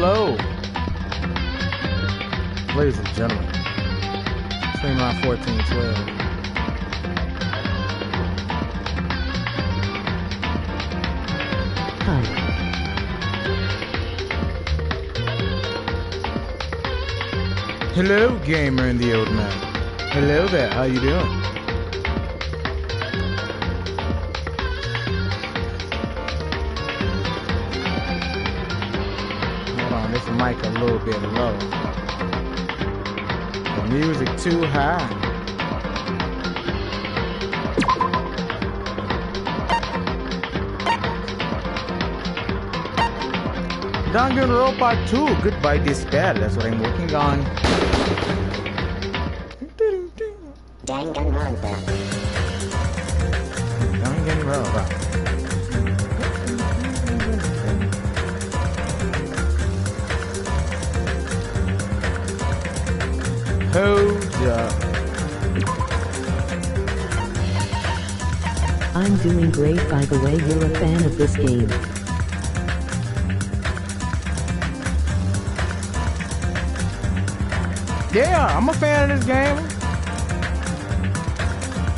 hello. Ladies and gentlemen. Stream around 1412. Hi. Hello, gamer and the old man. Hello there, how you doing? Hold on, this mic a little bit low. The music too high. Danganronpa 2, Goodbye Despair, that's what I'm working on. Danganronpa. Danganronpa. Hold up. I'm doing great, by the way. You're a fan of this game. Yeah, I'm a fan of this game.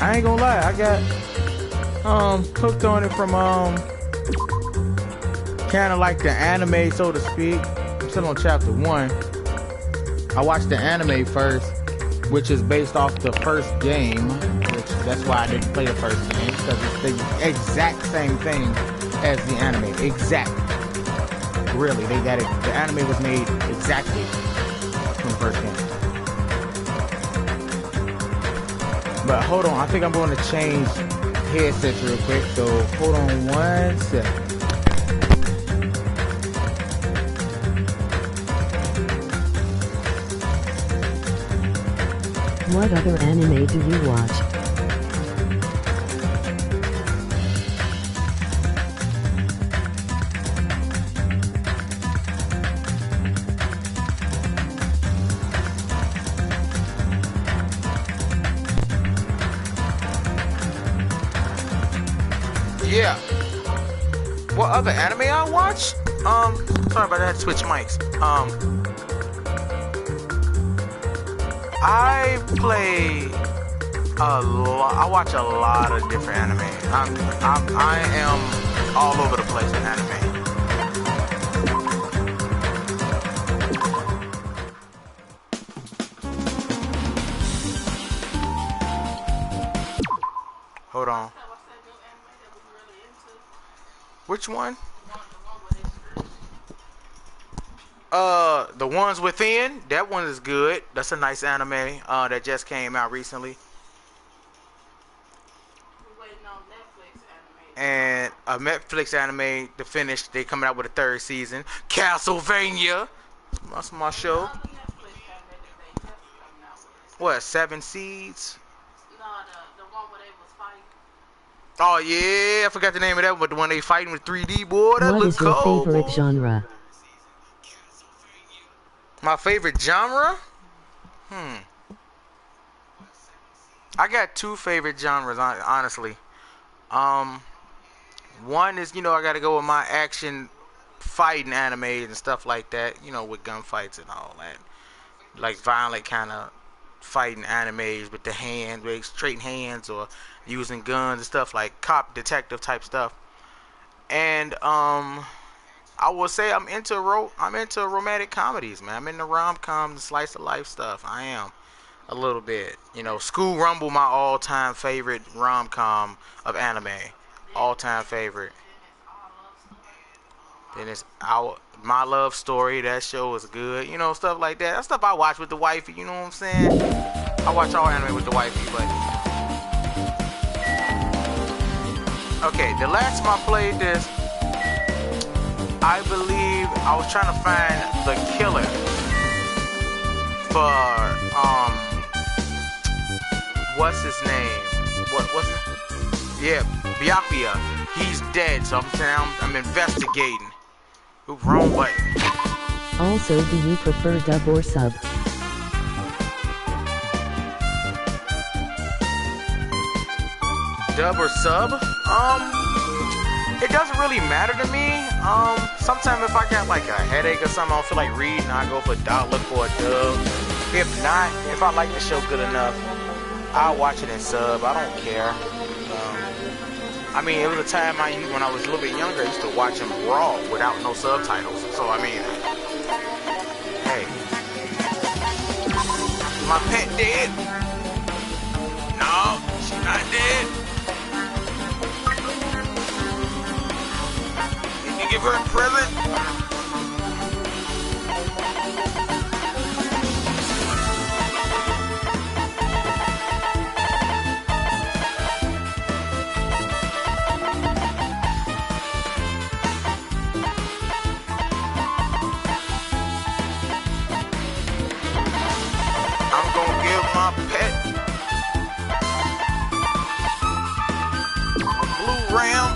I ain't gonna lie, I got hooked on it from kinda like the anime, so to speak. I'm still on chapter 1. I watched the anime first, which is based off the first game, which that's why I didn't play the first game, because it's the exact same thing as the anime. Exact. Really, they got it. The anime was made exactly from the first game. But hold on, I think I'm going to change headsets real quick, so hold on one second. What other anime do you watch? Yeah. What other anime I watch? Sorry about that. Switch mics. I play a lot. I watch a lot of different anime. I am all over the place with anime. Hold on. Which one? The Ones Within. That one is good. That's a nice anime that just came out recently. And a Netflix anime to finish. They coming out with a 3rd season. Castlevania. That's my show. What? 7 Seeds? The one where they was fighting. Oh yeah, I forgot the name of that, but the one they fighting with 3D, boy, that What looks is your cool. favorite Boy. genre? My favorite genre? I got 2 favorite genres, honestly. One is, I gotta go with my action fighting animes and stuff like that, with gunfights and all that. Like violent kind of fighting animes with the hand, with straight hands, or using guns and stuff, like cop detective type stuff. And I will say I'm into romantic comedies, man. I'm into rom-com, the slice of life stuff. I am a little bit. School Rumble, my all-time favorite rom-com of anime, all-time favorite. Then it's My Love Story. That show is good. Stuff like that. That's stuff I watch with the wifey. You know what I'm saying? I watch all anime with the wifey, but okay. The last time I played this, I believe I was trying to find the killer for what's his name? Yeah, Byakuya. He's dead, so I'm investigating. Ooh, wrong button. Also, do you prefer dub or sub? Dub or sub? It doesn't really matter to me. Sometimes if I got like a headache or something, I don't feel like reading, I go for a dollar for a dub. If not, if I like the show good enough, I'll watch it in sub. I don't care. I mean, it was a time when I was a little bit younger, I used to watch them raw without no subtitles. So I mean, hey, my pet dead? No, she's not dead. Did you give her a present? I'm gonna give my pet a blue ram.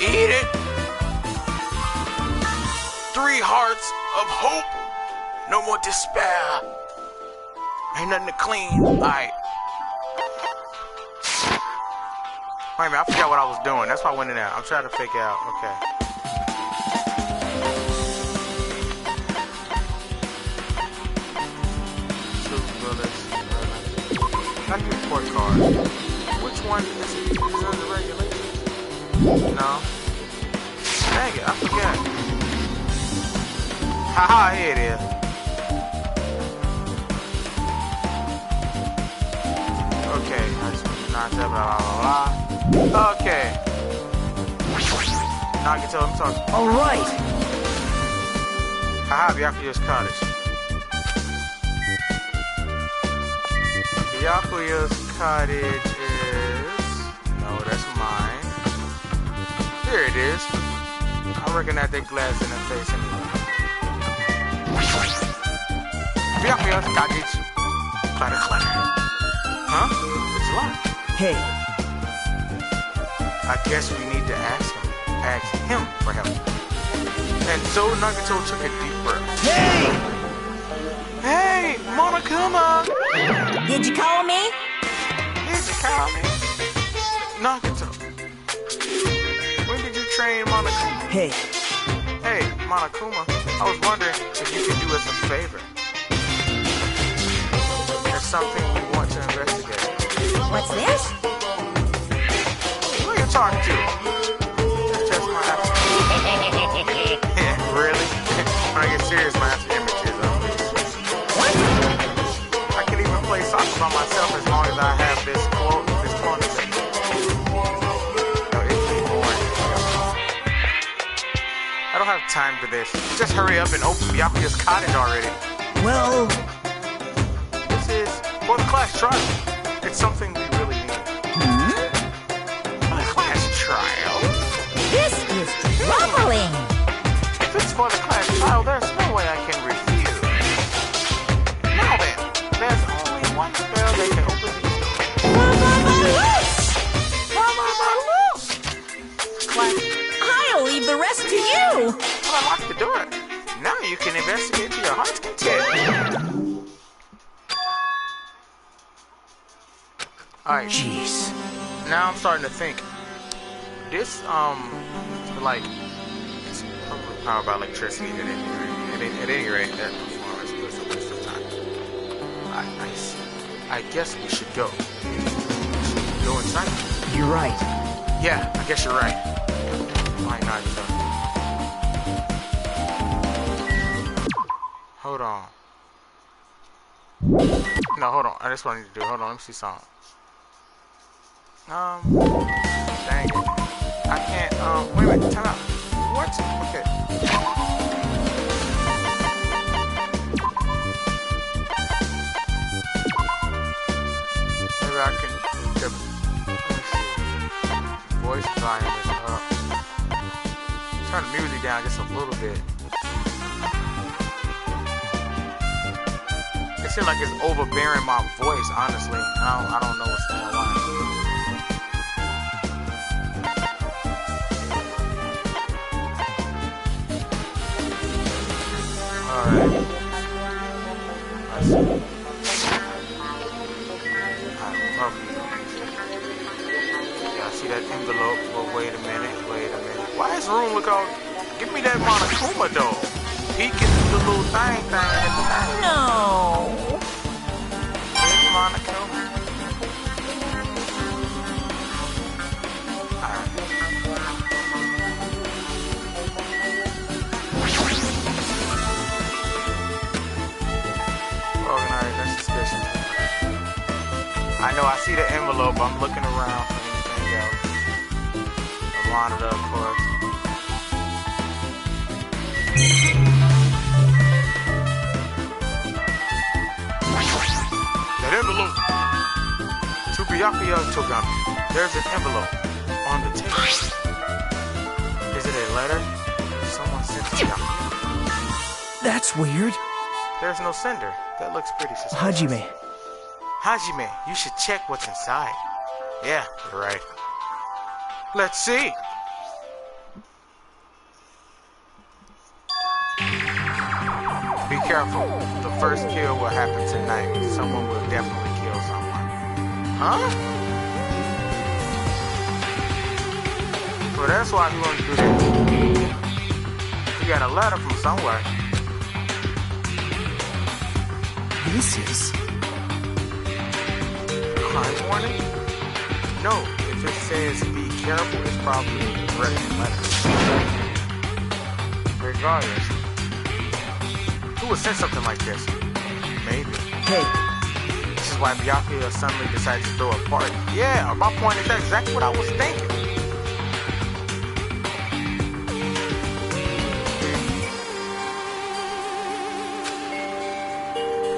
Eat it. 3 hearts of hope. No more despair. Ain't nothing to clean. Alright. Wait a minute, I forgot what I was doing. That's why I went in there. I'm trying to figure out. Okay. How do you report card? Which one is it? Is it under regulations? No. Dang it, I forgot. Haha, here it is. Okay, not that, blah, blah, blah. Okay. Now I can tell him talking. Alright. Haha, Byakuya's cottage. Byakuya's cottage is... No, that's mine. Here it is. I recognize that glass in the face anyway. Byakuya's cottage. Clatter, clatter. Huh? It's locked. Hey. I guess we need to ask him for help. And so Nagato took a deep breath. Hey! Hey, Monokuma! Did you call me? Did you call me? Nagato. When did you train Monokuma? Hey. Hey, Monokuma. I was wondering if you could do us a favor. There's something we want to investigate. What's this? Who are you talking to? Test my aptitude. Really? When I get serious, my images are What? I can even play soccer by myself as long as I have this clone. No, it's just boring. I don't have time for this. Just hurry up and open Byakuya's cottage already. Well... This is for the class trial. It's something we really need. For the class trial? This is troubling. If it's for the class trial, there's no way I can refuse. Now then, there's only one spell that can open these doors. Class. I'll leave the rest to you. Well, I locked the door. Now you can investigate to your heart's content. Alright. Jeez. Now I'm starting to think. This, like, it's probably powered by electricity at any rate, that performance was a waste of time. I see. I guess we should go. Go inside. You're right. Yeah, I guess you're right. Why not? Hold on. No, hold on. That's what I need to do. Hold on, let me see something. Dang it. I can't, wait a minute, time out. What? Okay. Maybe I can, let me see. Voice volume is up. Turn the music down just a little bit. It seems like it's overbearing my voice, honestly. I don't know what's going on. Alright. Let's see. I love you. look all. Give me that Monokuma though. He can do the little thing at the time. No. There's Monokuma. Organized, that's suspicious. I know I see the envelope. I'm looking around for anything else. The monitor, of course. That envelope. To Byakuya Togami. There's an envelope on the table. Is it a letter? Someone sent it to Byakuya. That's weird. There's no sender. That looks pretty suspicious. Hajime. Hajime, you should check what's inside. Yeah, you're right. Let's see. Be careful. The first kill will happen tonight. Someone will definitely kill someone. Huh? Well, that's why we want to do that. You got a letter from somewhere. This is... crime warning? No, if it says be careful, it's probably a threatening letter. Regardless, who would send something like this? Maybe. Hey. This is why Byakuya suddenly decided to throw a party. Yeah, my point is that's exactly what I was thinking.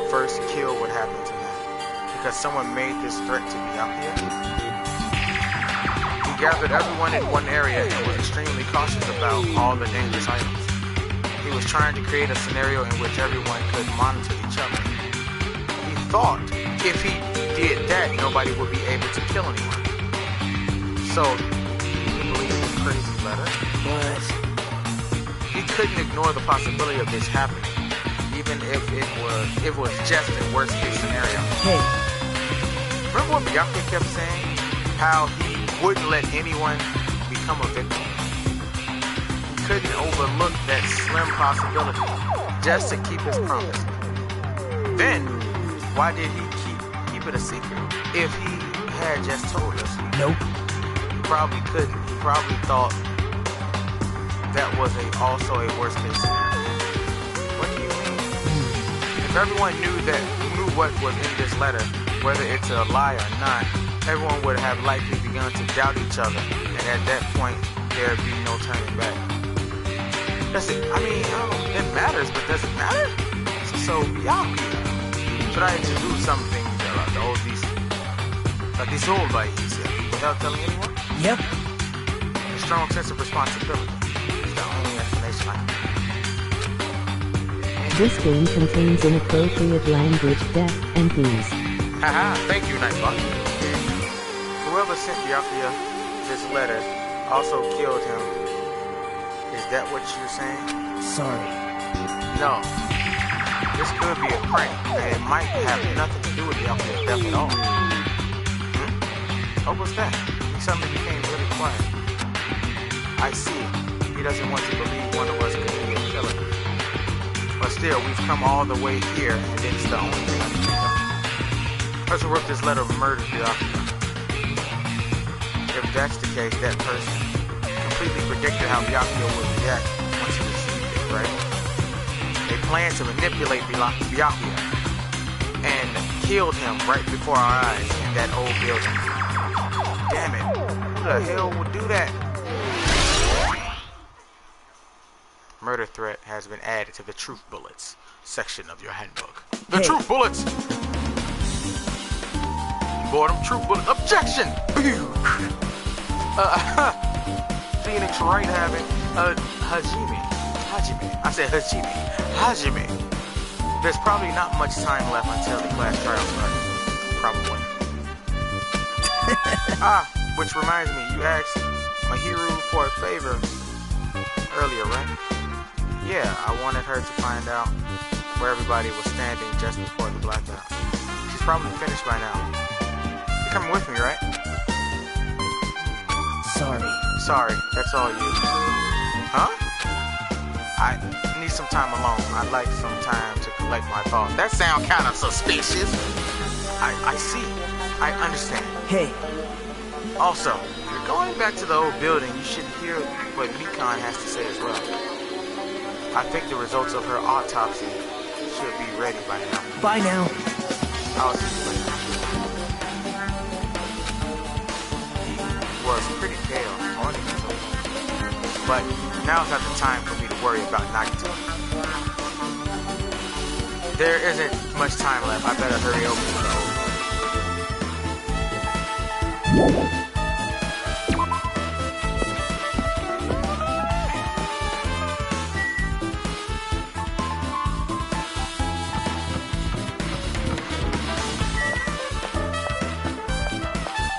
First kill would happen tonight because someone made this threat to Byakuya. He gathered everyone in one area and was extremely cautious about all the dangerous items. He was trying to create a scenario in which everyone could monitor each other. He thought if he did that, nobody would be able to kill anyone. So, he believed this crazy letter, But... he couldn't ignore the possibility of this happening. Even if it was just a worst case scenario. Hey. Remember what Byakuya kept saying? How he wouldn't let anyone become a victim? He couldn't overlook that slim possibility just to keep his promise. Then, why did he keep it a secret? If he had just told us. Nope. He probably couldn't. He probably thought that was also a worst case scenario. What do you mean? If everyone knew what was in this letter, whether it's a lie or not, everyone would have likely begun to doubt each other, and at that point, there'd be no turning back. That's it. I mean, it matters, but does it matter? So Byakuya tried to do something about the old DC. Like this old by without telling anyone? Yep. A strong sense of responsibility is the only explanation I can give. This game contains inappropriate language, death, and thieves. Haha, thank you, Nightbot. Whoever sent Byakuya this letter also killed him. Is that what you're saying? Sorry. No. This could be a prank, and it might have nothing to do with Byakuya's death at all. What was that? He suddenly became really quiet. I see. He doesn't want to believe one of us could be a killer. But still, we've come all the way here, and it's the only thing I can think of. The person who wrote this letter murdered Byakuya. If that's the case, that person completely predicted how Byakuya would react once he received it, right? They planned to manipulate Byakuya and killed him right before our eyes in that old building. Damn it. Who the hell would do that? Murder threat has been added to the truth bullets section of your handbook. The truth bullets! Boredom, truth bullet, objection! Phoenix Wright having Hajime. I said Hajime. There's probably not much time left until the class trial starts. Probably. Which reminds me, you asked Mahiru for a favor earlier, right? Yeah, I wanted her to find out where everybody was standing just before the blackout. She's probably finished by now. You're coming with me, right? Sorry. Sorry, that's all you. Huh? I need some time alone. I'd like some time to collect my thoughts. That sounds kind of suspicious. I see. I understand. Hey, Also, if you're going back to the old building, you should hear what Mikan has to say as well. I think the results of her autopsy should be ready by now. bye now. I'll see you later. He was pretty pale, but now's not the time for me to worry about Nagito. There isn't much time left. I better hurry over to the old.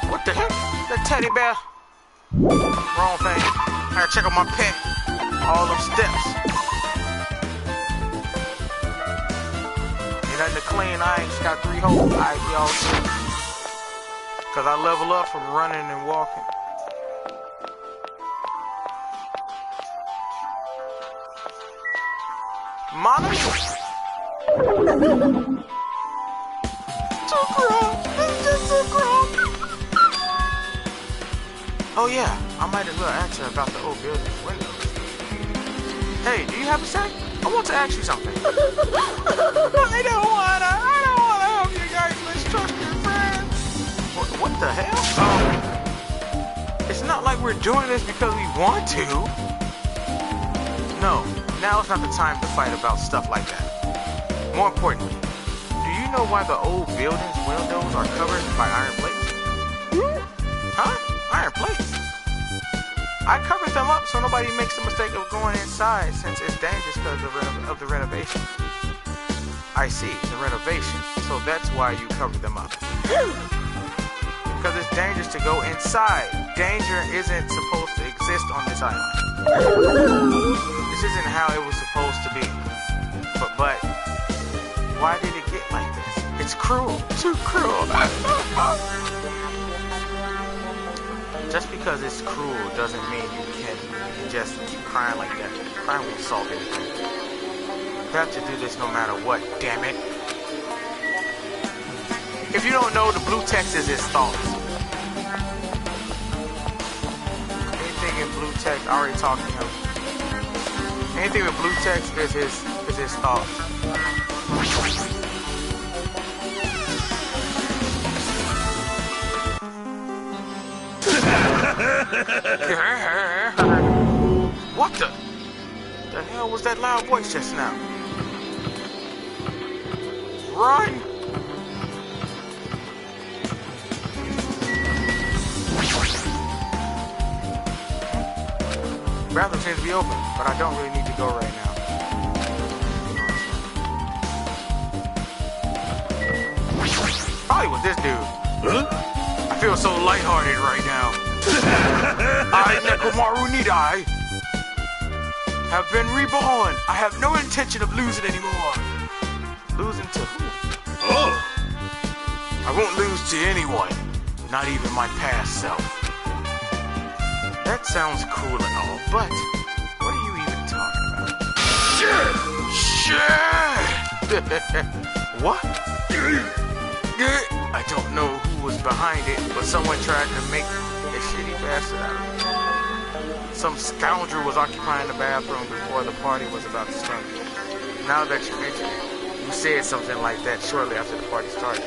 What the heck? That teddy bear. Wrong thing. I gotta check on my pet. All them steps. Ain't nothing to clean. I ain't just got 3 holes. I be all set. Cause I level up from running and walking. Mommy? Too grown. It's just too grown. Oh yeah, I might as well ask her about the old building's windows. Hey, do you have a sec? I want to ask you something. I don't wanna help you guys mistrust your friends. What the hell? It's not like we're doing this because we want to. No, now is not the time to fight about stuff like that. More importantly, do you know why the old building's windows are covered by iron plates? Huh? Iron plates? I covered them up so nobody makes the mistake of going inside since it's dangerous because of the renovation. I see, the renovation. So that's why you covered them up. Because it's dangerous to go inside. Danger isn't supposed to exist on this island. This isn't how it was supposed to be. But why did it get like this? It's cruel. Too cruel. Just because it's cruel doesn't mean you can just keep crying like that. Crying won't solve anything. You have to do this no matter what, damn it. If you don't know, the blue text is his thoughts. Anything in blue text, I already talked to him. Anything with blue text is his thoughts. What the hell was that loud voice just now? Run! Bathroom seems to be open, but I don't really need to go right now. Probably with this dude. Huh? I feel so lighthearted right now. I, Nekomaru Nidai, have been reborn. I have no intention of losing anymore. Losing to who? Oh! I won't lose to anyone, not even my past self. That sounds cool and all, but what are you even talking about? Shit! What? I don't know who was behind it, but someone tried to make a shitty bastard out of it. Some scoundrel was occupying the bathroom before the party was about to start. Now that you mention it, you said something like that shortly after the party started.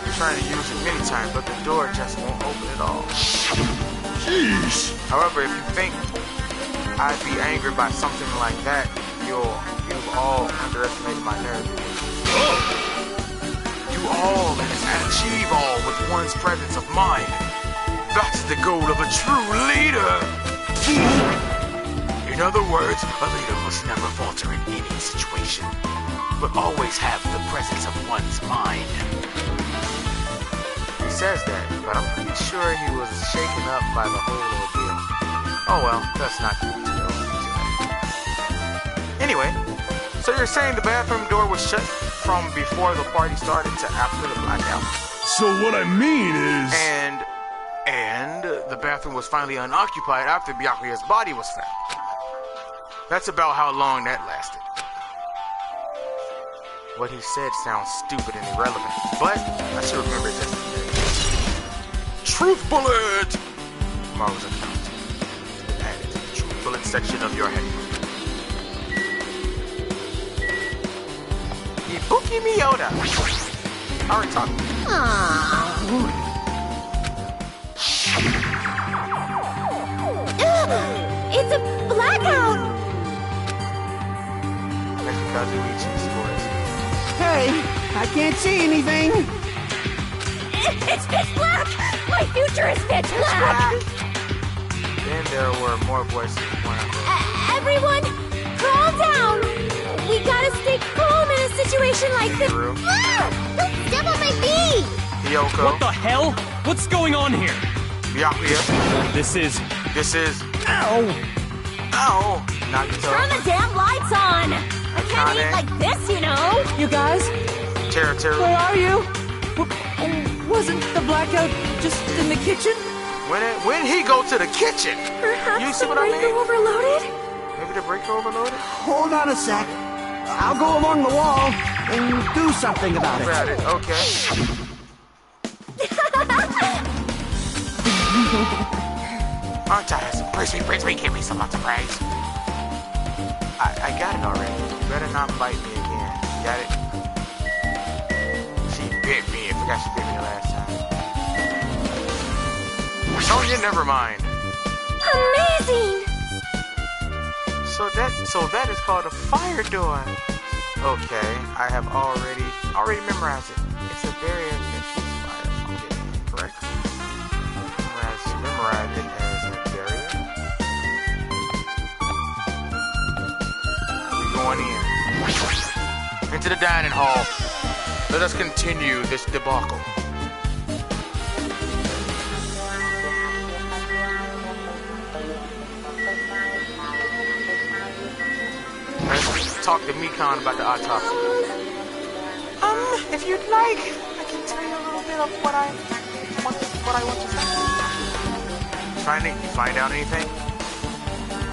I'm trying to use it many times, but the door just won't open at all. Jeez. However, if you think I'd be angered by something like that, you've all underestimated my nerve. You all and achieve all with one's presence of mind. That's the goal of a true leader. In other words, a leader must never falter in any situation, but always have the presence of one's mind. He says that, but I'm pretty sure he was shaken up by the whole ordeal. Oh well, that's not good to go into. Anyway, so you're saying the bathroom door was shut from before the party started to after the blackout? So what I mean is... And the bathroom was finally unoccupied after Byakuya's body was found. That's about how long that lasted. What he said sounds stupid and irrelevant, but I should remember it just in case. Truth bullet! Marvel's account. Added to the truth bullet section of your head. Ibuki Miyoda. I already talked. It's a blackout! That's because Uichi scores. Hey, I can't see anything. It's pitch black! My future is pitch black! Then there were more voices. Everyone, calm down! We gotta stay calm in a situation like this. Don't step on my feet! Yoko. What the hell? What's going on here? Byakuya. This is... Ow! Ow! Nagito. Turn the damn lights on! I can't eat like this, you know! You guys, Teru. where are you? Wasn't the blackout just in the kitchen? When he go to the kitchen? Perhaps You see the what I breaker mean? overloaded? Maybe the breaker overloaded? Hold on a sec. I'll go along the wall and do something about Got it. it. Okay. Aren't I handsome? Praise me, give me some lots of praise. I got it already. You better not bite me again. Got it? She bit me. I forgot she bit me the last time. Sonya, never mind. Amazing! So that is called a fire door. Okay, I have already memorized it. It's a barrier that keeps fire from getting in, correct? Memorize it as a barrier. We're going in. Into the dining hall. Let us continue this debacle. Let's talk to Mikan about the autopsy. If you'd like, I can tell you a little bit of what I want to say. You find out anything?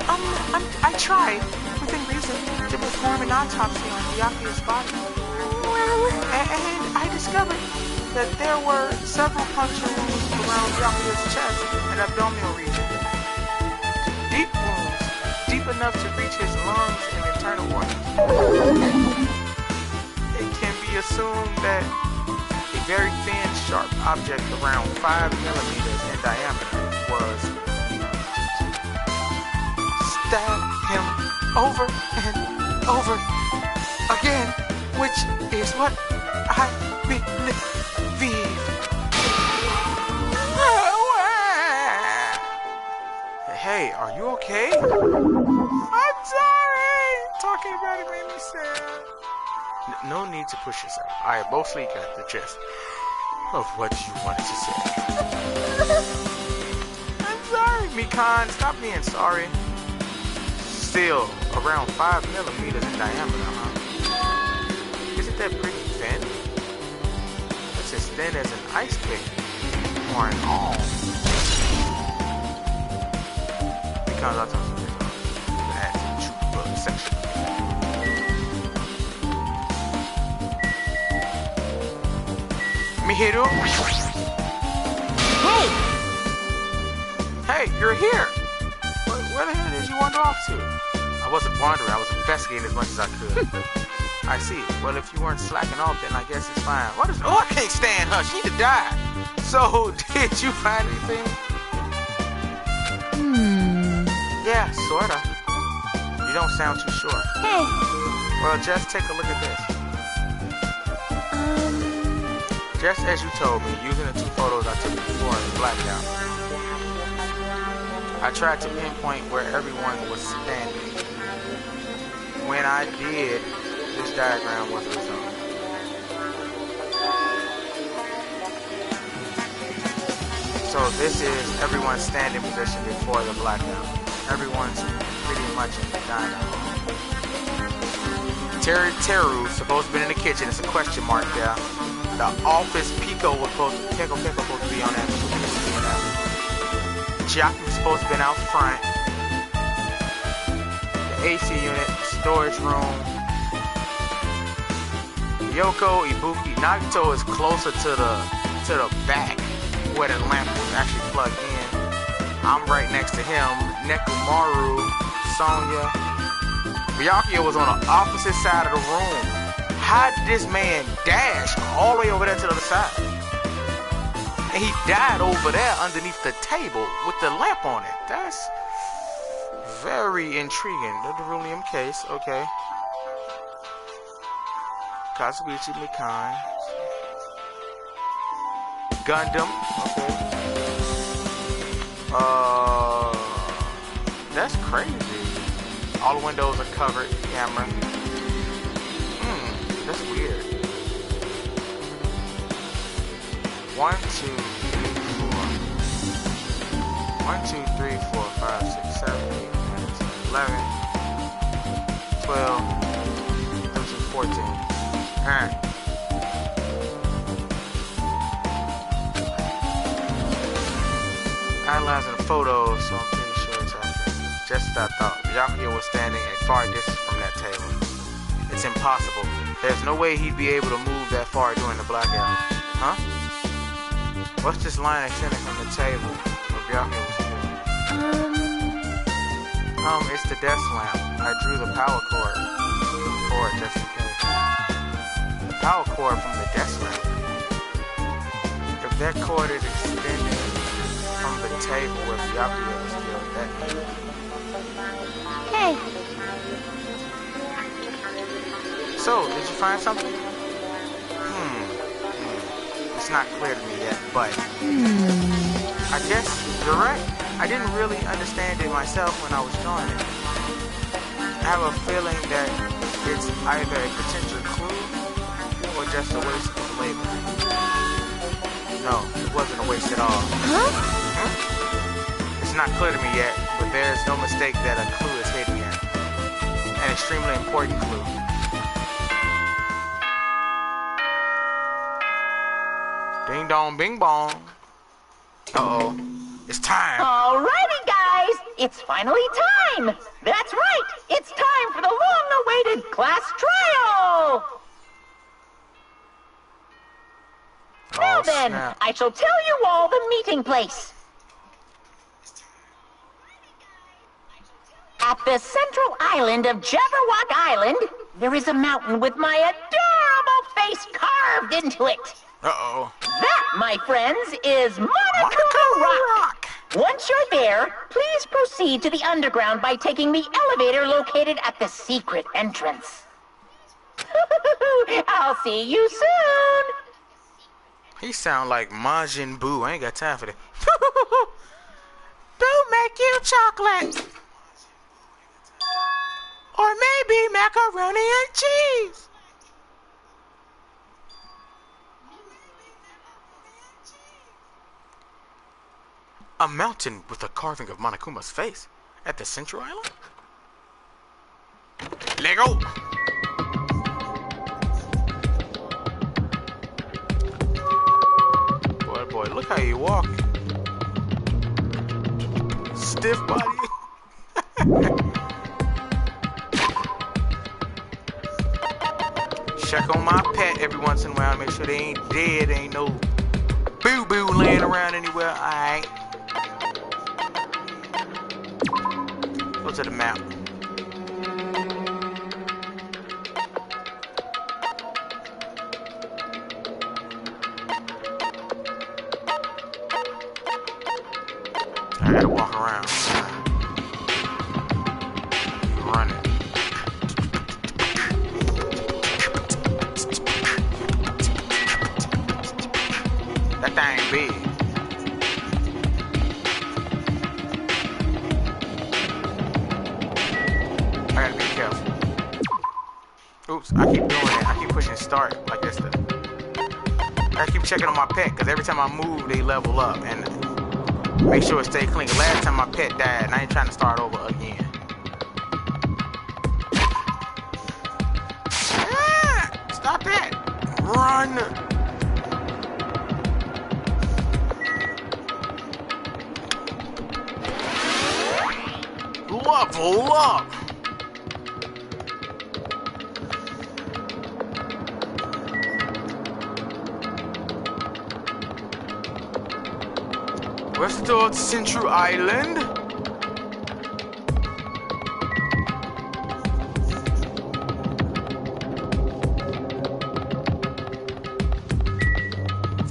I tried, within reason, to perform an autopsy on Byakuya's body. Well... And I discovered that there were several puncture wounds around Byakuya's chest and abdominal region. Deep wounds, deep enough to reach his lungs and internal organs. It can be assumed that a very thin, sharp object around 5 millimeters in diameter was stabbed him over and over again, which is what I believe. Hey, are you okay? I'm sorry! Talking about it made me sad. No need to push yourself. I mostly got the gist of what you wanted to say. I'm sorry, Mikan. Stop being sorry. Still, around 5 millimeters in diameter, huh? Isn't that pretty thin? It's as thin as an ice pick. Or an arm. Mikan's autopsy is at the truth section. Mihiru? Hey, you're here! Where the hell did you wander off to? I wasn't wandering, I was investigating as much as I could. I see. Well, if you weren't slacking off, then I guess it's fine. What is... Oh, I can't stand her. She need to die. So, did you find anything? Yeah, sorta. You don't sound too sure. Hey. Well, just take a look at this. Just as you told me, using the 2 photos I took before in the blackout. I tried to pinpoint where everyone was standing. When I did, this diagram was the result. So this is everyone's standing position before the blackout. Everyone's pretty much in the dining hall. Teru supposed to be in the kitchen. It's a question mark there. The office Pico was supposed to be on that. Chiaki was supposed to have been out front. The AC unit, storage room. Yoko, Ibuki, Nagito is closer to the back where the lamp was actually plugged in. I'm right next to him. Nekomaru, Sonya. Byakuya was on the opposite side of the room. How did this man dash all the way over there to the other side? And he died over there underneath the table with the lamp on it. That's very intriguing. The beryllium case, okay. Katsubichi Mikan. Gundam, okay. That's crazy. All the windows are covered. Camera. That's weird. 1, 2, 3, 4. 1, 2, 3, 4, 5, 6, 7, 8, 9, 10, 11, 12, 13, 14. Alright. Analyzing the photos, so I'm pretty sure it's accurate. Just as I thought. Byakuya was standing a far distance from that table. It's impossible. There's no way he'd be able to move that far during the blackout. Huh? What's this line extending from the table where Byakuya was killed? It's the desk lamp. I drew the power cord for it just in case. The power cord from the desk lamp. If that cord is extending from the table where Byakuya was killed, that means... Hey. So, did you find something? It's not clear to me yet, but... I guess you're right. I didn't really understand it myself when I was drawing it. I have a feeling that it's either a potential clue or just a waste of labor. No, it wasn't a waste at all. It's not clear to me yet, but there's no mistake that a clue is hidden here. An extremely important clue. Ding dong, bing bong. Uh-oh. It's time. Alrighty, guys. It's finally time. That's right. It's time for the long-awaited class trial. Now then, snap. I shall tell you all the meeting place. At the central island of Jabberwock Island, there is a mountain with my adorable face carved into it. Uh-oh. That, my friends, is Monokuma Rock. Once you're there, please proceed to the underground by taking the elevator located at the secret entrance. I'll see you soon. He sound like Majin Buu. I ain't got time for that. Boo make you chocolate. Or maybe macaroni and cheese. A mountain with a carving of Monokuma's face at the central island? Lego! Boy, look how you walking. Stiff body. Check on my pet every once in a while, make sure they ain't dead, ain't no boo-boo laying around anywhere. Alright. Go to the map. I gotta walk around. Run it. That thing big. I gotta be careful. Oops, I keep doing that. I keep pushing start like this. I keep checking on my pet because every time I move, they level up and make sure it stay clean. Last time my pet died, and I ain't trying to start over again. Ah, stop that! Run! up, hold up. Restore Central Island.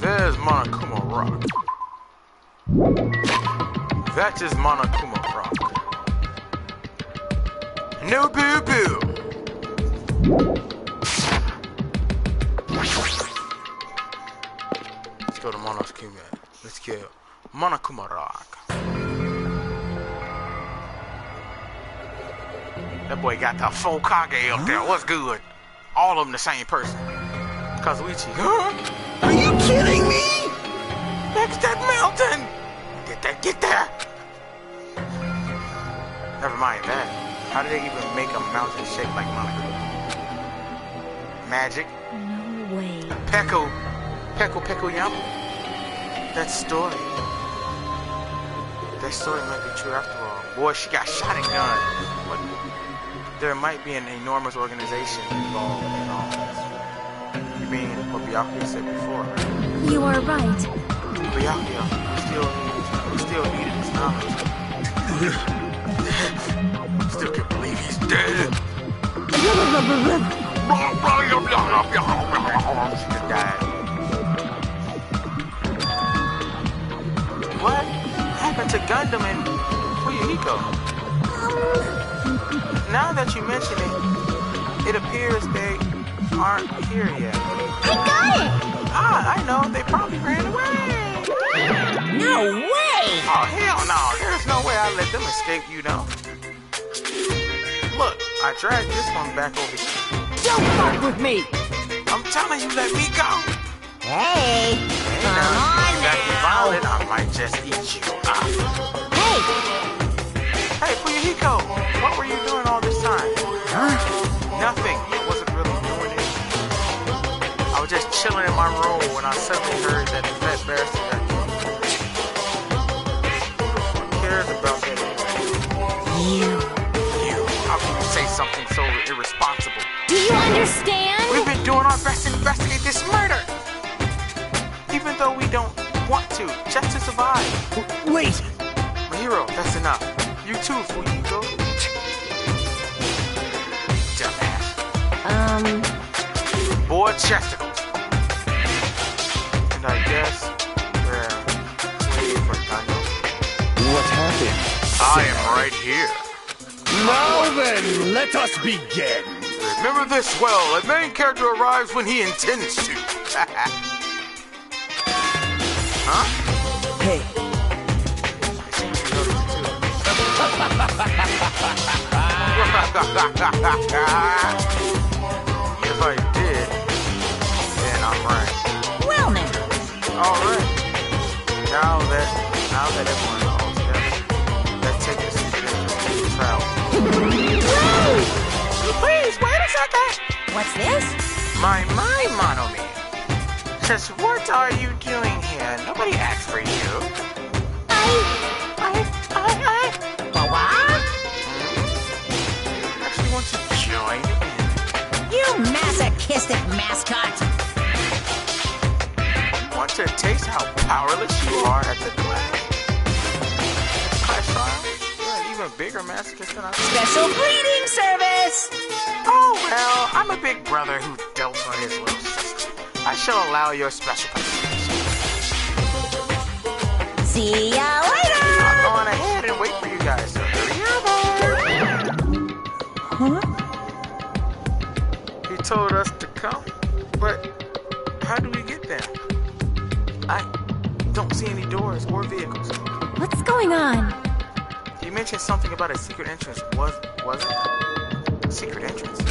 There's Monokuma Rock. That is Monokuma Rock. No boo boo. Let's go to Monokuma. Let's go. Monokuma Rock. That boy got the full Kage up there. What's good? All of them the same person. Kazuichi. Huh? Are you kidding me? Next that mountain. Get there. Never mind that. How did they even make a mountain shaped like Monokuma? Magic. No way. Peko Yama. That story might be true after all. Boy, she got shot and gunned. But there might be an enormous organization involved in all this. You mean what Byakuya said before, right? You are right. Byakuya, we still needed his knowledge. Still can't believe he's dead. She just died. What happened to Gundam and Fuyuhiko? Now that you mention it, it appears they aren't here yet. I got it! Ah, I know. They probably ran away. No way! Oh, hell no. There's no way I let them escape, you know. Look, I dragged this one back over here. Don't fuck with me! I'm telling you, let me go. Hey! Come on Exactly now! violent, I might just eat you. Hey! Hey, Fuyuhiko, what were you doing all this time? Huh? Nothing. I wasn't really doing it. I was just chilling in my room when I suddenly heard that fat bastard got killed. Who cares about that anyway? You. How can you say something so irresponsible? Do you understand? We've been doing our best to investigate this murder. Even though we don't want to, just to survive. Wait. My hero, that's enough. You too, Fuyuhiko. Dumbass. Boy chesticles. And I guess we're waiting for Daniel. What happened? I am right here. Now then, let us begin. Remember this well. A main character arrives when he intends to. Huh? Hey. If I did, then I'm right. Well now! Alright. Now that everyone's all together, let's take this to travel. Please, wait a second! What's this? My Monomi. Just what are you doing here? Nobody asked for you. What? Actually want to join in. You masochistic mascot! Want to taste how powerless you are at the class trial? You're an even bigger masochist than I am. Special greeting service! Oh well, I'm a big brother who dotes on his little sister. I shall allow your special participation. See ya later! I'm going ahead and wait for you guys to hurry up. Huh? He told us to come, but how do we get there? I don't see any doors or vehicles. What's going on? You mentioned something about a secret entrance. Was it? Secret entrance?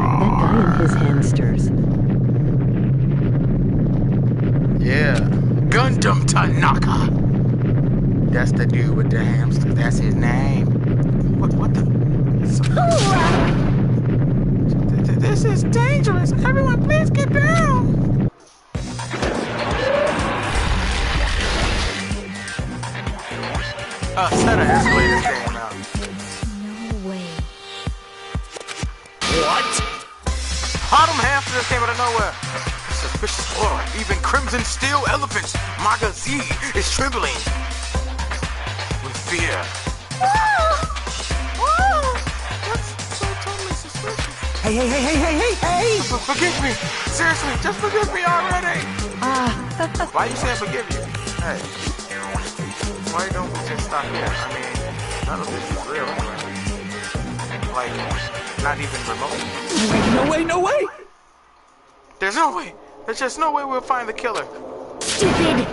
That guy and his hamsters. Random Tanaka. That's the dude with the hamster. That's his name. What the? This is dangerous. Everyone, please get down. A set of escalators came out. No way. What? Autumn hamsters came out of nowhere. Suspicious aura. Even Crimson Steel Elephant's Maga Z is trembling with fear. That's so totally suspicious. Hey! Forgive me. Seriously, just forgive me already. Why you saying forgive you? Hey. Why don't we just stop here? I mean, none of this is real anyway. Like, not even remote. No way! There's no way. There's just no way we'll find the killer. Stupid!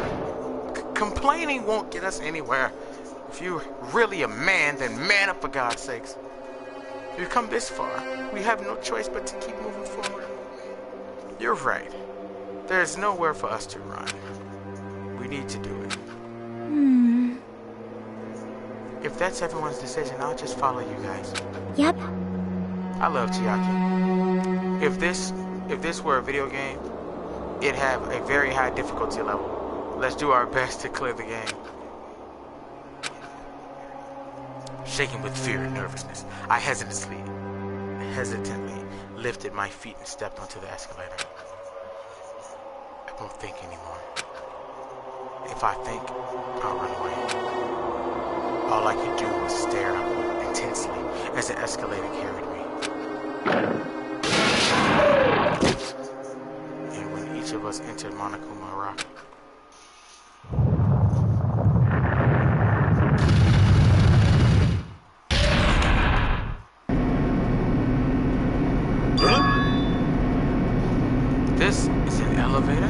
Complaining won't get us anywhere. If you're really a man, then man up for God's sakes. We've come this far. We have no choice but to keep moving forward. You're right. There's nowhere for us to run. We need to do it. If that's everyone's decision, I'll just follow you guys. Yep. I love Chiaki. If this were a video game, it'd have a very high difficulty level. Let's do our best to clear the game. Shaking with fear and nervousness, I hesitantly lifted my feet and stepped onto the escalator. I won't think anymore. If I think, I'll run away. All I could do was stare up intensely as the escalator carried me. And when each of us entered Monokuma Rock, this is an elevator?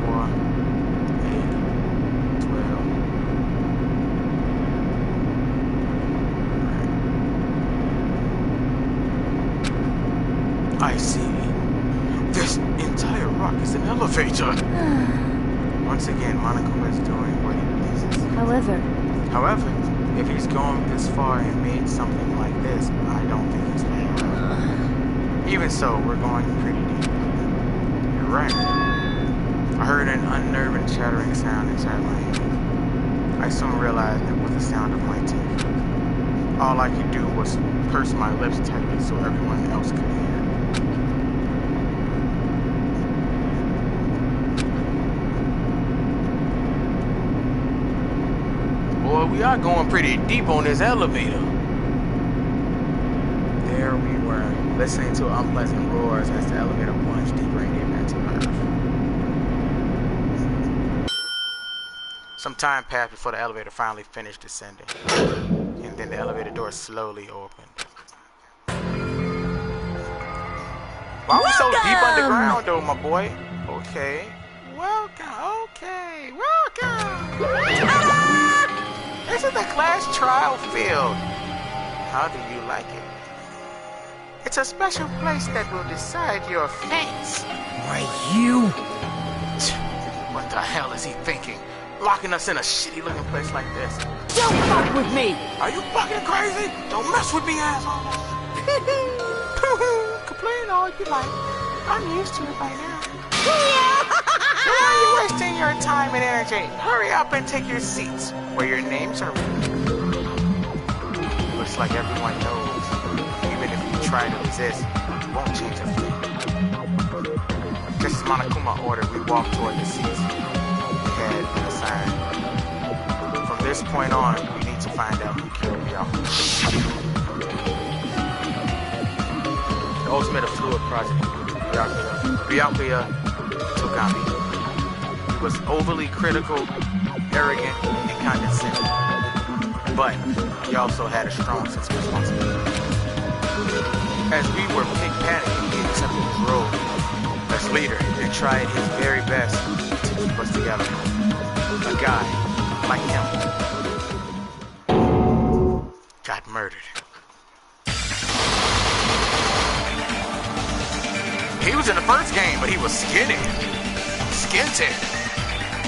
4, 8, 12. I see. This entire rock is an elevator. Once again, Monokuma is doing what he pleases. However, if he's going this far and made something like this, I don't think he's playing around. Even so, we're going pretty deep. You're right. I heard an unnerving chattering sound inside my head. I soon realized it was the sound of my teeth. All I could do was purse my lips tightly so everyone else could hear. Boy, we are going pretty deep on this elevator. There we were, listening to unpleasant roars as the elevator plunged deeper and deeper into the earth. Some time passed before the elevator finally finished descending. And then the elevator door slowly opened. Why are we so deep underground though, my boy? Okay. Welcome. This is the class trial field. How do you like it? It's a special place that will decide your fate. Why, you... What the hell is he thinking? Locking us in a shitty looking place like this. Don't fuck with me! Are you fucking crazy? Don't mess with me, asshole. Complain all you like. I'm used to it by now. Why are you wasting your time and energy? Hurry up and take your seats where your names are written. Looks like everyone knows. Even if you try to resist, you won't change a thing. Just as Monokuma ordered, we walked toward the seats we had been assigned. From this point on, we need to find out who killed Ryako. The ultimate fluid project, Ryako Togami. He was overly critical, arrogant, and condescending. But he also had a strong sense of responsibility. As we were panicking, he accepted his role as leader and tried his very best to keep us together. A guy like him got murdered. He was in the first game, but he was skinny. Skinted.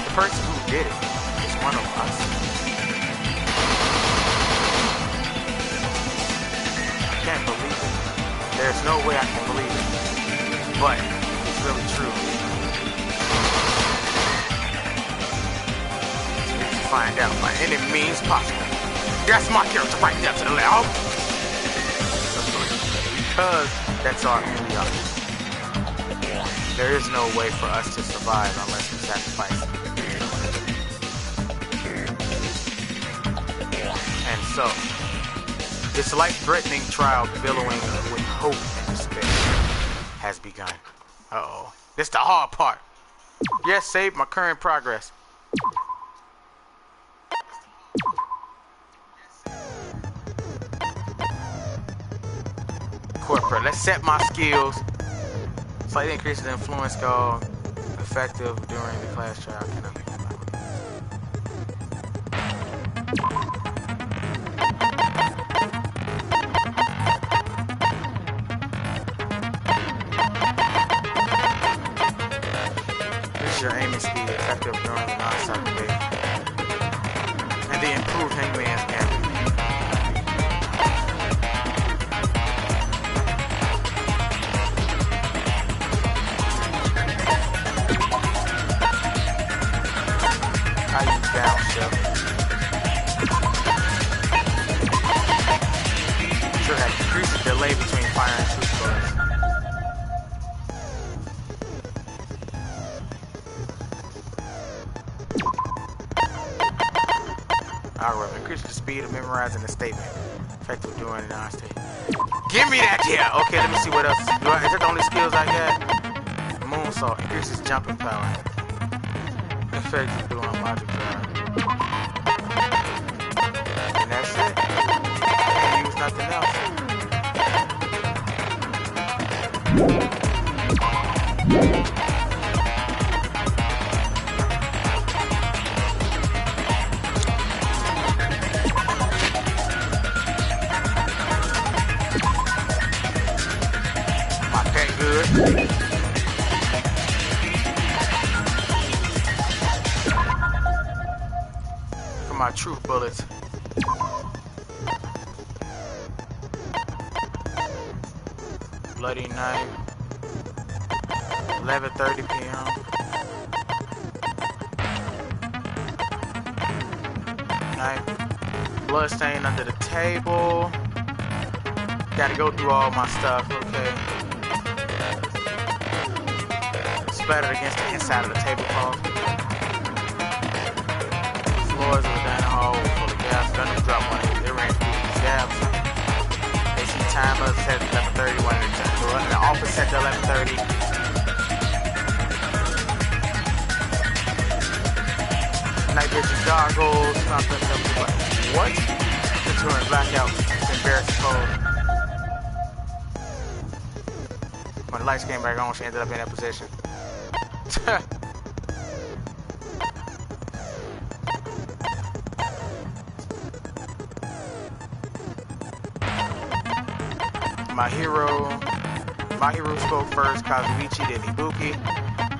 The person who did it is one of us. I can't believe it. There's no way I can believe it. But it's really true. Find out by any means possible. That's my character right there to the left. Because that's our who we are. There is no way for us to survive unless we sacrifice. And so, this life-threatening trial billowing with hope and despair has begun. Uh-oh. This is the hard part. Yes, save my current progress. Corporate. Let's set my skills. Slightly increases the influence called effective during the class trial. This is your aiming speed, effective during the non-stop debate. And the improved hangman's gambit. Sure have increased the delay between fire and truth bullets. Alright, increase the speed of memorizing the statement. Effective during the non-state. Give me that, yeah! Okay, let me see what else. Is that the only skills I got? Moonsault increases jumping power. Effective doing logic drive. And that's it. Can't use nothing else. My pet good. My truth bullets. Bloody knife. 11:30 p.m. Knife. Blood stain under the table. Gotta go through all my stuff. Okay. Splattered against the inside of the tablecloth. Floors of the dining hall were full of gas. Gunners dropped one of his earrings through these gaps. AC timer set to 11:30. One at a time. The office set to 11:30. Night vision goggles. What? The two in blackout. It's embarrassing cold. When the lights came back on, she ended up in that position. My hero spoke first, Kazuichi, then Ibuki,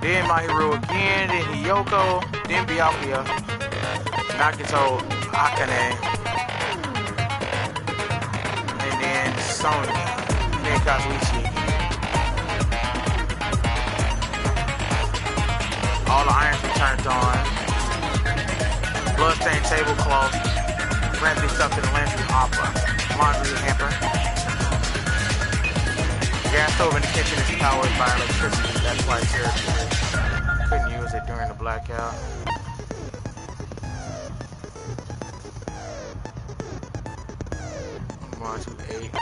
then my hero again, then Hiyoko, then Byakuya, Nagito, Akane, and then Sonya, then Kazuichi again. All the irons were turned on. Bloodstained tablecloth, randomly stuffed in the laundry hamper. Gas stove in the kitchen is powered by electricity. That's why it's here. Couldn't use it during the blackout. 128.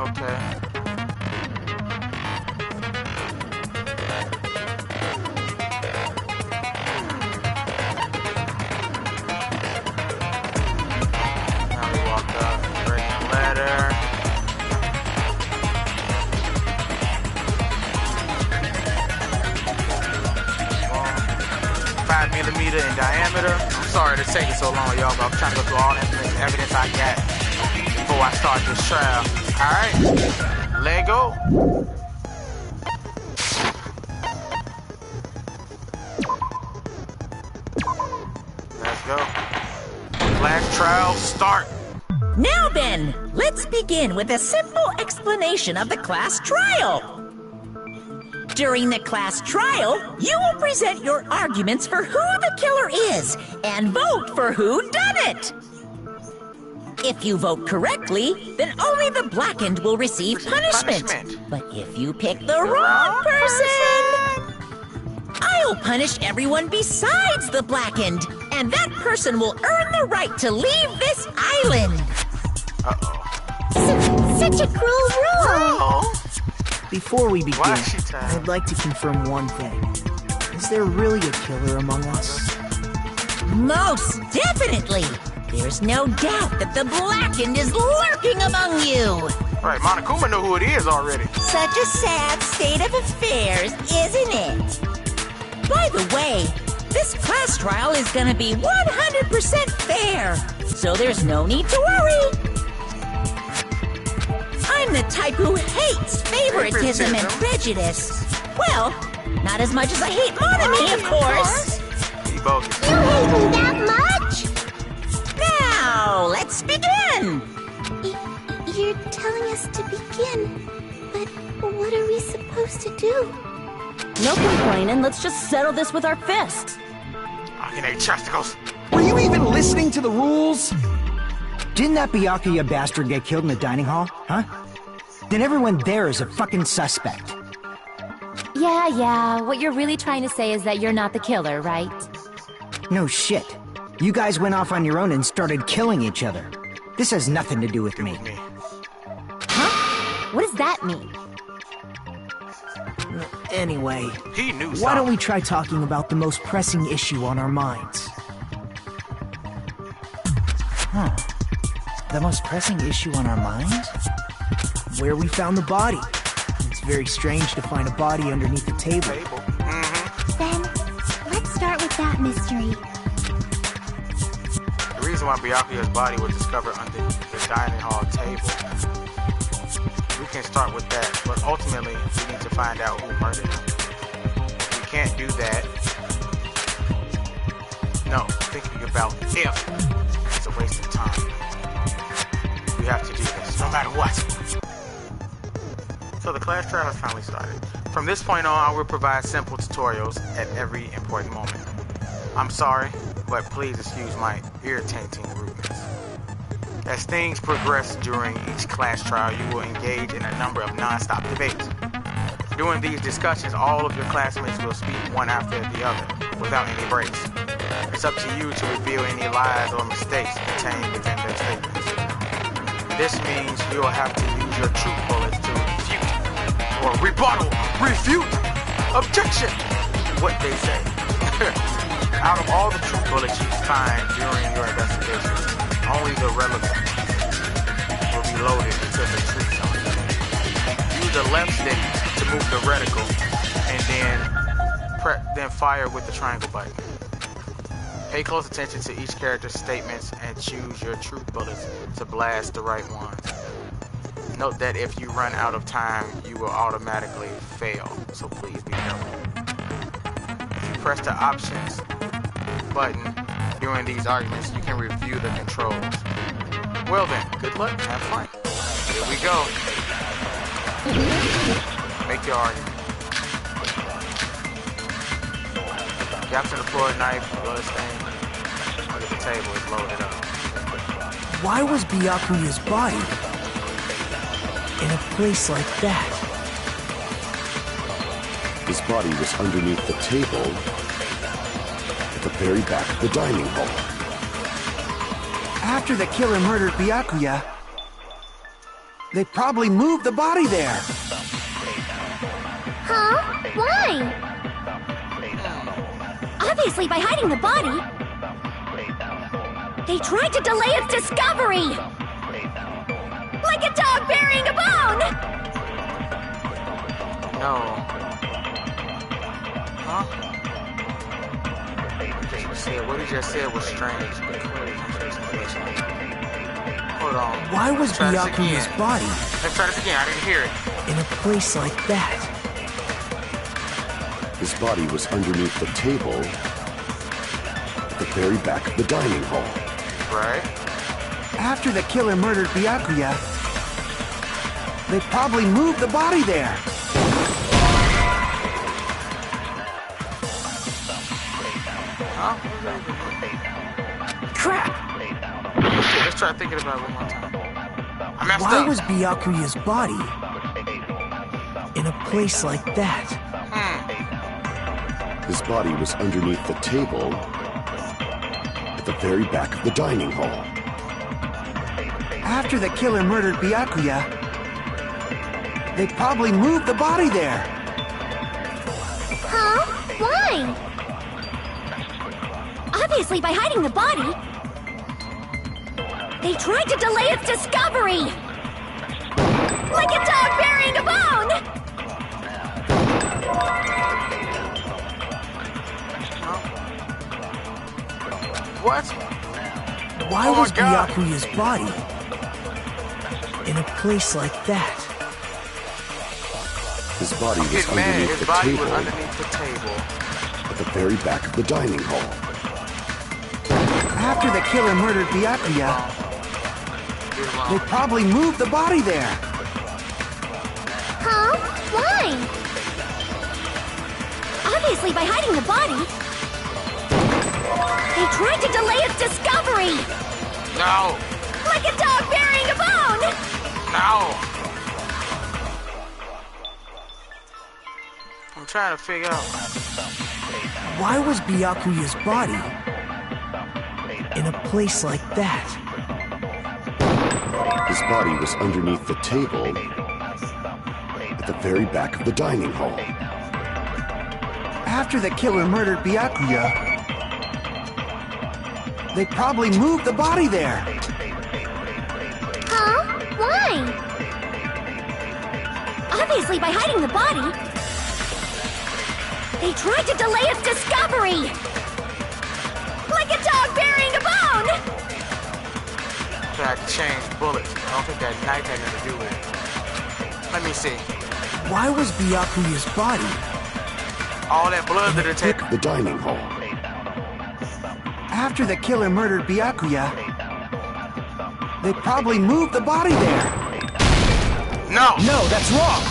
Okay. Now we walk up, bring a ladder. 5mm in diameter. I'm sorry it's taking so long, y'all, but I'm trying to go through all the evidence I got before I start this trial. Alright, Lego. Let's go. Class trial start. Now then, let's begin with a simple explanation of the class trial. During the class trial, you will present your arguments for who the killer is and vote for who done it. If you vote correctly, then only the blackened will receive punishment. But if you pick the wrong person, I'll punish everyone besides the blackened, and that person will earn the right to leave this island. Such a cruel rule. Before we begin, I'd like to confirm one thing. Is there really a killer among us? Most definitely. There's no doubt that the blackened is lurking among you. Right, Monokuma know who it is already. Such a sad state of affairs, isn't it? By the way, this class trial is gonna be 100% fair, so there's no need to worry. I'm the type who hates favoritism and prejudice. Well, not as much as I hate Monami, of course. He bogus. You hate me that much? Now, let's begin. You're telling us to begin, but what are we supposed to do? No complaining, let's just settle this with our fists. Okay, chesticles. Were you even listening to the rules? Didn't that Byakuya bastard get killed in the dining hall, huh? Then everyone there is a fucking suspect. Yeah, what you're really trying to say is that you're not the killer, right? No shit. You guys went off on your own and started killing each other. This has nothing to do with me. Huh? What does that mean? Anyway, he knew why don't we try talking about the most pressing issue on our minds? Huh. The most pressing issue on our minds? Where we found the body. It's very strange to find a body underneath the table. Then, let's start with that mystery. The reason why Byakuya's body was discovered under the dining hall table. We can start with that, but ultimately we need to find out who murdered him. We can't do that. No, thinking about if it's a waste of time. We have to do this, no matter what. So the class trial has finally started. From this point on, I will provide simple tutorials at every important moment. I'm sorry, but please excuse my irritating rudeness. As things progress during each class trial, you will engage in a number of non-stop debates. During these discussions, all of your classmates will speak one after the other, without any breaks. It's up to you to reveal any lies or mistakes contained within their statements. This means you'll have to use your truth bullets to refute, or rebuttal, refute, objection, what they say. Out of all the truth bullets you find during your investigation, only the relevant will be loaded into the truth zone. Use the left stick to move the reticle, and then fire with the triangle button. Pay close attention to each character's statements and choose your truth bullets to blast the right ones. Note that if you run out of time, you will automatically fail, so please be careful. If you press the options button during these arguments, you can review the controls. Well then, good luck, have fun. Here we go. Make your argument. Gaps in the floor, knife, blood stain. Look at the table, it's loaded up. Why was Byakuya's body in a place like that? His body was underneath the table at the very back of the dining hall. After the killer murdered Byakuya, they probably moved the body there. Huh? Why? Obviously by hiding the body. They tried to delay its discovery! Like a dog burying a bone! No. Huh? said what he just said was strange. Hold on. Why was Try this Byakuya's again. body Let's try this again. I didn't hear it. in a place like that? His body was underneath the table at the very back of the dining hall. Right. After the killer murdered Byakuya, they probably moved the body there. Huh? Crap! Okay, let's try thinking about it one more time. I messed Why up. was Byakuya's body in a place like that? His body was underneath the table at the very back of the dining hall. After the killer murdered Byakuya, they probably moved the body there. Huh? Why? Obviously, by hiding the body, they tried to delay its discovery! Like a dog burying a bone! What? Why Oh my was God. Byakuya's body in a place like that? His body was Getting mad. underneath His the body table was underneath the table. at the very back of the dining hall. After the killer murdered Byakuya, they probably moved the body there. Huh? Why? Obviously, by hiding the body, they tried to delay its discovery! No. Like a dog burying a bone! No. I'm trying to figure out. Why was Byakuya's body in a place like that? His body was underneath the table at the very back of the dining hall. After the killer murdered Byakuya, they probably moved the body there. Huh? Why? Obviously, by hiding the body, they tried to delay its discovery! Like a dog burying a bone! So I changed bullets. I don't think that knife had nothing to do with it. Let me see. Why was Byakuya's body All that blood to the table. The dining hall. after the killer murdered Byakuya? They probably moved the body there. No. No, that's wrong.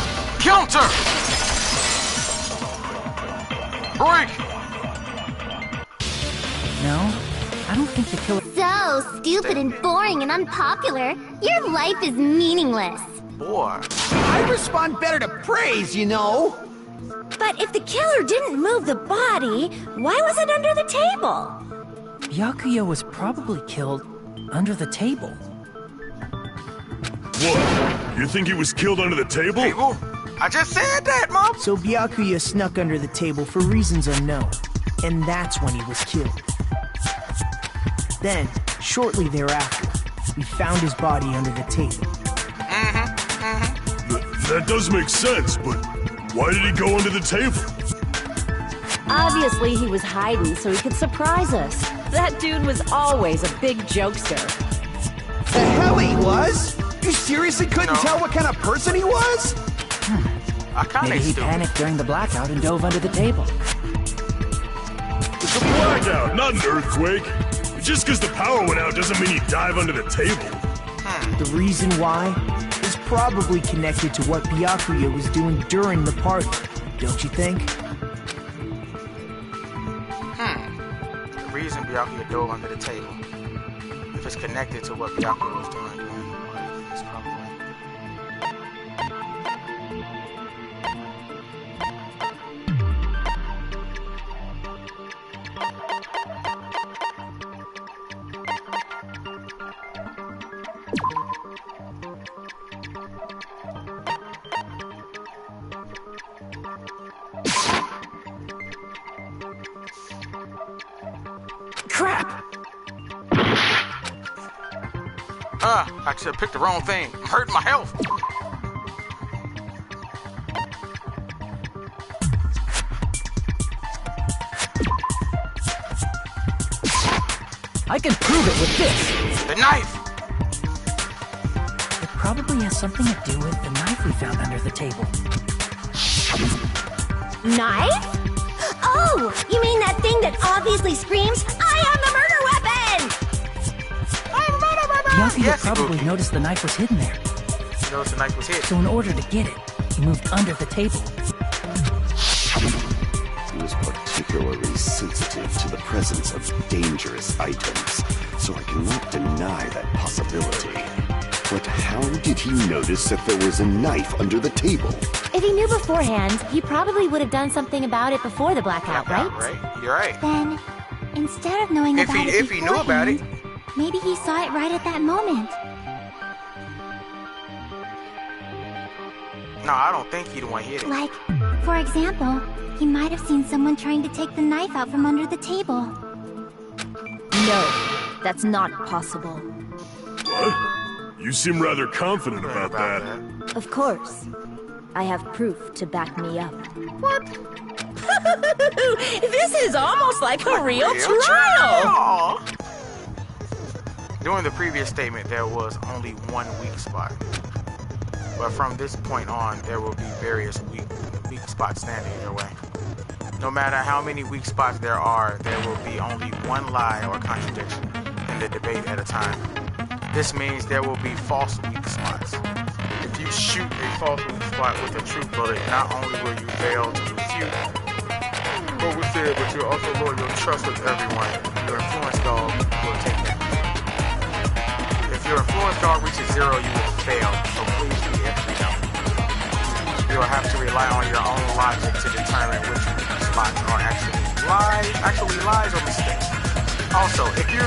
Counter. Break. No, I don't think the killer... So stupid and boring and unpopular. Your life is meaningless. Boy. I respond better to praise, you know. But if the killer didn't move the body, why was it under the table? Byakuya was probably killed under the table. What? You think he was killed under the table? Table? I just said that, Mom. So Byakuya snuck under the table for reasons unknown, and that's when he was killed. Then, shortly thereafter, we found his body under the table. That does make sense, but why did he go under the table? Obviously, he was hiding so he could surprise us. That dude was always a big jokester. The hell he was? You seriously couldn't tell what kind of person he was? I kinda Maybe he panicked during the blackout and dove under the table. It's a blackout, not an earthquake. Just because the power went out doesn't mean you dive under the table. The reason why is probably connected to what Byakuya was doing during the party, don't you think? The reason Byakuya dove under the table. If it's connected to what Byakuya was doing during the party, it's probably... Crap! I should have picked the wrong thing. I'm hurting my health. I can prove it with this. The knife! It probably has something to do with the knife we found under the table. Knife? Oh, you mean that thing that obviously screams, I am the murder weapon! Byakuya probably noticed the knife was hidden there. He noticed the knife was hidden. So in order to get it, he moved under the table. He was particularly sensitive to the presence of dangerous items, so I cannot deny that possibility. But how did he notice that there was a knife under the table? If he knew beforehand, he probably would have done something about it before the blackout, right? You're right. Then, instead of knowing about it If he knew about it, maybe he saw it right at that moment. no, I don't think he'd want to hit it. Like, for example, he might have seen someone trying to take the knife out from under the table. No, that's not possible. What? You seem rather confident about that. Of course. I have proof to back me up. What? This is almost like a real trial! During the previous statement, there was only one weak spot. But from this point on, there will be various weak spots standing in your way. No matter how many weak spots there are, there will be only one lie or contradiction in the debate at a time. This means there will be false weak spots. If you shoot a false weak spot with a true bullet, not only will you fail to refute what was said, but you'll also lower your trust with everyone. Your influence dog will take that. If your influence dog reaches 0, you will fail, so please be extra careful. You will have to rely on your own logic to determine which spots are actually lies or mistakes. Also, if you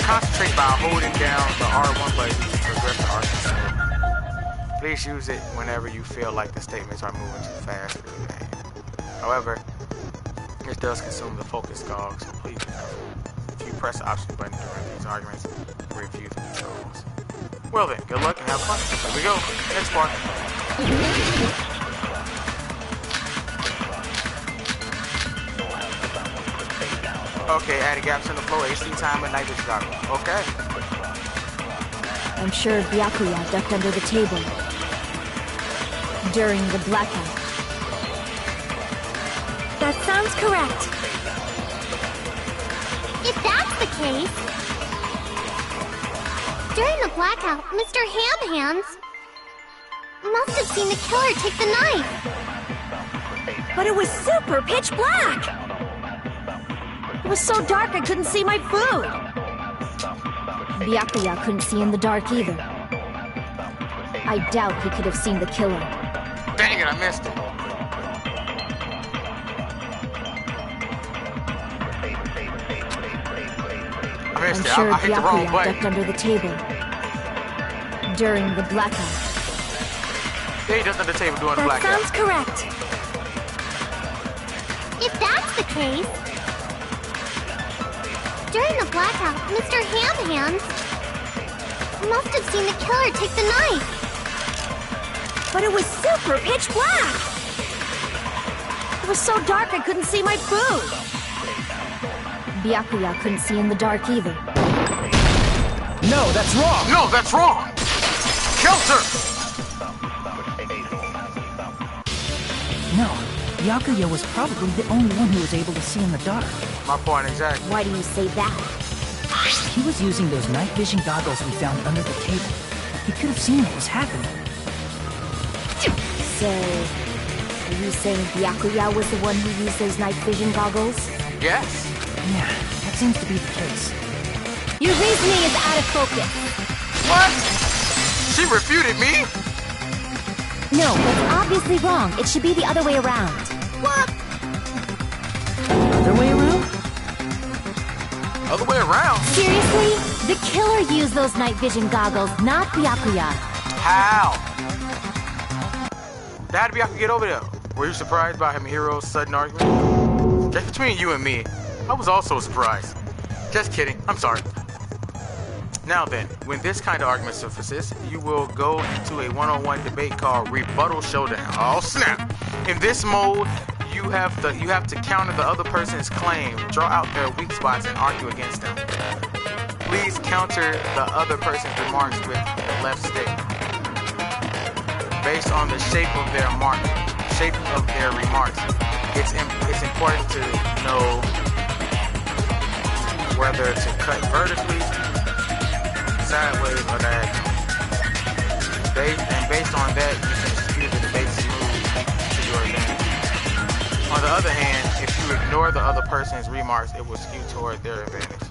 concentrate by holding down the R1 button to progress the argument, please use it whenever you feel like the statements are moving too fast for your hand. However, it does consume the focus dog, so please be careful. If you press the option button during these arguments, review the controls. Well then, good luck and have fun. Here we go. Next part. Okay, adding gaps in the flow, AC time and night vision goggles. Okay. I'm sure Byakuya ducked under the table during the blackout. That sounds correct. If that's the case, during the blackout, Mr. Ham-Hands must have seen the killer take the knife. But it was super pitch black! It was so dark I couldn't see my food! Byakuya couldn't see in the dark either. I doubt he could have seen the killer. Dang it, I missed it. I'm sure Byakuya ducked under the table during the blackout. Yeah, he ducked under the table during the blackout. That sounds correct. If that's the case, during the blackout, Mr. Ham-Hands must have seen the killer take the knife. But it was super pitch black! It was so dark I couldn't see my food. Byakuya couldn't see in the dark either. No, that's wrong! No, that's wrong! Kelter! No, Byakuya was probably the only one who was able to see in the dark. My point exactly. Why do you say that? He was using those night vision goggles we found under the table. He could have seen what was happening. So, are you saying Byakuya was the one who used those night vision goggles? Yes. Yeah, that seems to be the case. Your reasoning is out of focus. What? She refuted me? No, that's obviously wrong. It should be the other way around. What? Other way around? Other way around? Seriously? The killer used those night vision goggles, not Byakuya. How? How did Byakuya get over there? Were you surprised by Hiro's sudden argument? Just between you and me, I was also surprised. Just kidding, I'm sorry. Now then, when this kind of argument surfaces, you will go into a one-on-one debate called Rebuttal Showdown. Oh snap! In this mode, you you have to counter the other person's claim, draw out their weak spots, and argue against them. Please counter the other person's remarks with the left stick. Based on the shape of their remarks, it's important to know whether to cut vertically, sideways, or diagonally. Based on that, you can skew the debate's mood to your advantage. On the other hand, if you ignore the other person's remarks, it will skew toward their advantage.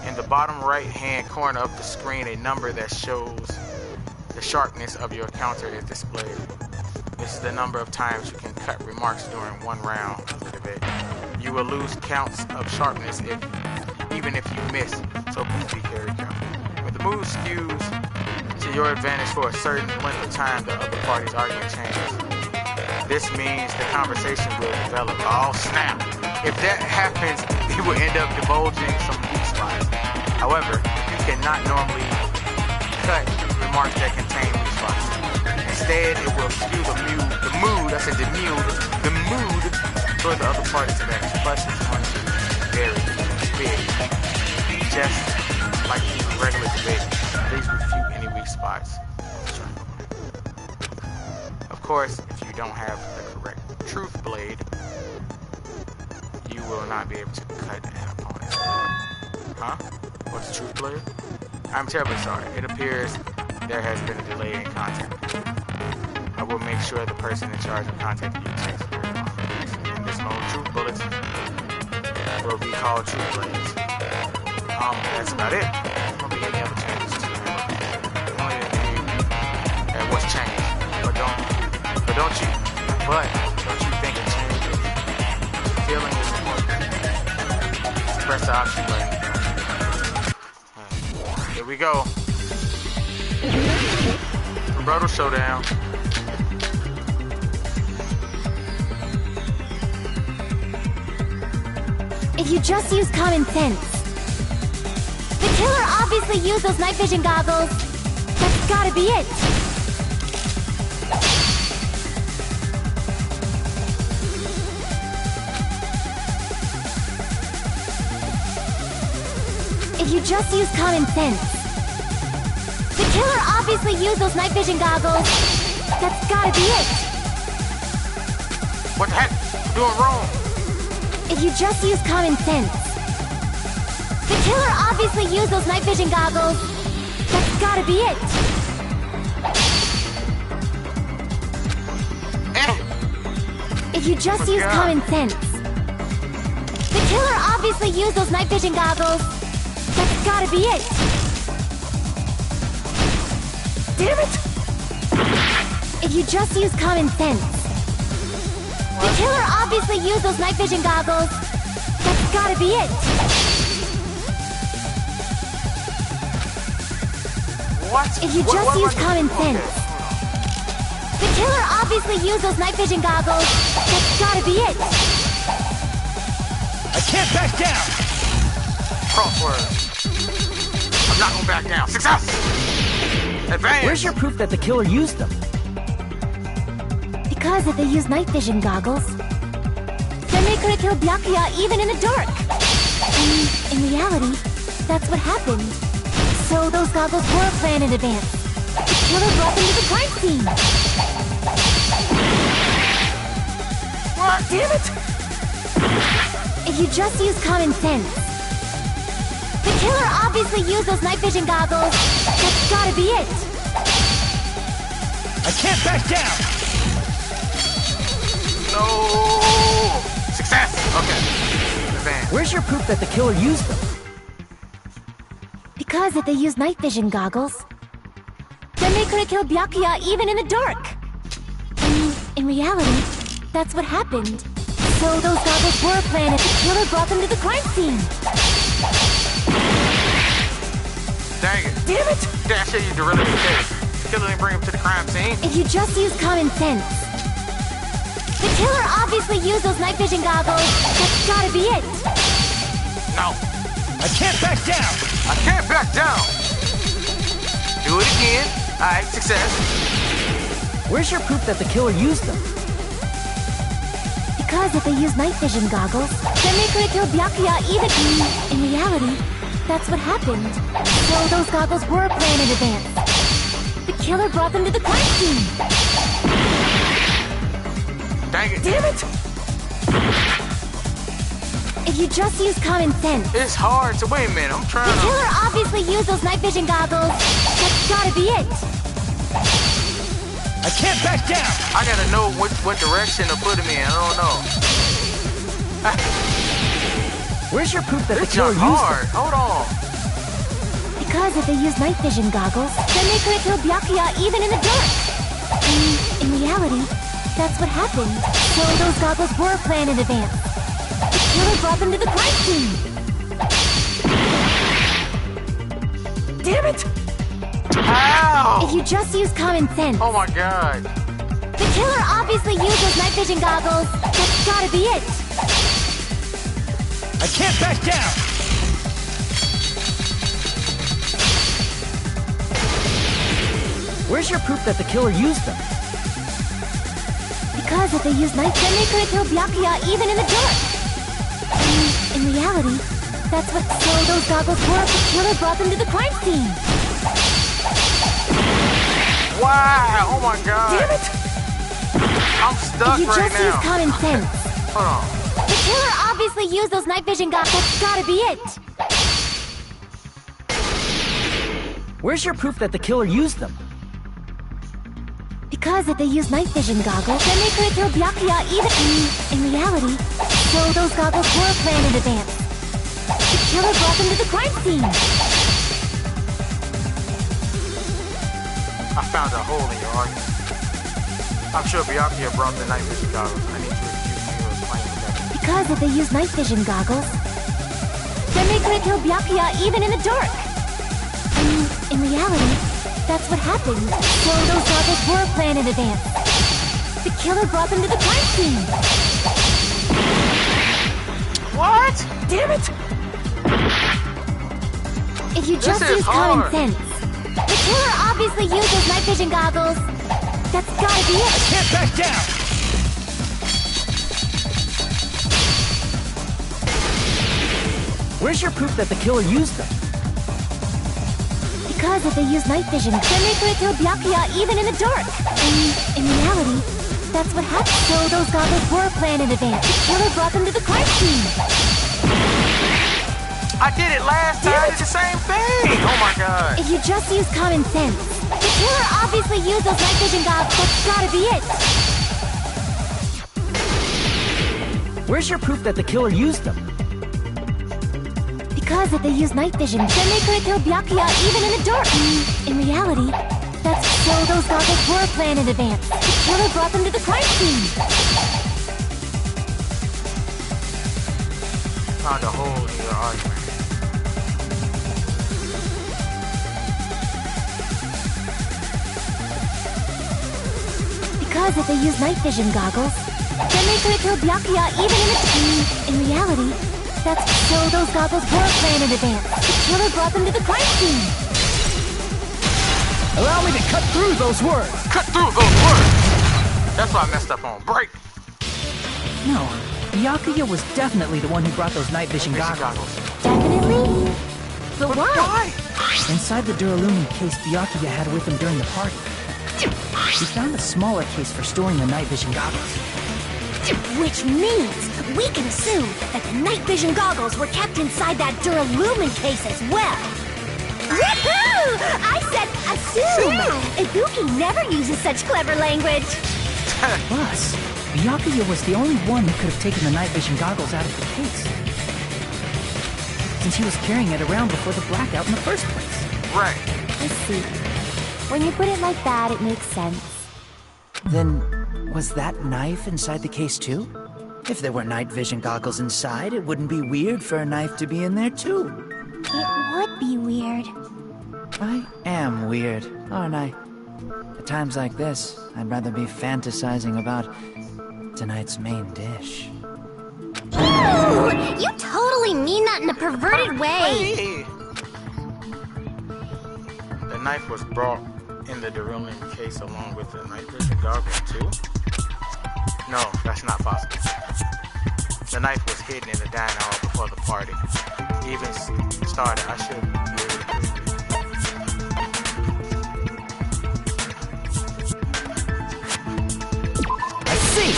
In the bottom right-hand corner of the screen, a number that shows the sharpness of your counter is displayed. This is the number of times you can cut remarks during one round of the debate. You will lose counts of sharpness even if you miss, so please be very careful. When the mood skews to your advantage for a certain length of time, the other party's argument changes. This means the conversation will develop. Oh, snap! If that happens, you will end up divulging some weak spots. However, you cannot normally cut remarks that contain weak spots. Instead, it will skew the mood toward the other party's advantage. Plus, it's going to be very big. Just like a regular debate, please refute any weak spots. Of course, if you don't have the correct truth blade, you will not be able to cut an opponent. Huh? What's the truth blade? I'm terribly sorry. It appears there has been a delay in contact. I will make sure the person in charge of contacting you checks your information. In this mode, truth bullets will be called truth blades. That's about it. There won't be any other changes to the network. Only that what's changed. But don't you think a change is feeling is important? Press the option button. Here we go. Brutal showdown. If you just use common sense. The killer obviously used those night vision goggles. That's gotta be it. If you just use common sense. The killer obviously used those night vision goggles. That's gotta be it. What the heck? I'm doing wrong. If you just use common sense. The killer obviously used those night vision goggles. That's gotta be it. If you just use common sense. The killer obviously used those night vision goggles. That's gotta be it. Damn it! If you just use common sense. The killer obviously used those night vision goggles. That's gotta be it. What? If you just use common sense. The killer obviously used those night vision goggles. That's gotta be it. I can't back down. Crossword. I'm not gonna back down. Success! Advance! Where's your proof that the killer used them? Because if they use night vision goggles, then they could have killed Byakuya even in the dark. And in reality, that's what happened. So those goggles were planned in advance. The killer brought them to the crime scene. What? Damn it! If you just use common sense. The killer obviously used those night vision goggles. That's gotta be it. I can't back down. No! Success! Okay. Advance. Where's your proof that the killer used them? Because if they use night vision goggles, then they could have killed Byakuya even in the dark. And in reality, that's what happened. So those goggles were planned if the killer brought them to the crime scene. Dang it. Damn it! Damn, shit, you derailed the case. The killer didn't bring him to the crime scene. If you just use common sense. The killer obviously used those night vision goggles. That's gotta be it. No. I can't back down. I can't back down. Do it again. Alright, success. Where's your proof that the killer used them? Because if they use night vision goggles, then they could have killed Byakuya even in reality. That's what happened. So those goggles were planned in advance. The killer brought them to the crime scene. Dang it. Damn it! If you just use common sense. It's hard to wait a minute. I'm trying The to. killer obviously used those night vision goggles. That's gotta be it. I can't back down! I gotta know what direction to put him in. I don't know. Where's your proof that the This killer jump used hard. Hold on. Because if they use night vision goggles, then they could have killed Byakuya even in the dark. In reality, that's what happened. So those goggles were planned in advance. The killer brought them to the crime scene. Damn it! How? If you just use common sense. Oh my god. The killer obviously used those night vision goggles. That's gotta be it. I can't back down! Where's your proof that the killer used them? Because if they used night, then they could have killed Byakuya even in the dark. In reality, that's what. So those goggles were. The killer brought them to the crime scene. Wow. Oh my god. Damn it! I'm stuck If you right just use now. common sense. Hold on. The killer obviously used those night vision goggles. That's gotta be it. Where's your proof that the killer used them? Because if they used night vision goggles, then they could have killed Byakuya even in reality. So those goggles were planned in advance. The killer brought them to the crime scene. I found a hole in your argument. I'm sure Byakuya brought the night vision goggles. I need to refute your claim with that. Because if they used night vision goggles, then they could have killed Byakuya even in the dark. In reality, that's what happened. So those goggles were planned in advance. The killer brought them to the crime scene. What? Damn it! If you just This is use common hard. sense. The killer obviously used those night vision goggles. That's gotta be it. Can't back down! Where's your proof that the killer used them? Because if they used night vision, then they could have killed Byakuya even in the dark. In reality, that's what happened. So those goggles were planned in advance. The killer brought them to the crime scene. I did it last time. It's the same thing. Oh my god. If you just use common sense, the killer obviously used those night vision goggles. That's gotta be it. Where's your proof that the killer used them? Because if they used night vision, then they could have killed Byakuya even in the dark. In reality, that's so those goggles were planned in advance. The killer brought them to the crime scene. Found a hole in your argument. Because if they used night vision goggles, then they could have killed Byakuya even in reality, that's so those goggles were planned in advance. The killer brought them to the crime scene. Allow me to cut through those words! Cut through those words! That's what I messed up on. Break! No, Byakuya was definitely the one who brought those night vision goggles. Definitely? But why? Inside the Duralumin case Byakuya had with him during the party, he found a smaller case for storing the night vision goggles. Which means we can assume that the night vision goggles were kept inside that Duralumin case as well. Woohoo! I said assume! Ibuki never uses such clever language. Plus, Byakuya was the only one who could have taken the night vision goggles out of the case, since he was carrying it around before the blackout in the first place. Right. I see. When you put it like that, it makes sense. Then, was that knife inside the case too? If there were night vision goggles inside, it wouldn't be weird for a knife to be in there too. It would be weird. I am weird, aren't I? At times like this, I'd rather be fantasizing about tonight's main dish. Ooh, you totally mean that in a perverted way. Hey. The knife was brought in the Duralumin case along with the night vision goggles too? No, that's not possible. The knife was hidden in the dining hall before the party even started. I should be able to prove it. I see!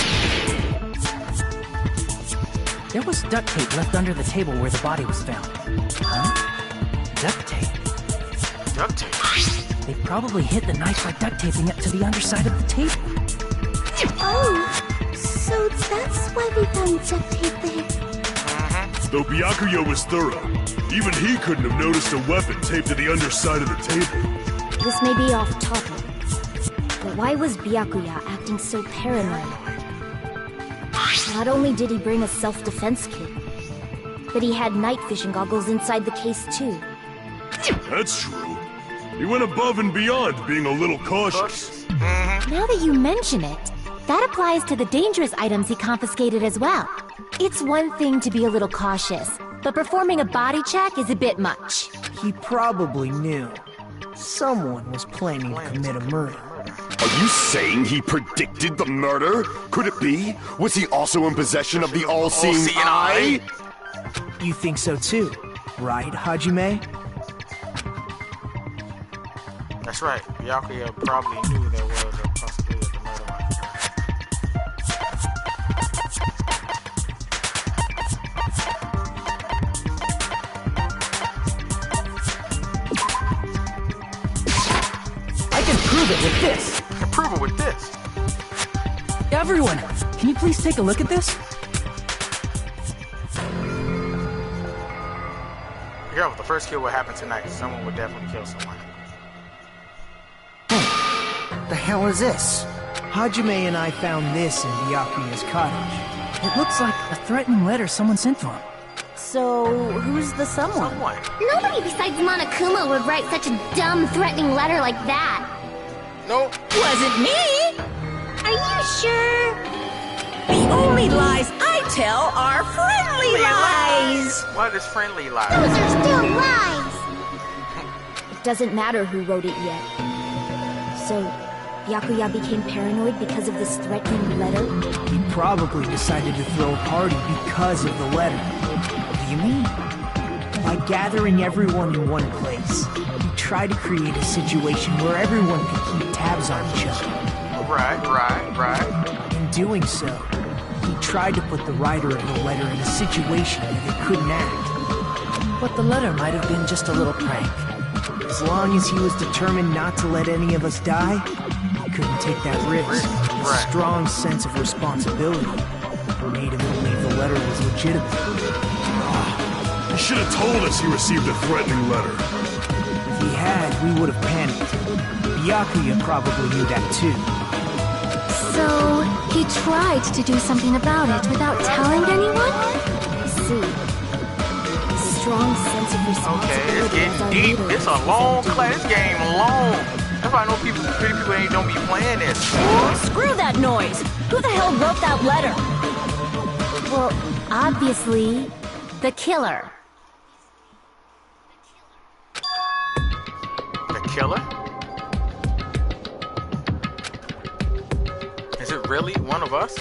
There was duct tape left under the table where the body was found. Huh? Duct tape? Duct tape? They probably hid the knife by duct taping it to the underside of the table. Oh, so that's why we found duct tape there. Though Byakuya was thorough, even he couldn't have noticed a weapon taped to the underside of the table. This may be off topic, but why was Byakuya acting so paranoid? Not only did he bring a self-defense kit, but he had night vision goggles inside the case too. That's true. He went above and beyond being a little cautious. Now that you mention it, that applies to the dangerous items he confiscated as well. It's one thing to be a little cautious, but performing a body check is a bit much. He probably knew someone was planning to commit a murder. Are you saying he predicted the murder? Could it be? Was he also in possession of the all-seeing eye? You think so too, right, Hajime? That's right. Byakuya probably knew there was a possibility of the murder might occur. I can prove it with this. Prove it with this. Everyone, can you please take a look at this? Be careful, the first kill will happen tonight. Someone will definitely kill someone. The hell is this? Hajime and I found this in Byakuya's cottage. It looks like a threatening letter someone sent to him. So, who's the someone? Nobody besides Monokuma would write such a dumb, threatening letter like that. Nope. Wasn't me! Are you sure? The only lies I tell are friendly lies! What is friendly lies? Those are still lies! It doesn't matter who wrote it yet. So, Byakuya became paranoid because of this threatening letter? He probably decided to throw a party because of the letter. What do you mean? By gathering everyone in one place, he tried to create a situation where everyone could keep tabs on each other. Right. In doing so, he tried to put the writer of the letter in a situation where they couldn't act. But the letter might have been just a little prank. As long as he was determined not to let any of us die, he couldn't take that risk. His strong sense of responsibility made him believe the letter was legitimate. He should have told us he received a threatening letter. If he had, we would have panicked. Byakuya probably knew that too. So, he tried to do something about it without telling anyone? See. Strong sense of responsibility. Okay, it's getting deep. It's a long class. This game long. That's why I know pretty people ain't don't be playing this. Screw that noise! Who the hell wrote that letter? Well, obviously, the killer. The killer? Is it really one of us?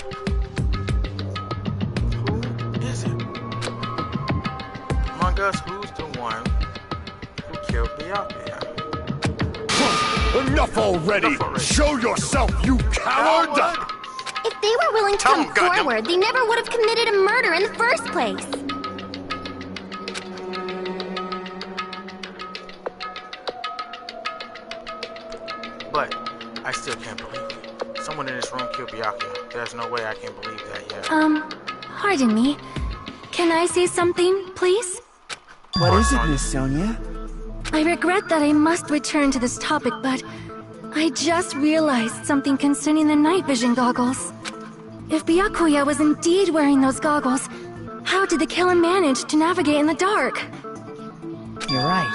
Who is it? Among us, who's the one who killed Byakuya? Enough already! Show yourself, you coward! If they were willing to come forward, they never would have committed a murder in the first place. But I still can't believe it. Someone in this room killed Byakuya. There's no way I can believe that yet. Pardon me. Can I say something, please? What is it, Miss Sonia? I regret that I must return to this topic, but I just realized something concerning the night vision goggles. If Byakuya was indeed wearing those goggles, how did the killer manage to navigate in the dark? You're right.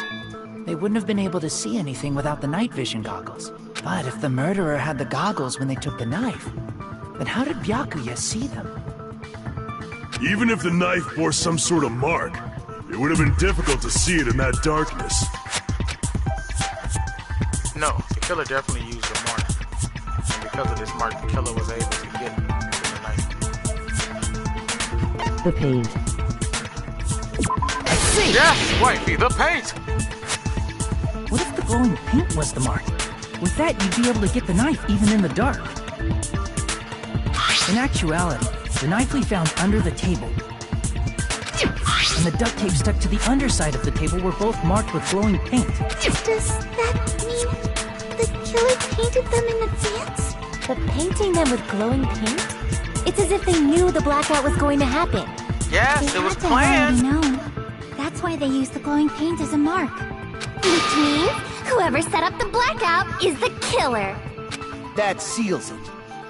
They wouldn't have been able to see anything without the night vision goggles. But if the murderer had the goggles when they took the knife, then how did Byakuya see them? Even if the knife bore some sort of mark, it would have been difficult to see it in that darkness. No, the killer definitely used a mark. And because of this mark, the killer was able to get to the knife. The paint. I see! Yes, wifey, the paint! What if the glowing paint was the mark? With that, you'd be able to get the knife even in the dark. In actuality, the knife we found under the table and the duct tape stuck to the underside of the table were both marked with glowing paint. Does that mean the killer painted them in advance? But painting them with glowing paint? It's as if they knew the blackout was going to happen. Yes, They it was had to have planned. already known. That's why they used the glowing paint as a mark. Which means whoever set up the blackout is the killer. That seals it.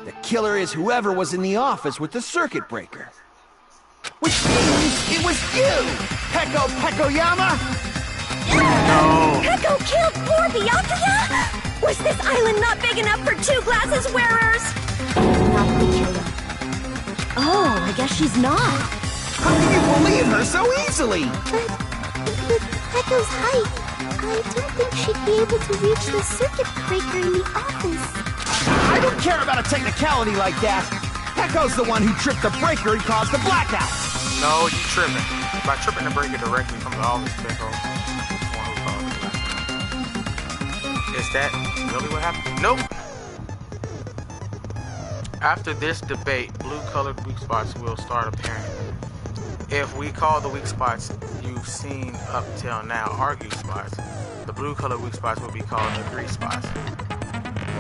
The killer is whoever was in the office with the circuit breaker. Which means it was you, Peko Pekoyama! No. Peko killed poor Byakuya? Was this island not big enough for 2 glasses wearers? Not the killer. Oh, I guess she's not. How can you believe her so easily? But with Peko's height, I don't think she'd be able to reach the circuit breaker in the office. I don't care about a technicality like that. Peko's the one who tripped the breaker and caused the blackout. No, you tripping. By tripping the breaker directly from the office, Peko. Is that really what happened? Nope. After this debate, blue-colored weak spots will start appearing. If we call the weak spots you've seen up till now argue spots, the blue-colored weak spots will be called agree spots.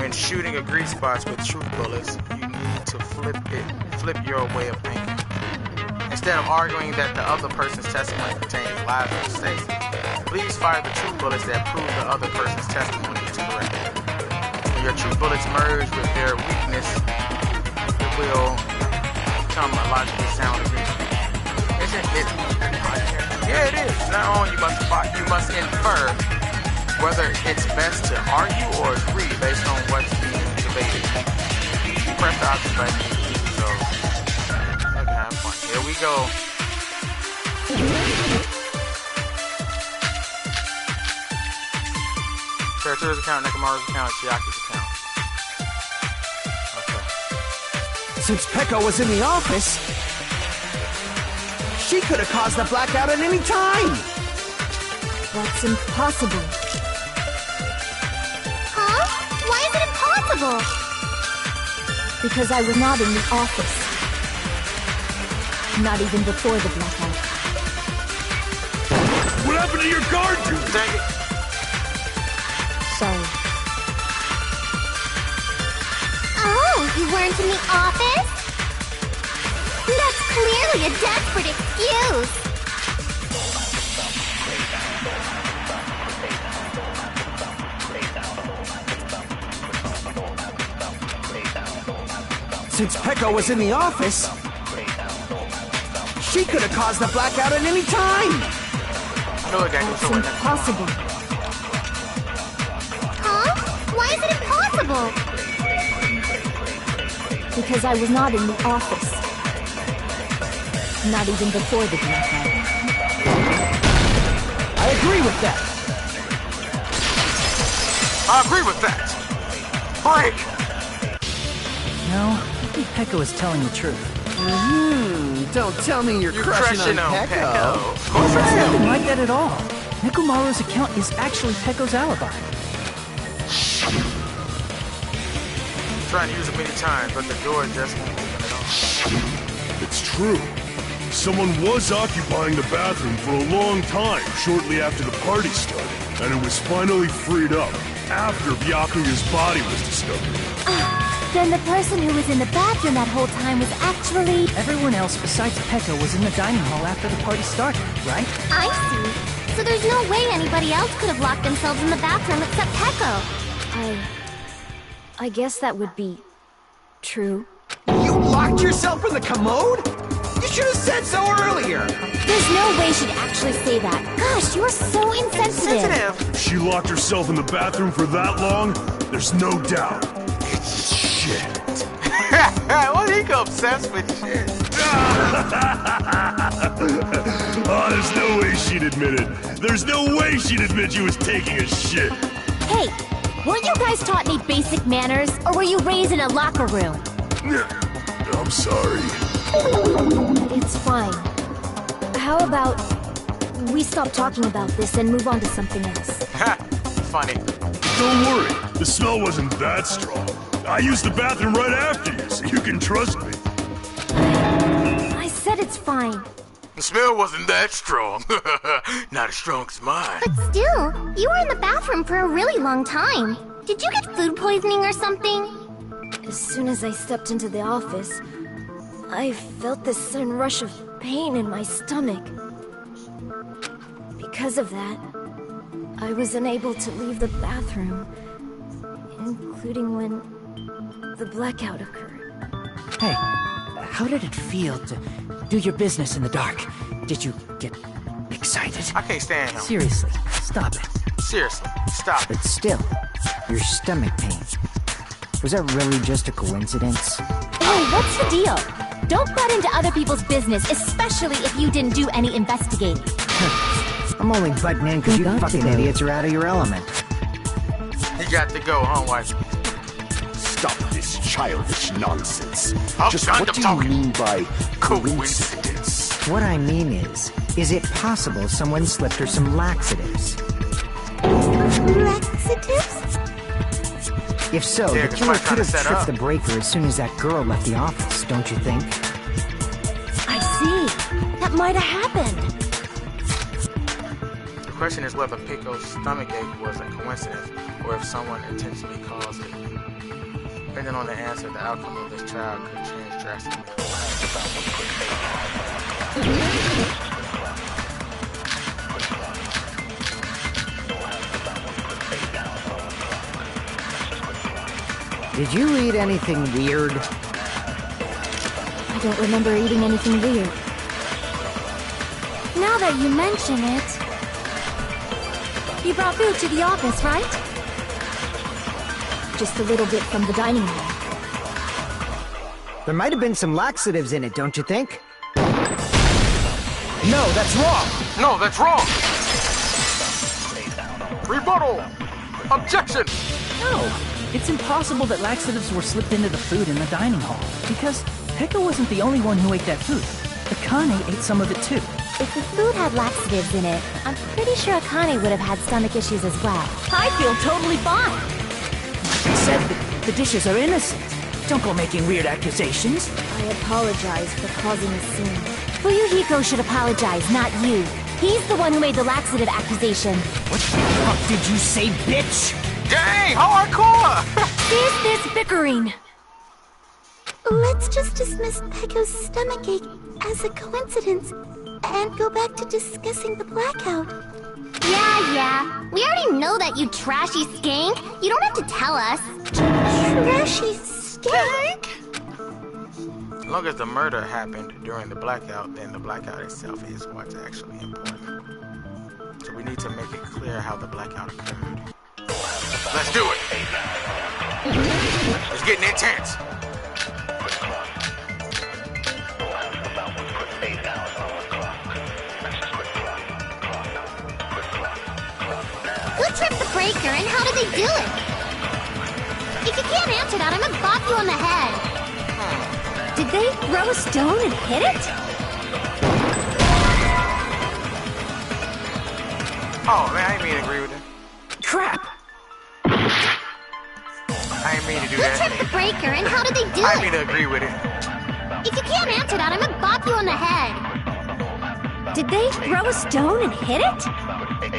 When shooting agree spots with truth bullets, you need to flip your way of thinking. Instead of arguing that the other person's testimony contains lies or mistakes, please fire the truth bullets that prove the other person's testimony is correct. When your truth bullets merge with their weakness, it will become a logically sound agreement. Isn't it? Yeah, it is. Not only you must infer whether it's best to argue or agree based on what's being debated. Press the option button to do so. Okay, have fun. Here we go. Character's account, Nekomaru's account, Chiaki's account. Okay. Since Peko was in the office, she could have caused the blackout at any time. That's impossible. Huh? Why is it impossible? Because I was not in the office. Not even before the blackout. What happened to your guard duty? Dang it. Sorry. Oh, you weren't in the office? That's clearly a desperate excuse. Since Peko was in the office, she could have caused the blackout at any time. That's impossible. Huh? Why is it impossible? Because I was not in the office. Not even before the blackout. I agree with that. I agree with that. Break. No, I think Peko is telling the truth. Don't tell me you're crushing on Peko. Of course I It's am. nothing like that at all. Nekomaru's account is actually Peko's alibi. Trying to use it many times, but the door just won't open at all. It's true. Someone was occupying the bathroom for a long time shortly after the party started, and it was finally freed up after Byakuya's body was discovered. Then the person who was in the bathroom that whole time was actually... Everyone else besides Peko was in the dining hall after the party started, right? I see. So there's no way anybody else could have locked themselves in the bathroom except Peko. I guess that would be... true. You locked yourself in the commode? You should have said so earlier. There's no way she'd actually say that. Gosh, you're so insensitive. If she locked herself in the bathroom for that long, there's no doubt. It's shit. What he go obsessed with shit? Oh, there's no way she'd admit it. There's no way she'd admit she was taking a shit. Hey, weren't you guys taught any basic manners? Or were you raised in a locker room? I'm sorry. If It's fine. How about we stop talking about this and move on to something else? Ha! Funny. Don't worry, the smell wasn't that strong. I used the bathroom right after you, so you can trust me. I said it's fine. The smell wasn't that strong. Not as strong as mine. But still, you were in the bathroom for a really long time. Did you get food poisoning or something? As soon as I stepped into the office, I felt this sudden rush of pain in my stomach. Because of that, I was unable to leave the bathroom, including when the blackout occurred. Hey, how did it feel to do your business in the dark? Did you get excited? I can't stand him. Seriously, stop it. Seriously, stop. But still, your stomach pain. Was that really just a coincidence? Hey, what's the deal? Don't butt into other people's business, especially if you didn't do any investigating. I'm only butting in because you got to fucking go. idiots are out of your element. You got to go, huh, wife? Stop this childish nonsense. I'm Just done what do you talking. mean by coincidence? What I mean is it possible someone slipped her some laxatives? Laxatives? If so, Yeah, the 'cause killer somebody's trying could to have set tripped up. the breaker as soon as that girl left the office, don't you think? I see. That might have happened. The question is whether Pico's stomachache was a coincidence or if someone intentionally caused it. Depending on the answer, the outcome of this trial could change drastically. Did you eat anything weird? I don't remember eating anything weird. Now that you mention it... You brought food to the office, right? Just a little bit from the dining hall. There might have been some laxatives in it, don't you think? No, that's wrong! No, that's wrong! Rebuttal! Objection! No, it's impossible that laxatives were slipped into the food in the dining hall. Because Pekka wasn't the only one who ate that food. Akane ate some of it too. If the food had laxatives in it, I'm pretty sure Akane would have had stomach issues as well. I feel totally fine. He said that the dishes are innocent. Don't go making weird accusations. I apologize for causing a scene. Fuyuhiko should apologize, not you. He's the one who made the laxative accusation. What the fuck did you say, bitch? Dang, hardcore! Is this bickering? Let's just dismiss Pecco's stomachache as a coincidence and go back to discussing the blackout. Yeah. We already know that, you trashy skank. You don't have to tell us. Trashy skank? As long as the murder happened during the blackout, then the blackout itself is what's actually important. So we need to make it clear how the blackout occurred. Let's do it! It's getting intense! Who tripped the breaker and how did they do it? If you can't answer that, I'm gonna bop you on the head. Did they throw a stone and hit it? Oh man, I didn't mean to agree with it. Crap! I didn't mean to do Who that. tripped the breaker and how did they do I it? didn't mean to agree with it. If you can't answer that, I'm gonna bop you on the head. Did they throw a stone and hit it?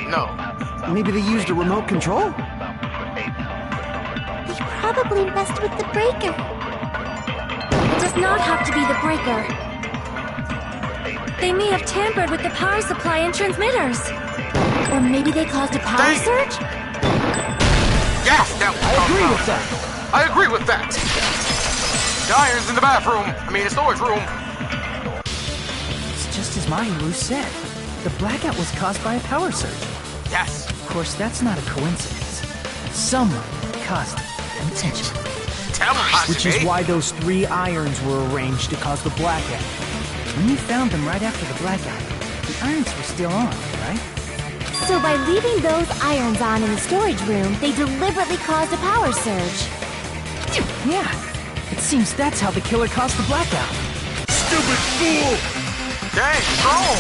No. Maybe they used a remote control? They probably messed with the breaker. It does not have to be the breaker. They may have tampered with the power supply and transmitters. Or maybe they caused a power surge? Yes, that was I agree with that. I agree with that. The iron's in the bathroom. I mean, the storage room. It's just as Mahiru said. The blackout was caused by a power surge. Yes. Of course, that's not a coincidence. Someone caused it intentionally. Tell him, Which is why those 3 irons were arranged to cause the blackout. When you found them right after the blackout, the irons were still on, right? So by leaving those irons on in the storage room, they deliberately caused a power surge. Yeah. It seems that's how the killer caused the blackout. Stupid fool! Dang, strong.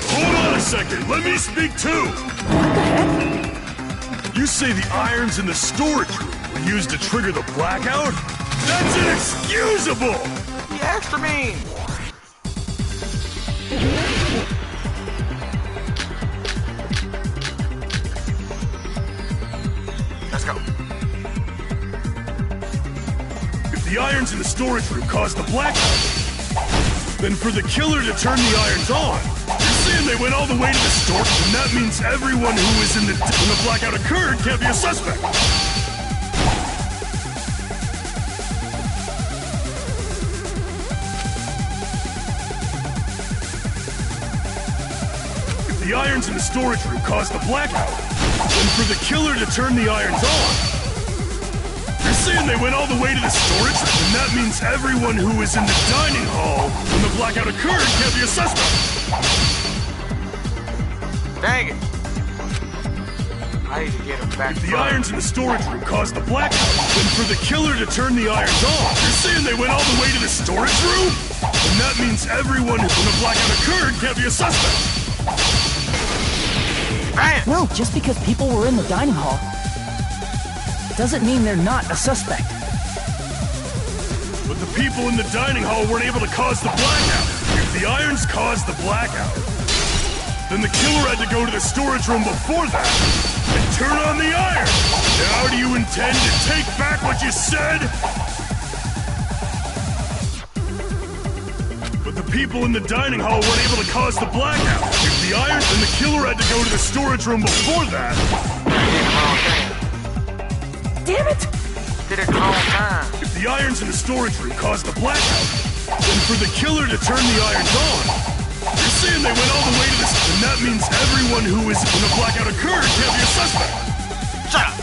Hold on a second, let me speak too! What the heck? You say the irons in the storage room were used to trigger the blackout? That's inexcusable! You extra mean. Let's go. If the irons in the storage room caused the blackout, then for the killer to turn the irons on, you're saying they went all the way to the store, and that means everyone who was when the blackout occurred can't be a suspect. If the irons in the storage room caused the blackout, then for the killer to turn the irons on, you're saying they went all the way to the storage room, and that means everyone who was in the dining hall when the blackout occurred can't be a suspect. Dang it. I need to get him back. If the irons in the storage room caused the blackout, then for the killer to turn the irons on, you're saying they went all the way to the storage room? And that means everyone when the blackout occurred can't be a suspect. No, just because people were in the dining hall doesn't mean they're not a suspect. But the people in the dining hall weren't able to cause the blackout. If the irons caused the blackout, then the killer had to go to the storage room before that and turn on the iron. Now do you intend to take back what you said? But the people in the dining hall weren't able to cause the blackout. If the irons, then the killer had to go to the storage room before that. Damn it! Did it wrong time. If the irons in the storage room caused the blackout, then for the killer to turn the irons on, you're saying they went all the way to this, and that means everyone who was when the blackout occurred can't be a suspect. Shut up!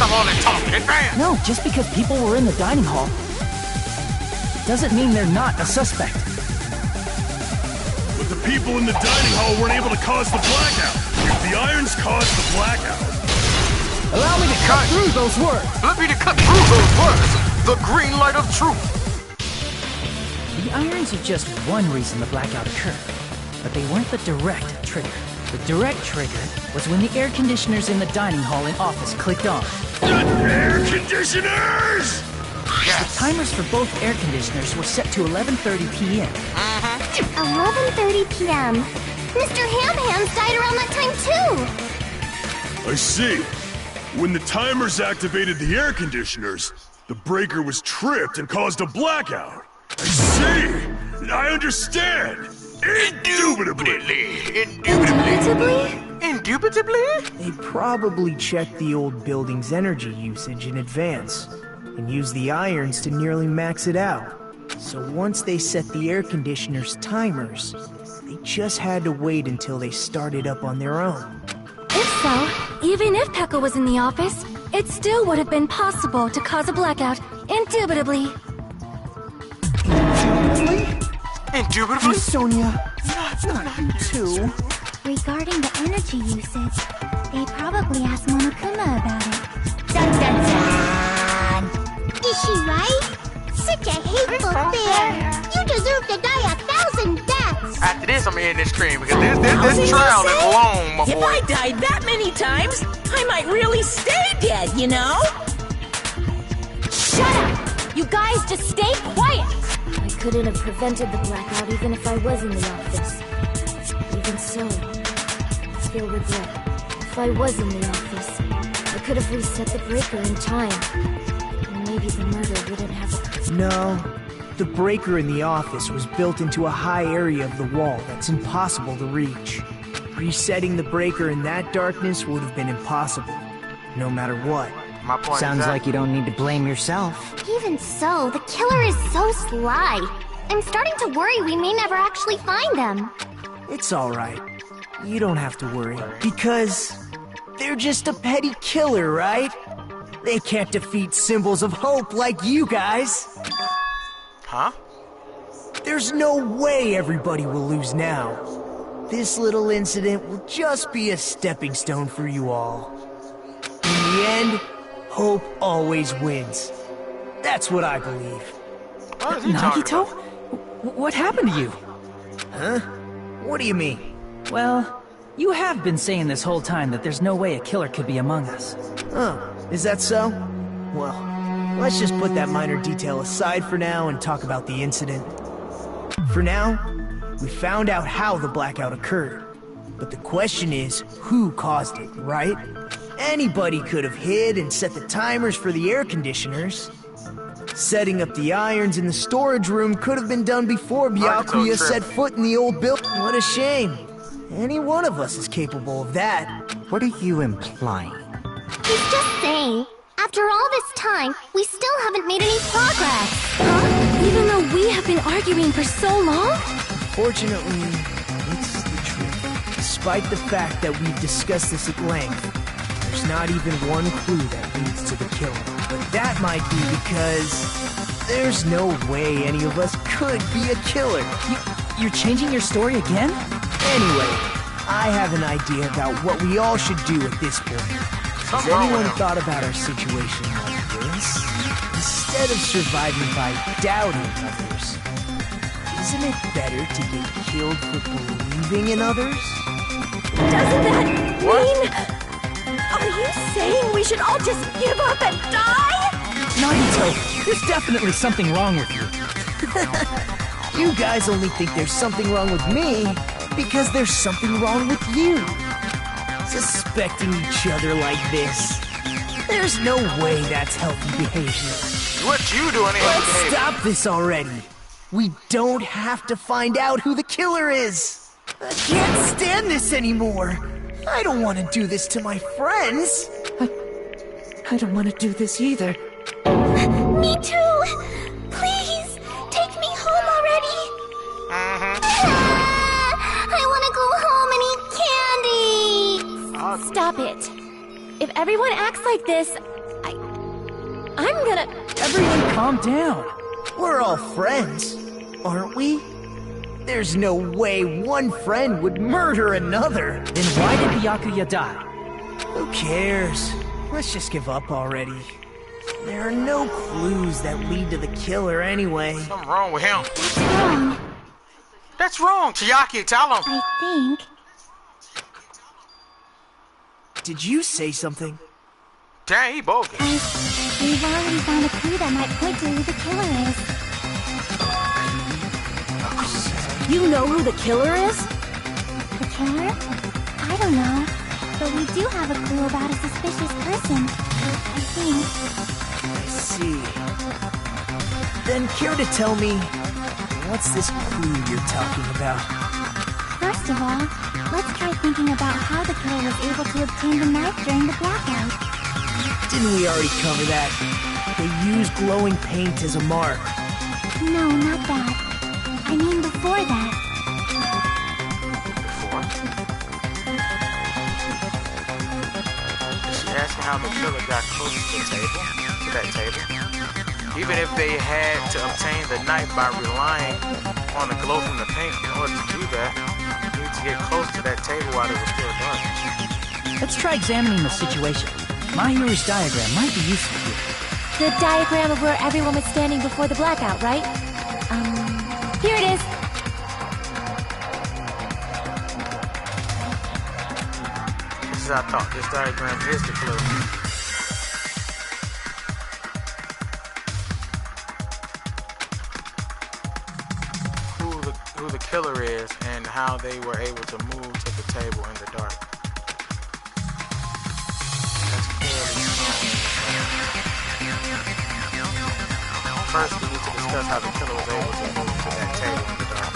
Stop all that talking, man! No, just because people were in the dining hall doesn't mean they're not a suspect. But the people in the dining hall weren't able to cause the blackout. If the irons caused the blackout, allow me to cut through those words. Let me to cut through those words. The green light of truth. The irons are just one reason the blackout occurred, but they weren't the direct trigger. The direct trigger was when the air conditioners in the dining hall and office clicked on. Air conditioners! The timers for both air conditioners were set to 11:30 p.m. 11:30 p.m. Mr. Ham-Hams died around that time too! I see. When the timers activated the air conditioners, the breaker was tripped and caused a blackout. I see! I understand! Indubitably! Indubitably? They probably checked the old building's energy usage in advance and used the irons to nearly max it out. So once they set the air conditioner's timers, they just had to wait until they started up on their own. If so, even if Pekka was in the office, it still would have been possible to cause a blackout, indubitably. Indubitably? Sonia, not you too. Regarding the energy usage, they probably asked Monokuma about it. Dun dun dun! Is she right? Such a hateful bear! You deserve to die 1,000 deaths! After this, I'm in this stream because this trial is long, my boy. If I died that many times, I might really stay dead, you know? Shut up! You guys just stay quiet! I couldn't have prevented the blackout even if I was in the office. Even so, I still regret. If I was in the office, I could have reset the breaker in time. And maybe the murder wouldn't have occurred. No, the breaker in the office was built into a high area of the wall that's impossible to reach. Resetting the breaker in that darkness would have been impossible, no matter what. My point Sounds like you don't need to blame yourself. Even so, the killer is so sly. I'm starting to worry we may never actually find them. It's alright. You don't have to worry, because they're just a petty killer, right? They can't defeat symbols of hope like you guys. Huh? There's no way everybody will lose now. This little incident will just be a stepping stone for you all. In the end, hope always wins. That's what I believe. What is he talking Nagito? about? What happened to you? Huh? What do you mean? Well, you have been saying this whole time that there's no way a killer could be among us. Oh, is that so? Well, let's just put that minor detail aside for now and talk about the incident. For now, we found out how the blackout occurred. But the question is, who caused it, right? Anybody could have hid and set the timers for the air conditioners. Setting up the irons in the storage room could have been done before Byakuya set foot in the old building. What a shame. Any one of us is capable of that. What are you implying? He's just saying, after all this time, we still haven't made any progress. Huh? Even though we have been arguing for so long? Fortunately, it's the truth. Despite the fact that we've discussed this at length, there's not even one clue that leads to the killing. But that might be because there's no way any of us could be a killer. You're changing your story again? Anyway, I have an idea about what we all should do at this point. Has anyone thought about our situation like this? Instead of surviving by doubting others, isn't it better to get killed for believing in others? Doesn't that mean... Are you saying we should all just give up and die? Nagito, there's definitely something wrong with you. You guys only think there's something wrong with me because there's something wrong with you. Suspecting each other like this. There's no way that's healthy behavior. What you doing here? Let's stop this already. We don't have to find out who the killer is. I can't stand this anymore. I don't want to do this to my friends. I don't want to do this either. Me too. Please, take me home already. I want to go home and eat candy. Stop it. If everyone acts like this, I'm gonna... Everyone calm down. We're all friends, aren't we? There's no way one friend would murder another. Then why did Byakuya die? Who cares? Let's just give up already. There are no clues that lead to the killer anyway. Something wrong with him. What's wrong? That's wrong, Chiaki, tell him. I think... Did you say something? Dang, he bogus. We've already found a clue that might point to who the killer is. You know who the killer is? The killer? I don't know. But we do have a clue about a suspicious person. I think. I see. Then care to tell me, what's this clue you're talking about? First of all, let's try thinking about how the killer was able to obtain the knife during the blackout. Didn't we already cover that? They used glowing paint as a mark. No, not that. I mean before that. Before? Is she asking how the killer got close to the table? To that table? Even if they had to obtain the knife by relying on the glow from the paint in order to do that, they need to get close to that table while it was still dark. Let's try examining the situation. My hero's diagram might be useful here. The diagram of where everyone was standing before the blackout, right? Here it is. This is, I thought, this diagram is the clue. Who the killer is and how they were able to move to the table in the dark. That's clearly shown. First, we need to discuss how the killer was able to move to that table in the dark.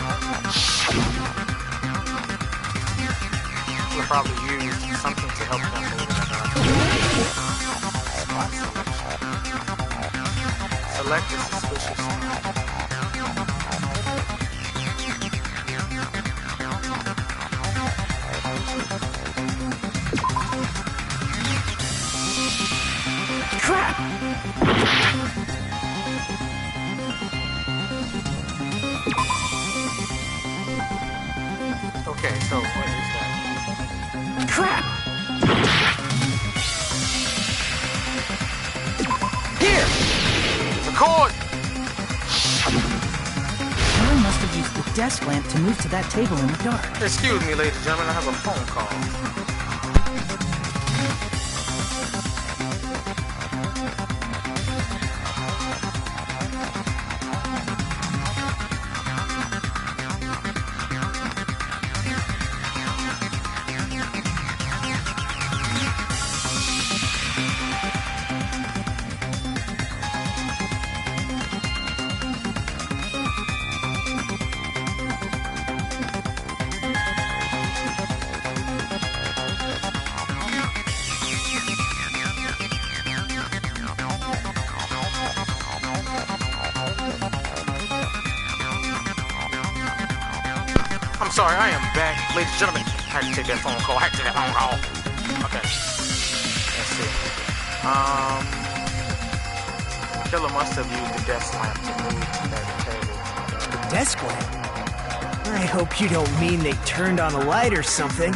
We'll probably use something to help them move in the dark. Spot selection. Select the suspicious spot. Crap! Okay, so what is that? Crap! Here! The cord! Killer must desk lamp to move to that table in the dark. Excuse me, ladies and gentlemen, I have a phone call. I'm sorry, I am back. Ladies and gentlemen, I had to take that phone call. I had to take that phone call. Okay. Let's see. Killer must have used the desk lamp to move to that table. The desk lamp? I hope you don't mean they turned on a light or something.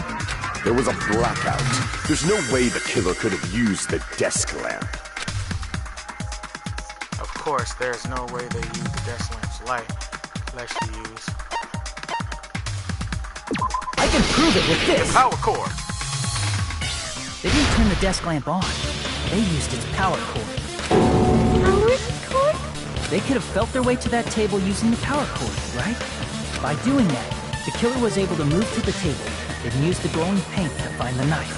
There was a blackout. There's no way the killer could have used the desk lamp. Of course, there's no way they used the desk lamp's light. Unless you use... I can prove it with this! Power cord! They didn't turn the desk lamp on. They used its power cord. Power cord? They could have felt their way to that table using the power cord, right? By doing that, the killer was able to move to the table and use the glowing paint to find the knife.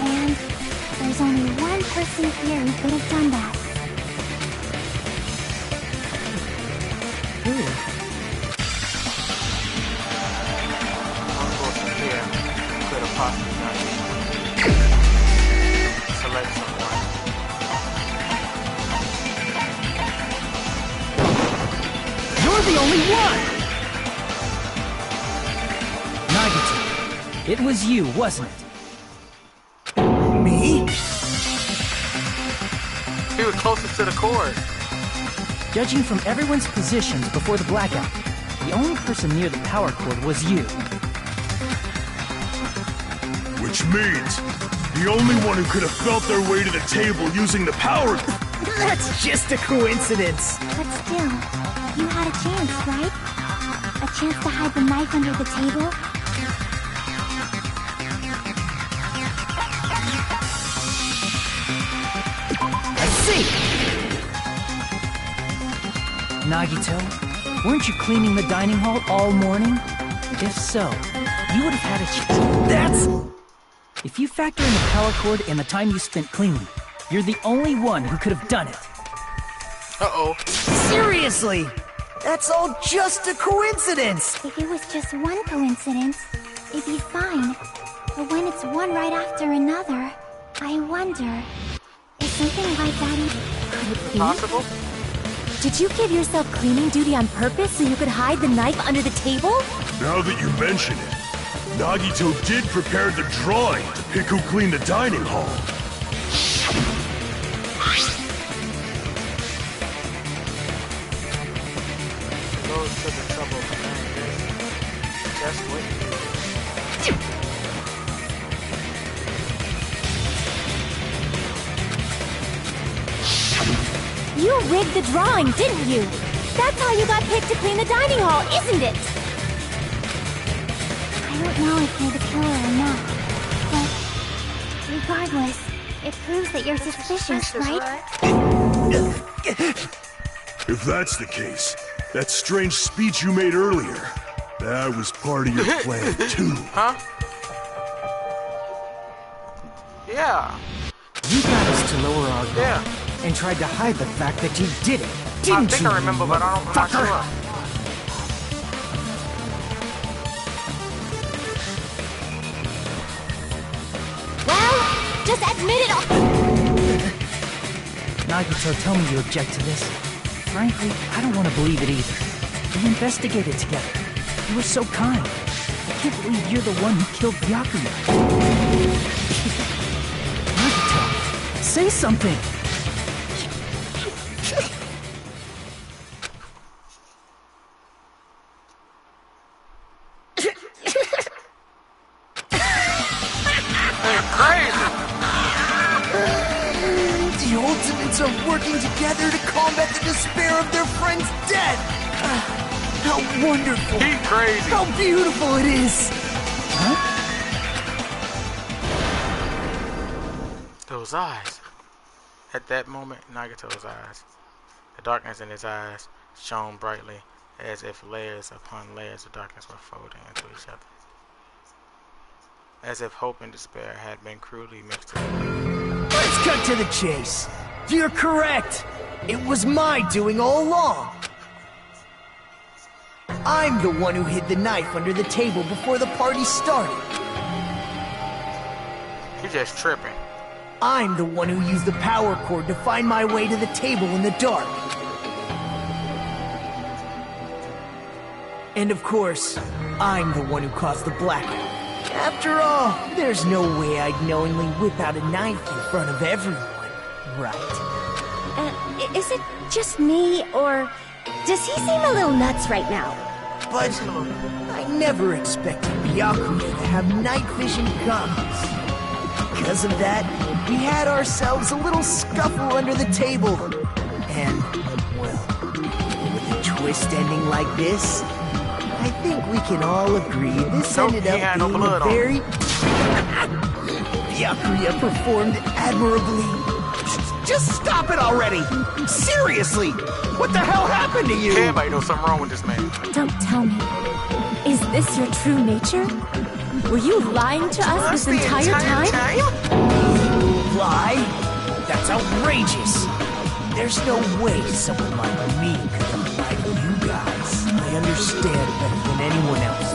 And there's only one person here who could have done that. Who? Could have possibly done it. Select someone. You're the only one! Nagito, it was you, wasn't it? Me? He was closest to the cord. Judging from everyone's positions before the blackout, the only person near the power cord was you. Which means, the only one who could have felt their way to the table using the power... That's just a coincidence. But still, you had a chance, right? A chance to hide the knife under the table? I see! Nagito, weren't you cleaning the dining hall all morning? If so, you would have had a chance. That's... If you factor in the power cord and the time you spent cleaning, you're the only one who could have done it. Uh-oh. Seriously! That's all just a coincidence! If it was just one coincidence, it'd be fine. But when it's one right after another, I wonder... Is something like that even... Could it be? Possible? Did you give yourself cleaning duty on purpose so you could hide the knife under the table? Now that you mention it, Nagito did prepare the drawing to pick who cleaned the dining hall. Goes to the trouble of preparing this. Just wait. You rigged the drawing, didn't you? That's how you got picked to clean the dining hall, isn't it? I don't know if you're the killer or not, but regardless, it proves that you're suspicious, right? If that's the case, that strange speech you made earlier, that was part of your plan too. Huh? Yeah. You got us to lower our guard Yeah. and tried to hide the fact that you did it, I didn't think you, I remember, but I'm not motherfucker? sure. Well, just admit it all. Nagito, tell me you object to this. Frankly, I don't want to believe it either. We investigated together. You were so kind. I can't believe you're the one who killed Byakuya. Nagito, say something. The Ultimates are working together to combat the despair of their friend's death! How wonderful! He crazy! How beautiful it is! Huh? Those eyes. At that moment, Nagato's eyes. The darkness in his eyes shone brightly, as if layers upon layers of darkness were folding into each other. As if hope and despair had been crudely mixed together. Let's cut to the chase. You're correct. It was my doing all along. I'm the one who hid the knife under the table before the party started. You're just tripping. I'm the one who used the power cord to find my way to the table in the dark. And of course, I'm the one who caused the blackout. After all, there's no way I'd knowingly whip out a knife in front of everyone, right? Is it just me, or does he seem a little nuts right now? But I never expected Byakuya to have night vision goggles. Because of that, we had ourselves a little scuffle under the table. And, well, with a twist ending like this, I think we can all agree this ended up being a very... Byakuya performed admirably. Just stop it already! Seriously! What the hell happened to you? Everybody knows something wrong with this man. Don't tell me. Is this your true nature? Were you lying to us this entire time? Lie? That's outrageous! There's no way someone like me could have lied to you guys. I understand better than anyone else.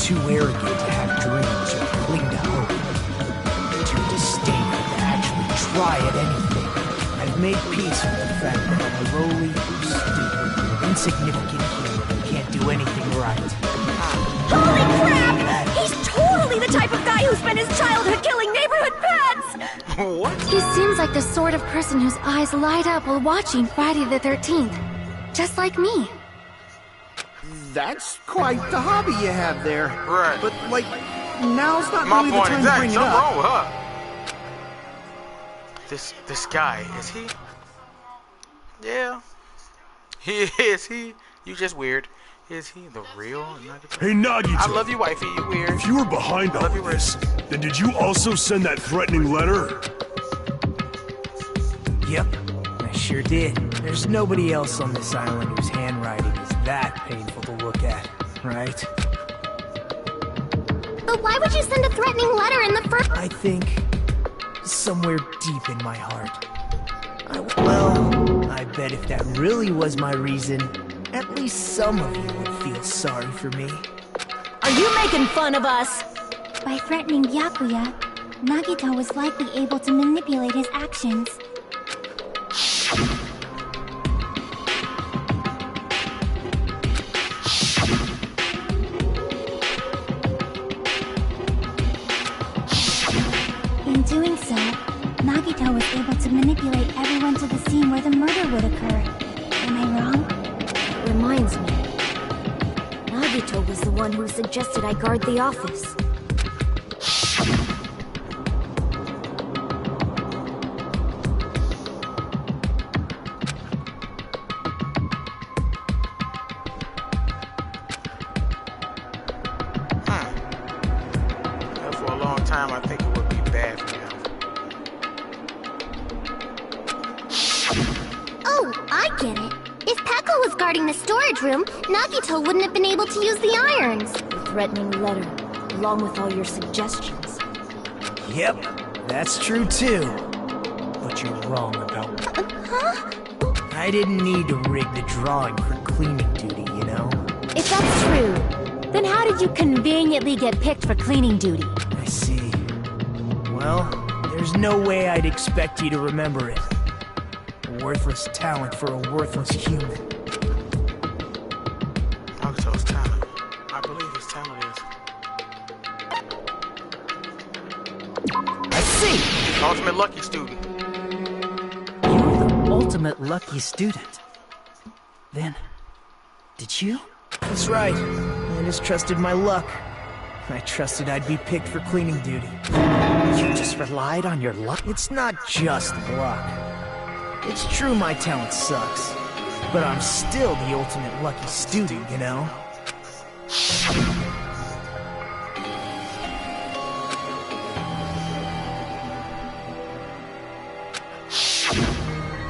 Too arrogant to have dreams or cling to hope. Too disdainful to actually try at anything. I've made peace with the fact that I'm a lowly, stupid, insignificant human who can't do anything right. Holy crap! He's totally the type of guy who spent his childhood killing neighborhood pets! What? He seems like the sort of person whose eyes light up while watching Friday the 13th. Just like me. That's quite the hobby you have there. Right. But, like, now's not My really the point time to exactly. bring it Something up. wrong with her. This guy, is he? Yeah. He is he? You just weird. Is he the real Nagito? Hey, Nagito. I love you, wifey. You weird. If you were behind all this, then did you also send that threatening letter? Yep, I sure did. There's nobody else on this island whose handwriting is that painful to look at, right? But why would you send a threatening letter in the first... I think somewhere deep in my heart. Well, I bet if that really was my reason, at least some of you would feel sorry for me. Are you making fun of us? By threatening Byakuya, Nagito was likely able to manipulate his actions. In doing so, Nagito was able to manipulate everyone to the scene where the murder would occur. Am I wrong? It reminds me. Nagito was the one who suggested I guard the office. For a long time, I think it would be bad for him. Oh, I get it. If Pekka was guarding the storage room, Nagito wouldn't have been able to use the irons. The threatening letter, along with all your suggestions. Yep, that's true too. But you're wrong about... Huh? I didn't need to rig the drawing for cleaning duty, you know? If that's true, then how did you conveniently get picked for cleaning duty? I see. Well, there's no way I'd expect you to remember it. A worthless talent for a worthless human. Nagito's talent. I believe his talent is... I see! Ultimate lucky student. You're the ultimate lucky student. Then, did you? That's right. I just trusted my luck. I trusted I'd be picked for cleaning duty. You just relied on your luck? It's not just luck. It's true my talent sucks. But I'm still the ultimate lucky student, you know?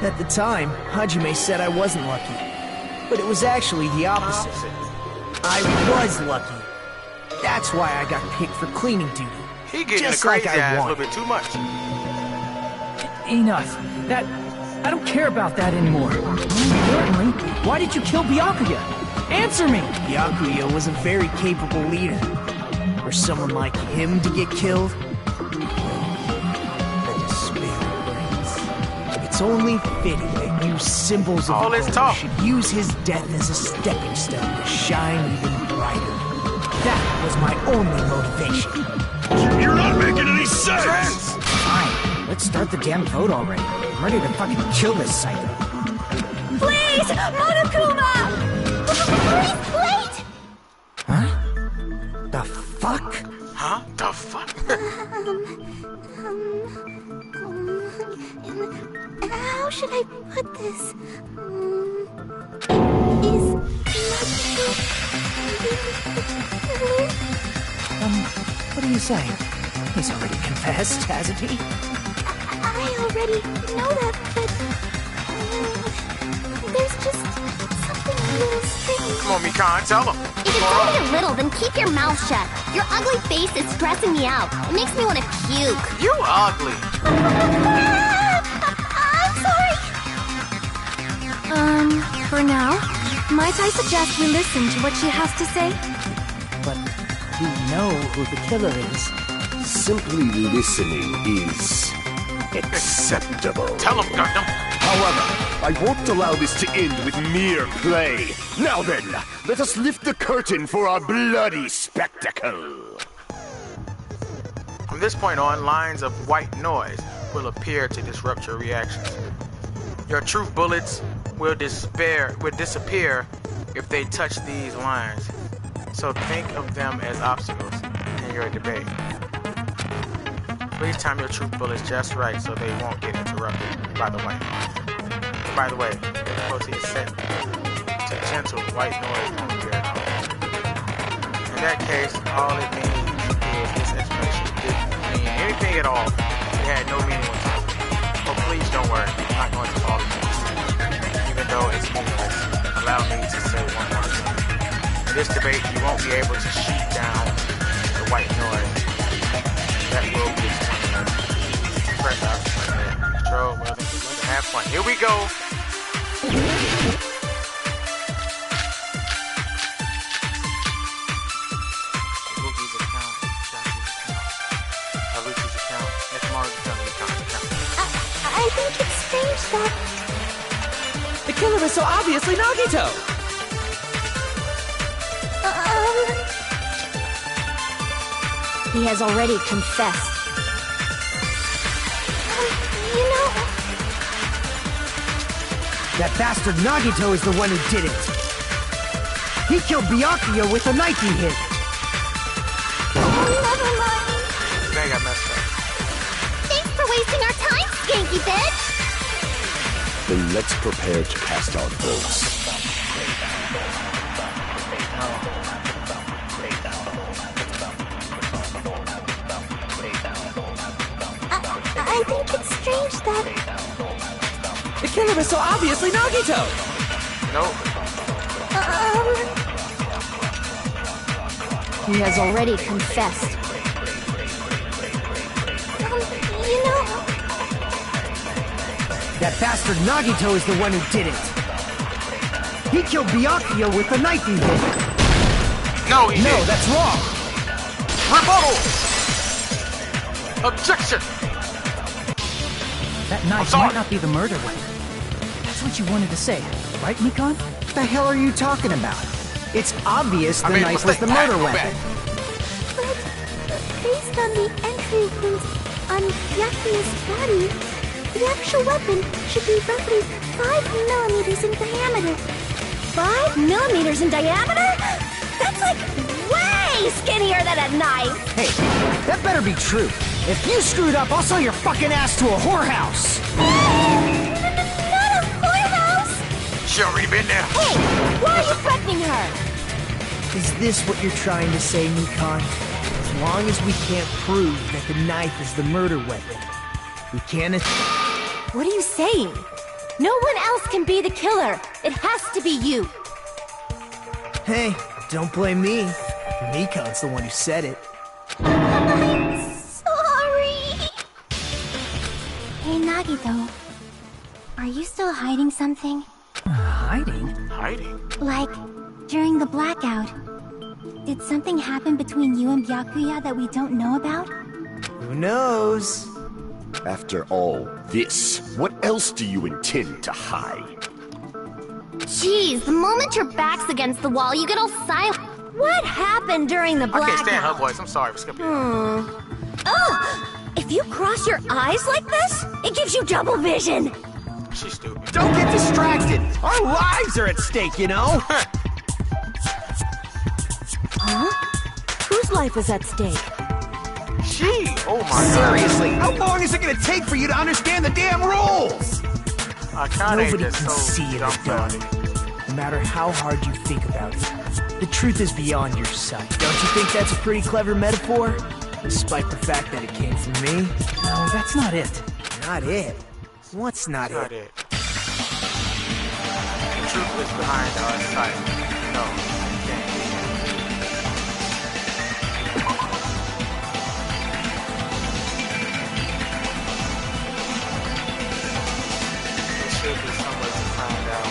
At the time, Hajime said I wasn't lucky. But it was actually the opposite. I was lucky. That's why I got picked for cleaning duty. He getting just the crazy like I ass a wanted. little bit too much. Enough. I don't care about that anymore. More importantly, why did you kill Byakuya? Answer me! Byakuya was a very capable leader. For someone like him to get killed, the despair brings. It's only fitting that you symbols of All this Gold talk. should use his death as a stepping stone to shine even brighter. That was my only motivation. You're not making any sense! Fine, let's start the damn vote already. I'm ready to fucking kill this psycho. Please! Monokuma! Please, wait! Huh? The fuck? Huh? The fuck? How should I put this? What are you saying? He's already confessed, hasn't he? I already know that, but there's just something real strange. Come on, Mikan, tell him. If it's only a little, then keep your mouth shut. Your ugly face is stressing me out. It makes me want to puke. You ugly. I'm sorry. For now, might I suggest we listen to what she has to say? But we know who the killer is. Simply listening is acceptable. Tell him, Gundam. However, I won't allow this to end with mere play. Now then, let us lift the curtain for our bloody spectacle. From this point on, lines of white noise will appear to disrupt your reactions. Your truth bullets will disappear if they touch these lines. So think of them as obstacles in your debate. Please time your truth bullets just right so they won't get interrupted by the white noise. By the way, the difficulty is set to gentle white noise won't appear at all. In that case, all it means is this explanation didn't mean anything at all. It had no meaning whatsoever. Oh, please don't worry. I'm not going to call it even though it's meaningless. Allow me to say one more thing. In this debate, you won't be able to shoot down the white noise. That will be explained. Press out. Control, have fun. Here we go. Luffy's account, Jackie's account, Aruchi's account, Nekomaru's account, Mikan's account. I think it's strange that... The killer is so obviously Nagito! He has already confessed. You know... That bastard Nagito is the one who did it. He killed Byakuya with a knife he hit. Never mind. They got messed up. Thanks for wasting our time, skanky bitch! Then let's prepare to cast our votes. I think it's strange that... The killer is so obviously Nagito! Nope. He has already confessed. You know... That bastard Nagito is the one who did it. He killed Byakuya with the knife he hit. No, he No, didn't. that's wrong. Rebuttal! Objection! That knife might not be the murder weapon. That's what you wanted to say, right, Mikan? What the hell are you talking about? It's obvious the I made a knife was the mistake. murder Go weapon. But based on the entry print on Byakuya's body, the actual weapon should be roughly 5 millimeters in diameter. 5 millimeters in diameter? That's like way skinnier than a knife! Hey, that better be true. If you screwed up, I'll sell your fucking ass to a whorehouse. Not a whorehouse! She already been there. Hey, why are you threatening her? Is this what you're trying to say, Nikon? As long as we can't prove that the knife is the murder weapon, we can't... What are you saying? No one else can be the killer. It has to be you. Hey, don't blame me. Nikon's the one who said it. Sorry. Hey, Nagito. Are you still hiding something? Hiding? Hiding? Like, during the blackout, did something happen between you and Byakuya that we don't know about? Who knows? After all this, what else do you intend to hide? Jeez, the moment your back's against the wall, you get all silent. What happened during the I blackout? can't stand her voice. I'm sorry for skipping. Ugh! If you cross your eyes like this, it gives you double vision. She's stupid. Don't get distracted! Our lives are at stake, you know? Huh? Whose life is at stake? She? Oh my god. Seriously, how long is it gonna take for you to understand the damn rules? I kinda Nobody just can so see in the dumb dark, about it. no matter how hard you think about it. The truth is beyond your sight. Don't you think that's a pretty clever metaphor? Despite the fact that it came from me? No, that's not it. Not it. What's not Not it? it. The truth is behind our sight. No. There should be some way to find out.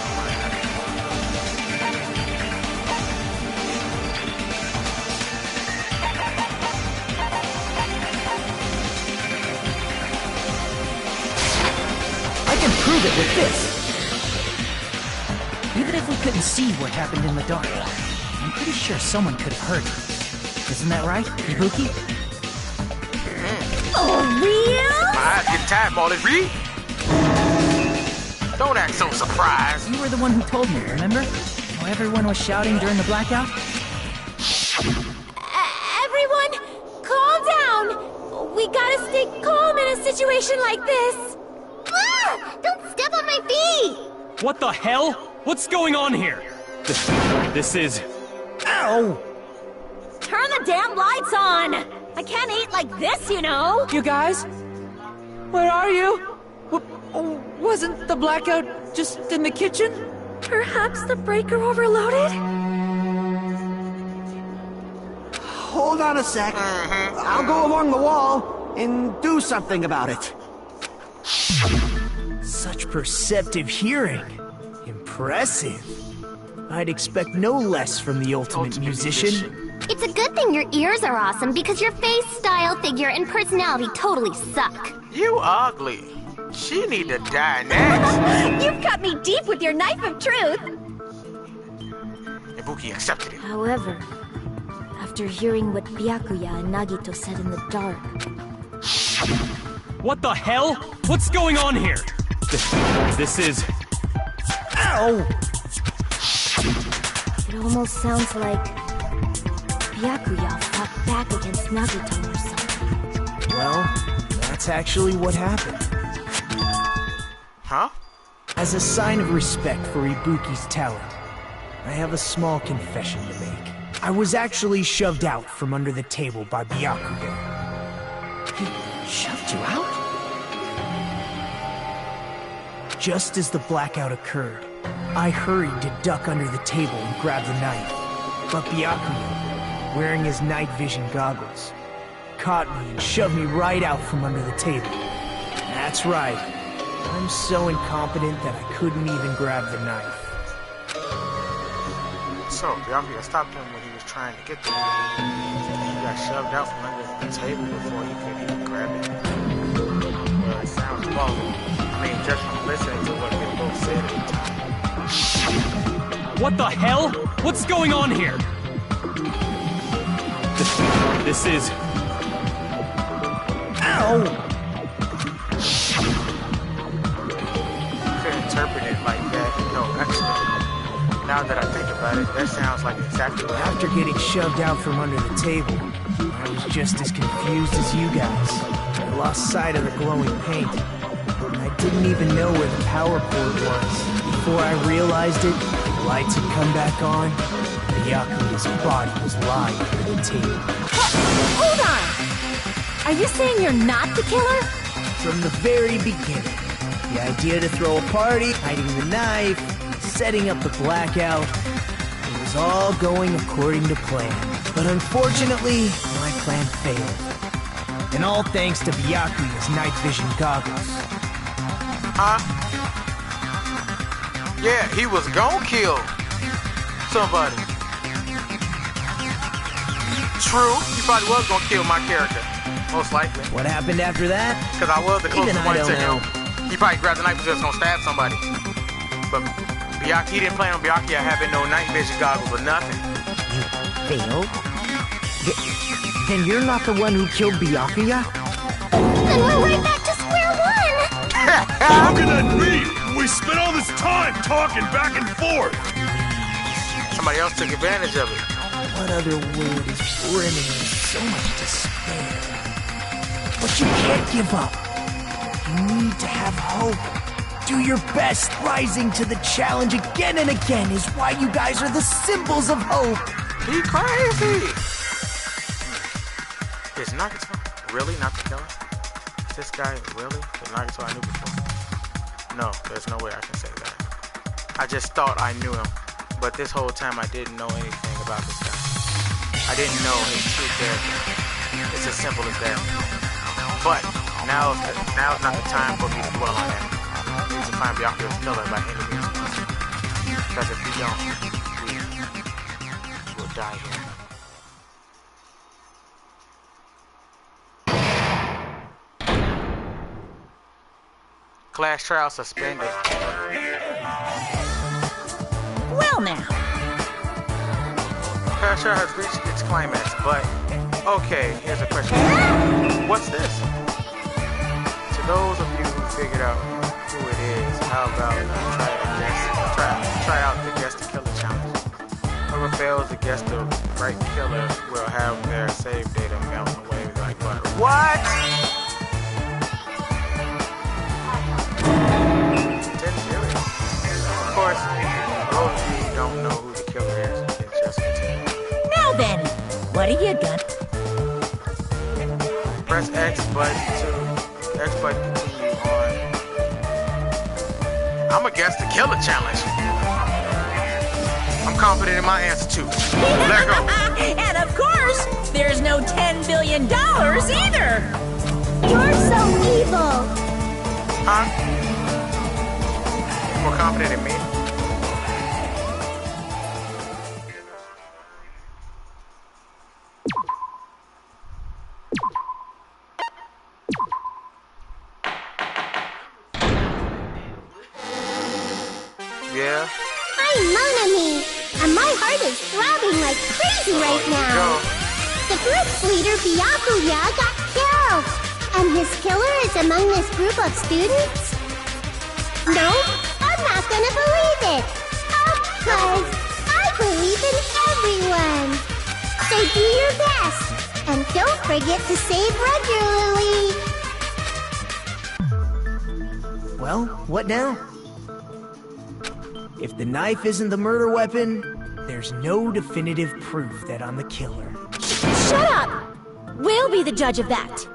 I can prove it with this. Even if we couldn't see what happened in the dark, I'm pretty sure someone could have heard it. Isn't that right, Ibuki? Oh, real? My eyes get tired, Molly. Reed. Don't act so surprised. You were the one who told me, remember? How everyone was shouting during the blackout? Everyone, calm down. We gotta stay calm in a situation like this. Ah! Don't step on my feet! What the hell? What's going on here? This is... Ow! Turn the damn lights on. I can't eat like this, you know. You guys? Where are you? Wasn't the blackout just in the kitchen? Perhaps the breaker overloaded? Hold on a sec. I'll go along the wall and do something about it. Such perceptive hearing. Impressive. I'd expect no less from the ultimate musician. It's a good thing your ears are awesome because your face, style, figure, and personality totally suck. You ugly. She need to die next. You've cut me deep with your knife of truth. Ibuki accepted it. However, after hearing what Byakuya and Nagito said in the dark... What the hell? What's going on here? This is... Ow! It almost sounds like Byakuya fought back against Nagito or something. Well, that's actually what happened. Huh? As a sign of respect for Ibuki's talent, I have a small confession to make. I was actually shoved out from under the table by Byakuya. He shoved you out? Just as the blackout occurred, I hurried to duck under the table and grab the knife. But Byakuya, wearing his night vision goggles, caught me and shoved me right out from under the table. That's right. I'm so incompetent that I couldn't even grab the knife. So, Byakuya stopped him when he was trying to get there. He got shoved out from under the table before he could even grab it. Well, it sounds plausible. I mean, just from listening to what they both said at the time. What the hell? What's going on here? This is... Ow! Could interpret it like that, no accident. Now that I think about it, that sounds like exactly what happened. After getting shoved out from under the table, I was just as confused as you guys. I lost sight of the glowing paint. I didn't even know where the power cord was. before I realized it, the lights had come back on. Byakuya's body was lying under the table. Hold on! Are you saying you're not the killer? From the very beginning, the idea to throw a party, hiding the knife, setting up the blackout, it was all going according to plan. But unfortunately, my plan failed. And all thanks to Byakuya's night vision goggles. Huh? Yeah, he was gonna kill somebody. True, he probably was gonna kill my character. Most likely. What happened after that? Because I was the closest one to him. know. He probably grabbed the knife and was just gonna stab somebody. But he didn't plan on Byakuya having no night vision goggles or nothing. You failed? Then you're not the one who killed Byakuya? Then we're right back to square one! How can that be? We spent all this time talking back and forth! Somebody else took advantage of it. What other word is brimming with so much despair? But you can't give up. You need to have hope. Do your best. Rising to the challenge again and again is why you guys are the symbols of hope. He crazy. Is Nagato really not the killer? Is this guy really the Nagato I knew before? No, there's no way I can say that. I just thought I knew him, but this whole time I didn't know anything about this guy. I didn't know his true character. It's as simple as that. But now is not the time for me to dwell on that. We need to find Byakuya's killer by any means possible. Because if we don't, we will die here. Class trial suspended. Well now. Class trial has reached its climax, but okay, here's a question. What's this? To those of you who figured out who it is, how about try out the guess the killer challenge. Whoever fails to guess the right killer will have their save data melt away like butter. What? Of course, those of you who don't know who the killer is, you can just continue. Now then, what are you gonna... Press X button to continue on. I'ma guess the killer challenge. I'm confident in my answer too. Let go. And of course, there's no $10 billion either. You're so evil. Huh? More confident in me? Yeah? I'm Monami, and my heart is throbbing like crazy right now. The group's leader, Byakuya, got killed, and his killer is among this group of students? No, I'm not gonna believe it. Because I believe in everyone. So do your best, and don't forget to save regularly. Well, what now? If the knife isn't the murder weapon, there's no definitive proof that I'm the killer. Shut up! We'll be the judge of that.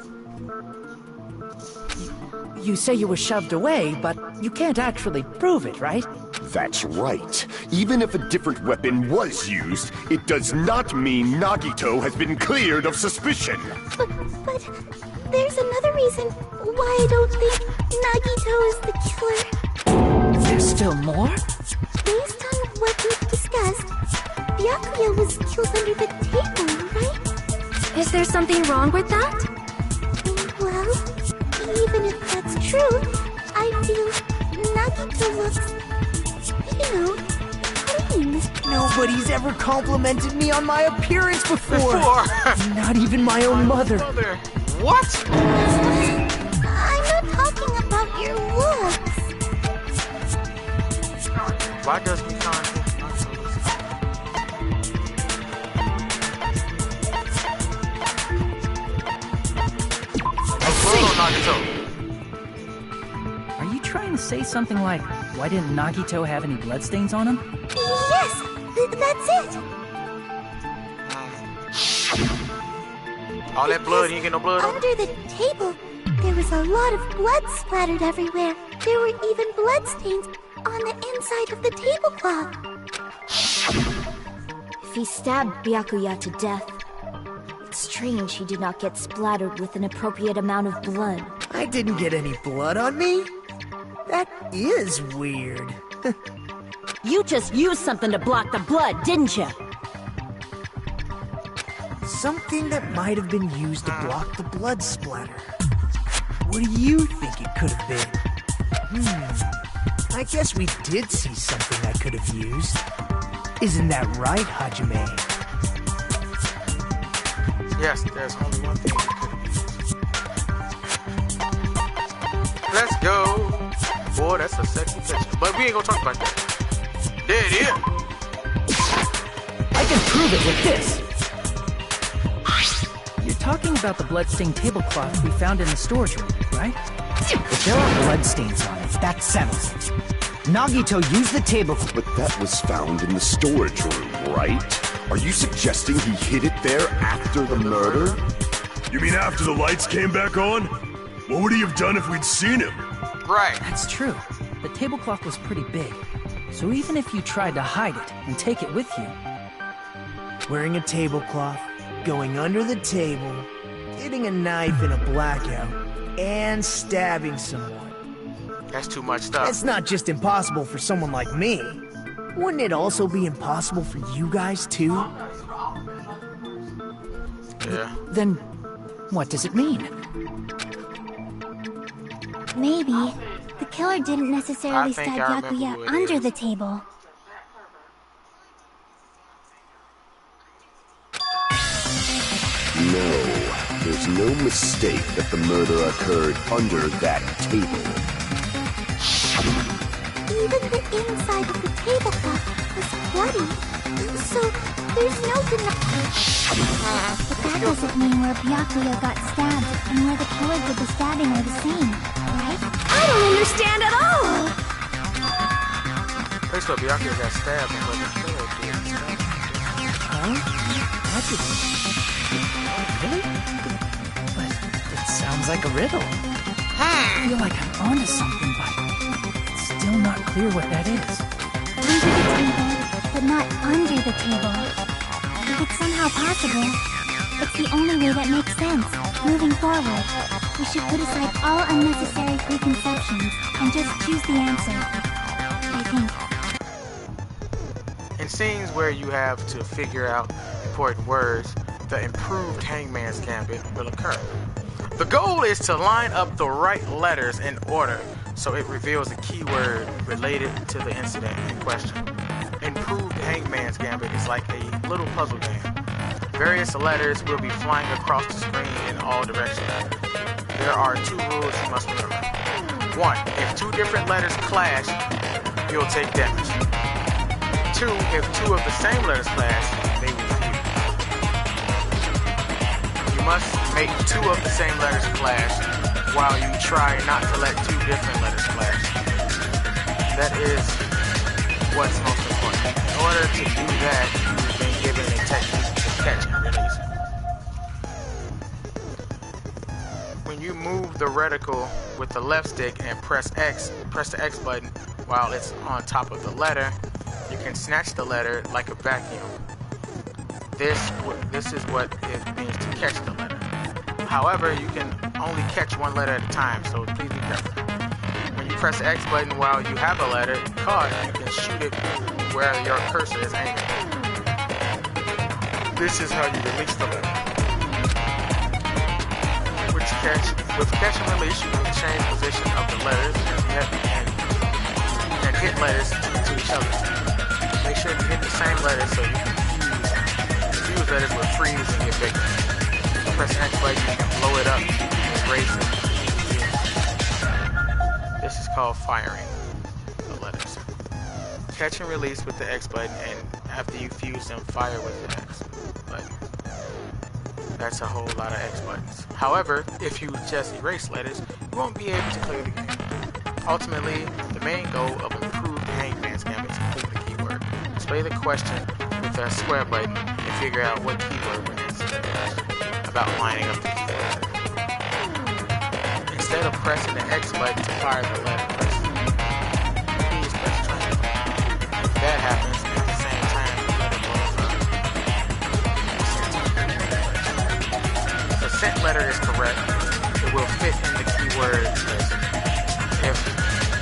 You say you were shoved away, but you can't actually prove it, right? That's right. Even if a different weapon was used, it does not mean Nagito has been cleared of suspicion. But there's another reason why I don't think Nagito is the killer. There's still more? Based on what we've discussed, Byakuya was killed under the table, right? Is there something wrong with that? Well, even if that's true, I feel Nagito looks, clean. Nobody's ever complimented me on my appearance before. Not even my own mother. What? I'm not talking about your looks. Why does Mikan Are you trying to say something like, why didn't Nagito have any bloodstains on him? Yes! That's it! All that blood, you ain't get no blood on it? Under the table, there was a lot of blood splattered everywhere. There were even bloodstains on the inside of the tablecloth. If he stabbed Byakuya to death, it's strange he did not get splattered with an appropriate amount of blood. I didn't get any blood on me? That is weird. You just used something to block the blood, didn't you? Something that might have been used to block the blood splatter. What do you think it could have been? I guess we did see something I could have used. Isn't that right, Hajime? Yes, there's only one thing you could have used. Let's go. Boy, that's a sexy picture. But we ain't gonna talk about that. There it is. I can prove it with this. You're talking about the bloodstained tablecloth we found in the storage room, right? If there are bloodstains on it, that settles it. Nagito used the table. But that was found in the storage room, right? Are you suggesting he hid it there after the murder? You mean after the lights came back on? What would he have done if we'd seen him? Right. That's true. The tablecloth was pretty big. So even if you tried to hide it and take it with you... Wearing a tablecloth, going under the table, getting a knife in a blackout, and stabbing someone. That's too much stuff. It's not just impossible for someone like me. Wouldn't it also be impossible for you guys, too? Yeah. Then, what does it mean? Maybe the killer didn't necessarily I think stab I remember Byakuya who it under is. the table. No, there's no mistake that the murder occurred under that table. Even the inside of the tablecloth was bloody, so there's no denying. But that doesn't mean where Byakuya got stabbed and where the killer did the stabbing are the same, right? I don't understand at all! They saw Byakuya got stabbed and where the killer did the stabbing. Huh? What did... Really? But it sounds like a riddle. I feel like I'm onto something, but it's still not clear what that is. Under the table, but not under the table. If it's somehow possible, it's the only way that makes sense. Moving forward, we should put aside all unnecessary preconceptions and just choose the answer. I think. In scenes where you have to figure out important words, the improved Hangman's Gambit will occur. The goal is to line up the right letters in order so it reveals a keyword related to the incident in question. Improved Hangman's Gambit is like a little puzzle game. Various letters will be flying across the screen in all directions. There are 2 rules you must remember. 1. If 2 different letters clash, you'll take damage. 2. If 2 of the same letters clash, they will fuse. You must make 2 of the same letters clash while you try not to let 2 different letters clash. That is what's most important. In order to do that, you've been given a technique to catch and release. When you move the reticle with the left stick and press the X button while it's on top of the letter, you can snatch the letter like a vacuum. This is what it means to catch the letter. However, you can only catch 1 letter at a time, so please be careful. When you press the X button while you have a letter caught, you can shoot it where your cursor is aiming. This is how you release the letter. With catch and release, you can change position of the letters and hit letters to each other. Make sure you hit the same letters so you can fuse letters will freeze and get bigger. Press the X button, you can blow it up and erase it. This is called firing the letters. Catch and release with the X button, and after you fuse them, fire with the X button. That's a whole lot of X buttons. However, if you just erase letters, you won't be able to clear the game. Ultimately, the main goal of improved Hangman's Gambit is complete the keyword. Display the question with a square button and figure out what keyword will answer the question about lining up the keywords. Instead of pressing the X button to fire the letter, please press triangle. If that happens, at the same time, the letter blows up. If the sent letter is correct, it will fit in the keywords list. If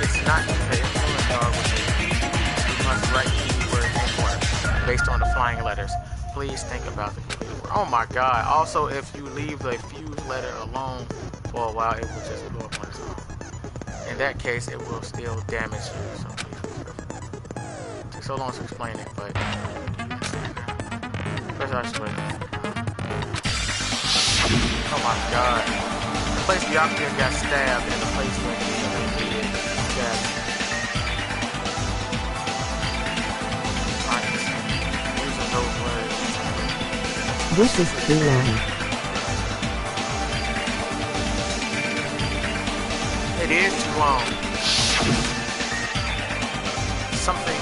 it's not the influence dog with a P, you must write the keyword in order based on the flying letters. Please think about the keyword. Oh my god. Also, if you leave the fuse letter alone for a while, it will just blow up on its own. In that case, it will still damage you. So please be careful. It took so long to explain it, but first I should oh my god. The place Byakuya got stabbed and the place where he did stabbed. Using those words. This is too long. It is too long. Something.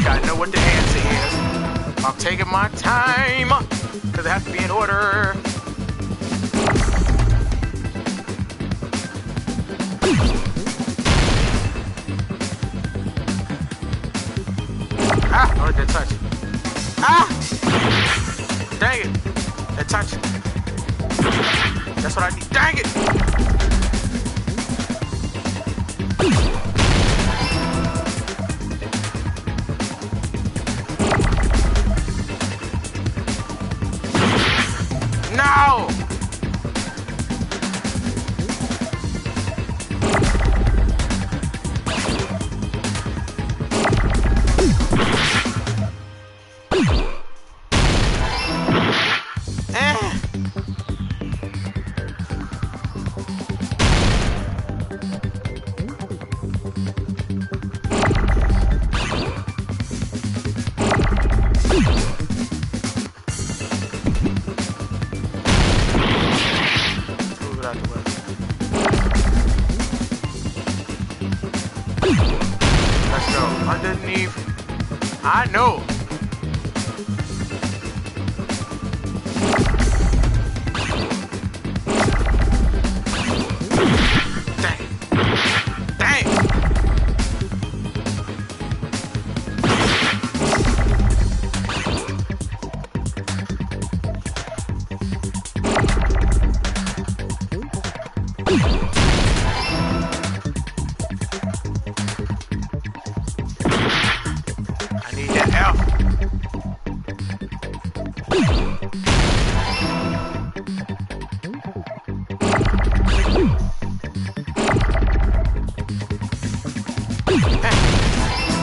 I know what the answer is. I'm taking my time, because it has to be in order. Ah, oh, that touch. Ah! Dang it. That touch. That's what I need. Dang it! No! Let's go. Underneath. I know. Dang. Dang. I need that F.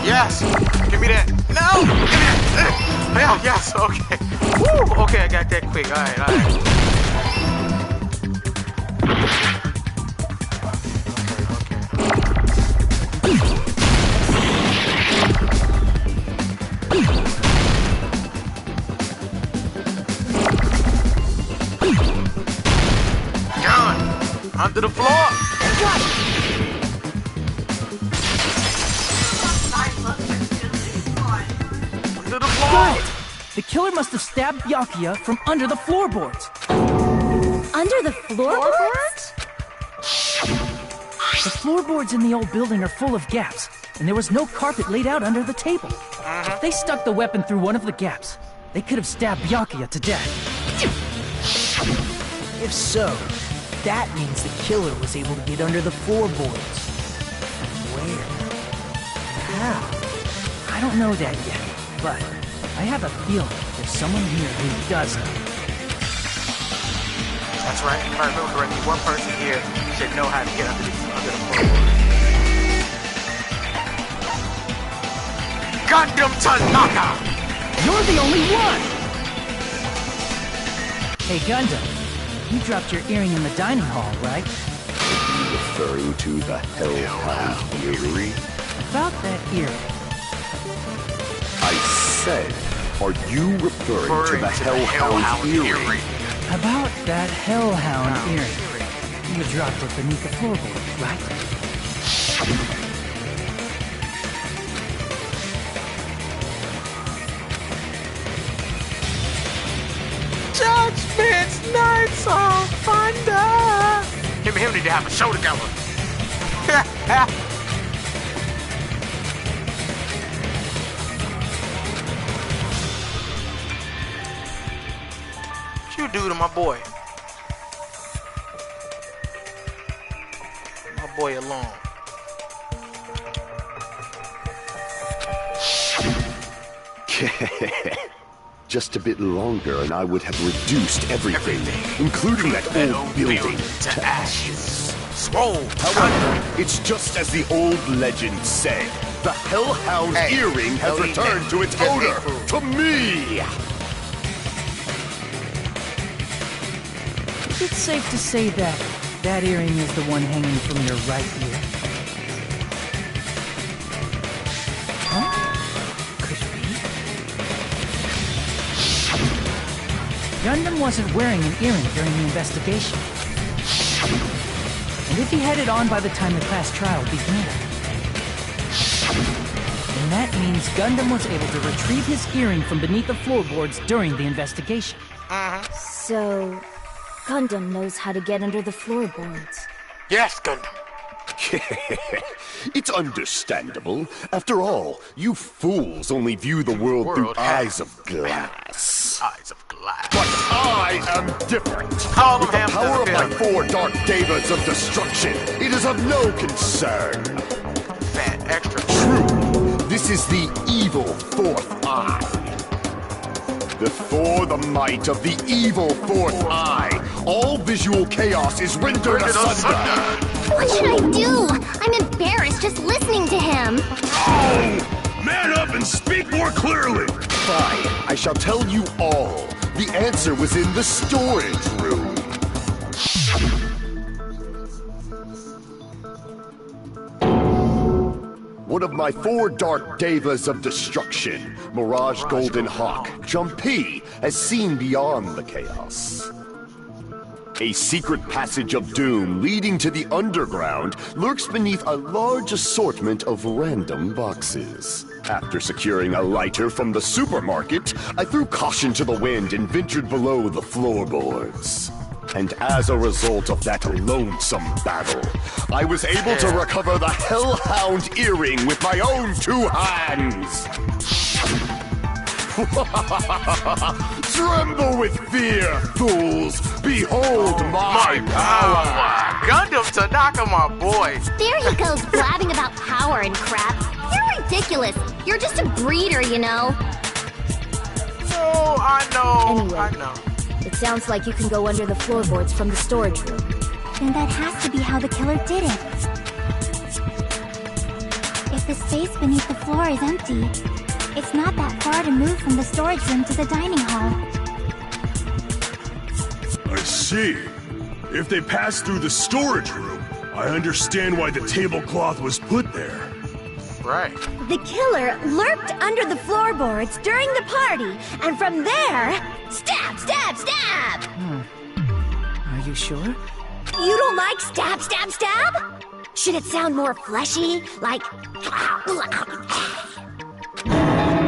Yes! Give me that! No! Give me that! Yeah, yes, okay. Woo! Okay, I got that quick. Alright, alright. Under the floor. Got it. Under the floor. Got it. The killer must have stabbed Byakuya from under the floorboards. Under the floorboards? The floorboards in the old building are full of gaps, and there was no carpet laid out under the table. If they stuck the weapon through one of the gaps, they could have stabbed Byakuya to death. If so, that means the killer was able to get under the floorboards. Where? How? I don't know that yet, but I have a feeling there's someone here who does know. That's right. If I remember correctly, one person here should know how to get under the floor. Gundam Tanaka! You're the only one! Hey, Gundam, you dropped your earring in the dining hall, right? Are you referring to the Hellhound earring? About that earring. I said, are you referring to the Hellhound earring? About that Hellhound earring. You dropped it beneath the floorboard, right? Judgment's Nights on Thunder! Him and him need to have a show together. What you do to my boy? My boy alone. Just a bit longer and I would have reduced everything, including that old building, to ashes. Swole. However, it's just as the old legend said. The Hellhound's earring has returned to its owner, to me! It's safe to say that that earring is the one hanging from your right ear. Huh? Could it be? Gundam wasn't wearing an earring during the investigation. And if he had it on by the time the class trial began, then that means Gundam was able to retrieve his earring from beneath the floorboards during the investigation. So, Gundam knows how to get under the floorboards. Yes, Gundam. It's understandable. After all, you fools only view the world through eyes of glass. Eyes of glass. But I am different. Call With the him power of my Hamster. 4 dark devas of destruction, it is of no concern. Fat extra. True, this is the evil 4th eye. Before the might of the evil 4th eye, all visual chaos is rendered asunder. What should I do? I'm embarrassed just listening to him. Oh! Man up and speak more clearly! Fine, I shall tell you all. The answer was in the storage room. One of my 4 dark devas of destruction, Mirage Golden Hawk, Jumpy, has seen beyond the chaos. A secret passage of doom leading to the underground lurks beneath a large assortment of random boxes. After securing a lighter from the supermarket, I threw caution to the wind and ventured below the floorboards. And as a result of that lonesome battle, I was able to recover the Hellhound earring with my own 2 hands. Tremble with fear, fools! Behold my power! Gundam Tanaka, my boy! There he goes blabbing about power and crap. You're ridiculous. You're just a breeder, you know. Oh, I know. Anyway, I know. It sounds like you can go under the floorboards from the storage room. Then that has to be how the killer did it. If the space beneath the floor is empty, it's not that far to move from the storage room to the dining hall. I see. If they passed through the storage room, I understand why the tablecloth was put there. Right. The killer lurked under the floorboards during the party, and from there, stab, stab, stab! Are you sure? You don't like stab, stab, stab? Should it sound more fleshy? Like... I'm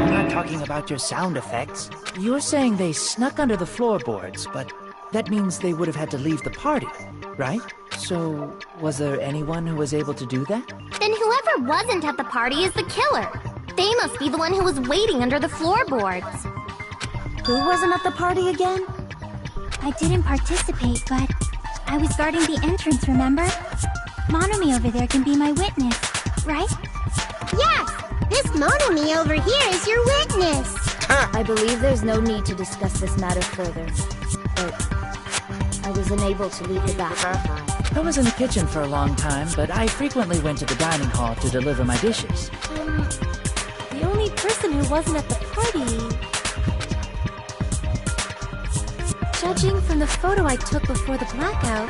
not talking about your sound effects. You're saying they snuck under the floorboards, but that means they would have had to leave the party, right? So, was there anyone who was able to do that? Then whoever wasn't at the party is the killer. They must be the one who was waiting under the floorboards. Who wasn't at the party again? I didn't participate, but I was guarding the entrance, remember? Monomi over there can be my witness, right? Yes! This Monomi over here is your witness! I believe there's no need to discuss this matter further. But I was unable to leave the bathroom. I was in the kitchen for a long time, but I frequently went to the dining hall to deliver my dishes. The only person who wasn't at the party... Judging from the photo I took before the blackout,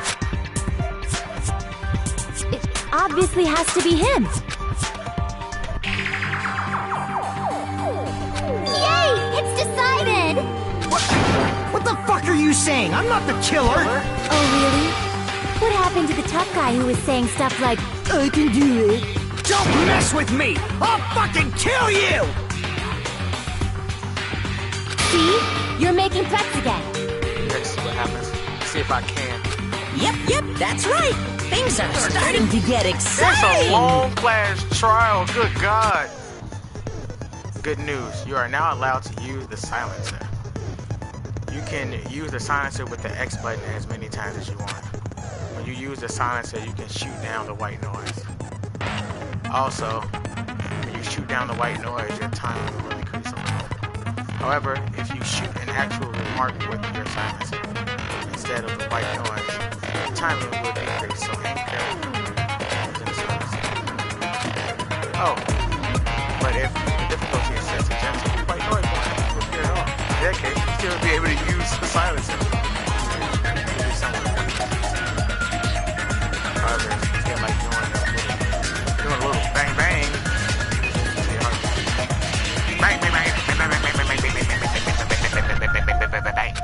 it obviously has to be him. Yay! It's decided! What the fuck are you saying? I'm not the killer! Oh, really? What happened to the tough guy who was saying stuff like, I can do it? Don't mess with me! I'll fucking kill you! See? You're making threats again. Let's see what happens. See if I can. Yep, that's right. Things are starting to get exciting. It's a long class trial, good God. Good news, you are now allowed to use the silencer. You can use the silencer with the X button as many times as you want. When you use the silencer, you can shoot down the white noise. Also, when you shoot down the white noise, your time will increase a little. However, if you shoot an actual remark with your silencer instead of the white noise, the timing would increase, so be careful using the silencer. Oh, but if the difficulty is set to gentle, the white noise won't have to appear at all. In that case, you still be able to use the silencer. However, if you feel like doing a little bang bang, bang bang bang bang bang bang bang bang bang bang bang.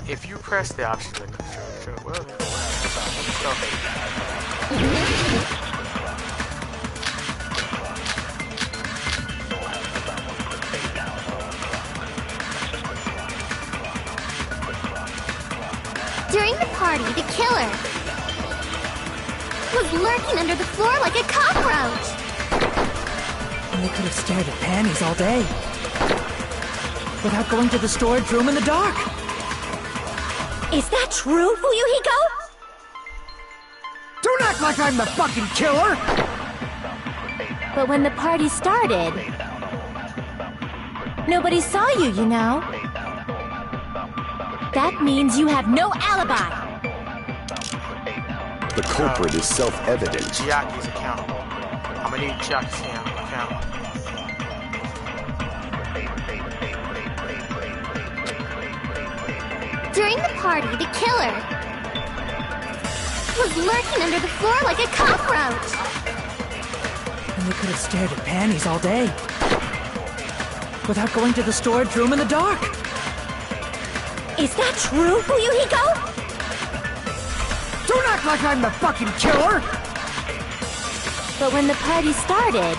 If you press the option, well, During the party, the killer was lurking under the floor like a cockroach. And they could have stared at panties all day. Without going to the storage room in the dark. Is that true, Fuyuhiko? Don't act like I'm the fucking killer! But when the party started, nobody saw you, you know? That means you have no alibi. The culprit is self-evident. Chiaki's account. I'm gonna need Chiaki's account. During the party, the killer was lurking under the floor like a cockroach. And they could have stared at panties all day. Without going to the storage room in the dark. Is that true, Fuyuhiko? Don't act like I'm the fucking killer! But when the party started,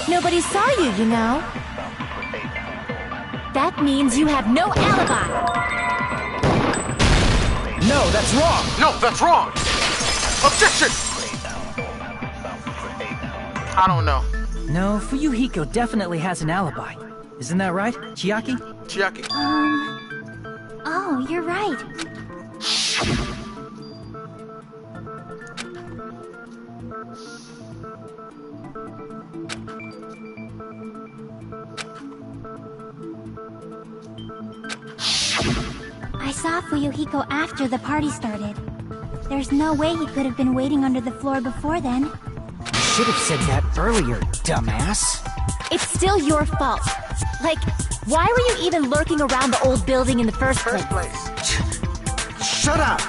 nobody saw you, you know? That means you have no alibi. No, that's wrong! No, that's wrong! Objection! I don't know. No, Fuyuhiko definitely has an alibi. Isn't that right, Chiaki? Chiaki. Oh, you're right. I saw Fuyuhiko after the party started. There's no way he could have been waiting under the floor before then. You should have said that earlier, dumbass. It's still your fault. Like, why were you even lurking around the old building in the first place? Shut up!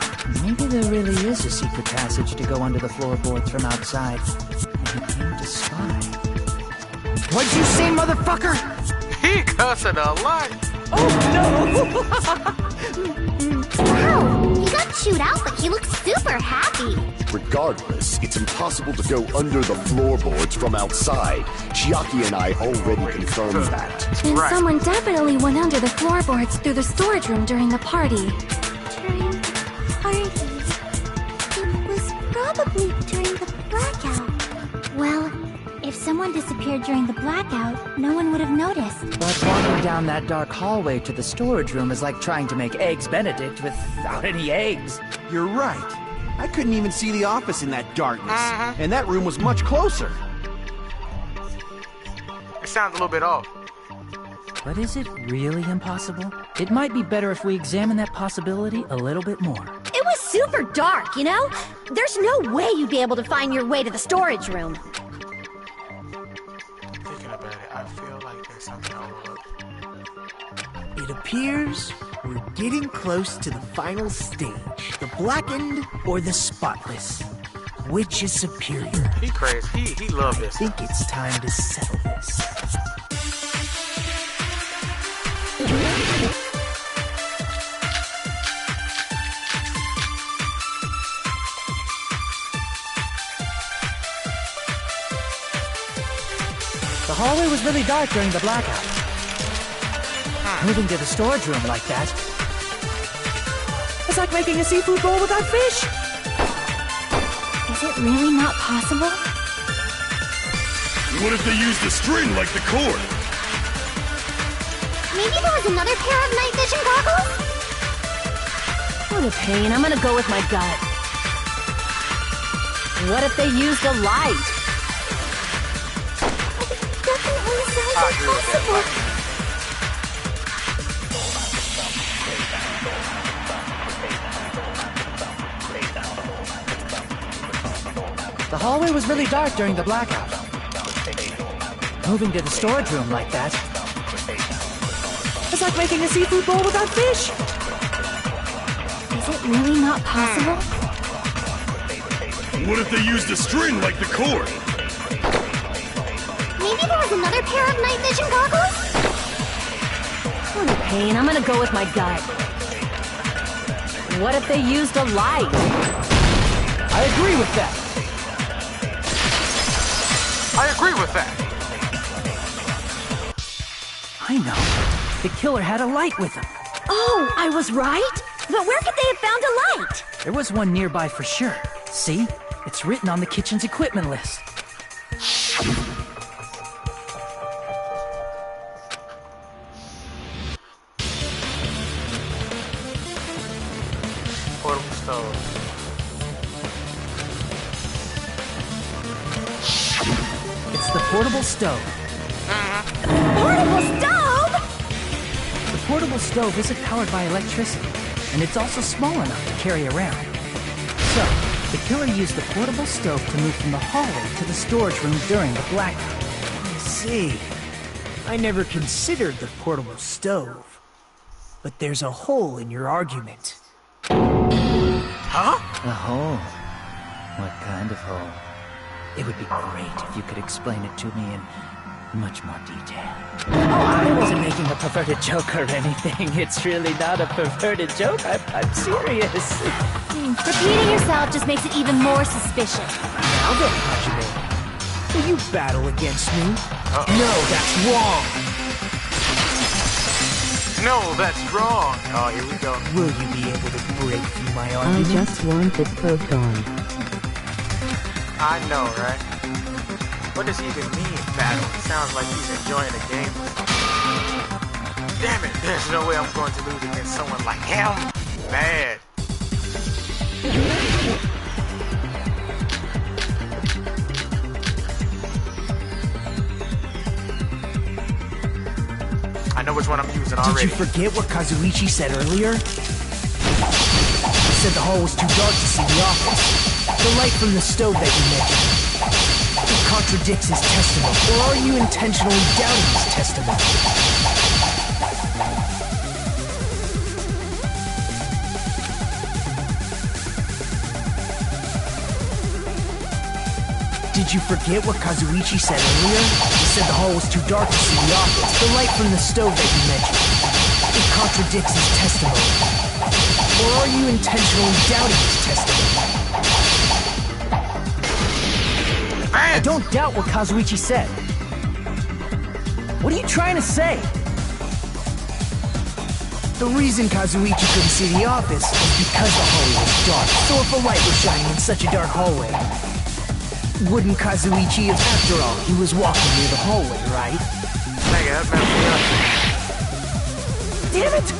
Maybe there really is a secret passage to go under the floorboards from outside. And he came to spy. What'd you say, motherfucker? He cussing a lot. Oh no! Regardless, it's impossible to go under the floorboards from outside. Chiaki and I already confirmed that. Then someone definitely went under the floorboards through the storage room during the party. During the party? It was probably during the blackout. Well, if someone disappeared during the blackout, no one would have noticed. But walking down that dark hallway to the storage room is like trying to make Eggs Benedict without any eggs. You're right. I couldn't even see the office in that darkness. And that room was much closer. It sounds a little bit off. But is it really impossible? It might be better if we examine that possibility a little bit more. It was super dark, you know? There's no way you'd be able to find your way to the storage room. Thinking about it, I feel like there's something overlooked. It appears we're getting close to the final stage. The blackened or the spotless? Which is superior? He crazy. He loved this. I think it's time to settle this. The hallway was really dark during the blackout. Moving to the storage room like that, it's like making a seafood bowl without fish. Is it really not possible? What if they used a string like the cord? Maybe there was another pair of night vision goggles? What a pain. I'm gonna go with my gut. What if they used a light? Definitely sounds impossible. The hallway was really dark during the blackout. Moving to the storage room like that, it's like making a seafood bowl without fish. Is it really not possible? What if they used a string like the cord? Maybe there was another pair of night vision goggles? What a pain. I'm gonna go with my gut. What if they used a light? I agree with that. I agree with that. I know. The killer had a light with him. Oh, I was right? But where could they have found a light? There was one nearby for sure. See? It's written on the kitchen's equipment list. Portable stove. It's the portable stove. Portable stove? The portable stove isn't powered by electricity, and it's also small enough to carry around. So, the killer used the portable stove to move from the hallway to the storage room during the blackout. I see. I never considered the portable stove. But there's a hole in your argument. Huh? A hole? What kind of hole? It would be great if you could explain it to me in much more detail. Oh, I wasn't making a perverted joke or anything. It's really not a perverted joke. I'm serious. Repeating yourself just makes it even more suspicious. Now then, Hajime, will you battle against me? No, that's wrong. No, that's wrong. Oh, here we go. Will you be able to break through my I argument? just want it both gone. I know, right? What does he even mean, battle? It sounds like he's enjoying the game. Damn it, there's no way I'm going to lose against someone like him. Bad. I know which one I'm using already. Did you forget what Kazuichi said earlier? He said the hall was too dark to see the office. The light from the stove that you mentioned. It contradicts his testimony. Or are you intentionally doubting his testimony? Did you forget what Kazuichi said earlier? He said the hall was too dark to see the office. The light from the stove that you mentioned. It contradicts his testimony. Or are you intentionally doubting his testimony? I don't doubt what Kazuichi said. What are you trying to say? The reason Kazuichi couldn't see the office is because the hallway was dark. So if a light was shining in such a dark hallway, wouldn't Kazuichi have, after all, he was walking near the hallway, right? Damn it!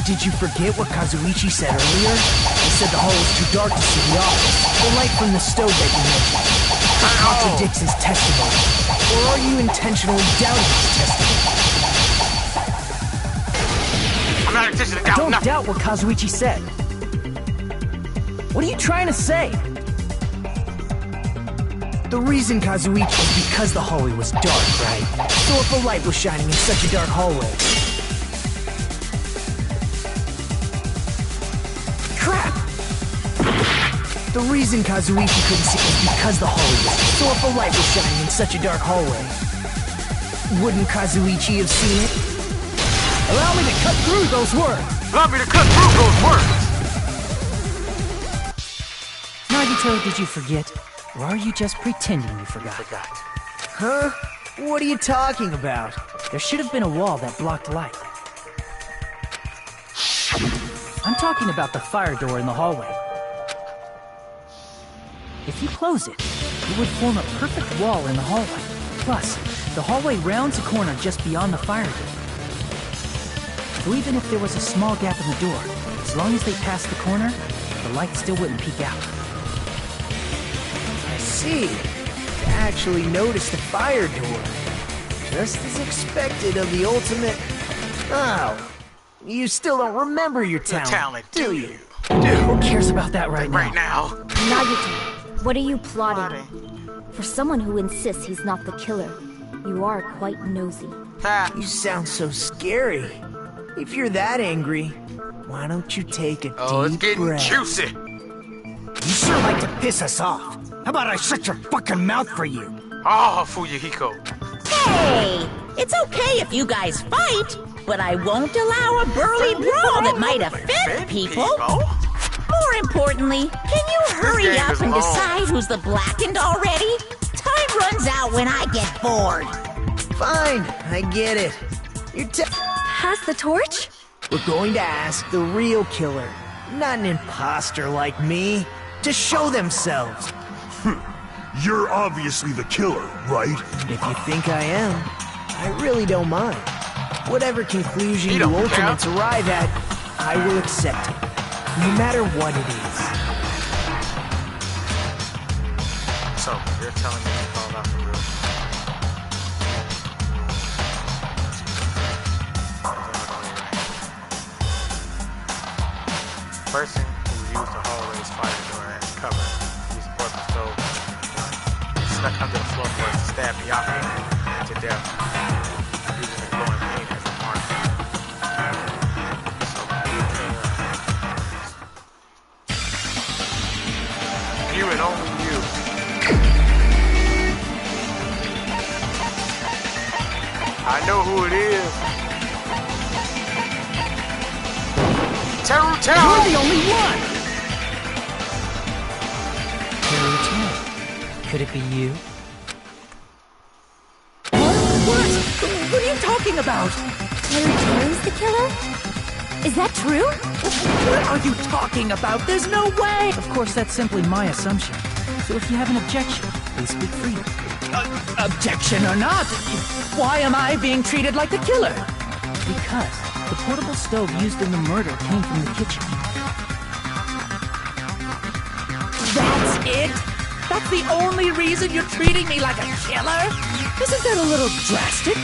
Did you forget what Kazuichi said earlier? He said the hall was too dark to see the office. The light from the stove that you mentioned contradicts his testimony. Or are you intentionally doubting his testimony? I'm not intentionally doubting. Don't doubt what Kazuichi said. What are you trying to say? The reason Kazuichi is because the hallway was dark, right? So if a light was shining in such a dark hallway... Crap! The reason Kazuichi couldn't see is because the hallway was dark. So if a light was shining in such a dark hallway, wouldn't Kazuichi have seen it? Allow me to cut through those words! Allow me to cut through those words! Nagito, did you forget? Or are you just pretending you forgot? Huh? What are you talking about? There should have been a wall that blocked light. I'm talking about the fire door in the hallway. If you close it, it would form a perfect wall in the hallway. Plus, the hallway rounds a corner just beyond the fire door. So even if there was a small gap in the door, as long as they passed the corner, the light still wouldn't peek out. I see. You actually noticed the fire door. Just as expected of the ultimate... Oh, you still don't remember your talent, do you? Who cares about that right now? Nagito, what are you plotting? For someone who insists he's not the killer, you are quite nosy. You sound so scary. If you're that angry, why don't you take a deep breath? It's getting juicy. You sure like to piss us off. How about I shut your fucking mouth for you? Oh, Fuyuhiko. Hey, it's okay if you guys fight, but I won't allow a burly brawl that might offend people. More importantly, can you hurry up and decide who's the blackened already? Time runs out when I get bored. Fine, I get it. You're Pass the torch? We're going to ask the real killer, not an imposter like me, to show themselves. You're obviously the killer, right? If you think I am, I really don't mind. Whatever conclusion you ultimates arrive at, I will accept it, no matter what it is. So, you're telling me you called out the real person who used the hallway's fire door as cover, used the portable stove, snuck under the floorboards to stab Miyake to death, using the glowing paint as a marker. So you and only you. I know who it is. Teru! You're the only one! Teru, could it be you? What? What are you talking about? Teru's the killer? Is that true? What are you talking about? There's no way! Of course, that's simply my assumption. So if you have an objection, please speak freely. Objection or not, why am I being treated like the killer? Because the portable stove used in the murder came from the kitchen. That's it? That's the only reason you're treating me like a killer? Isn't that a little drastic?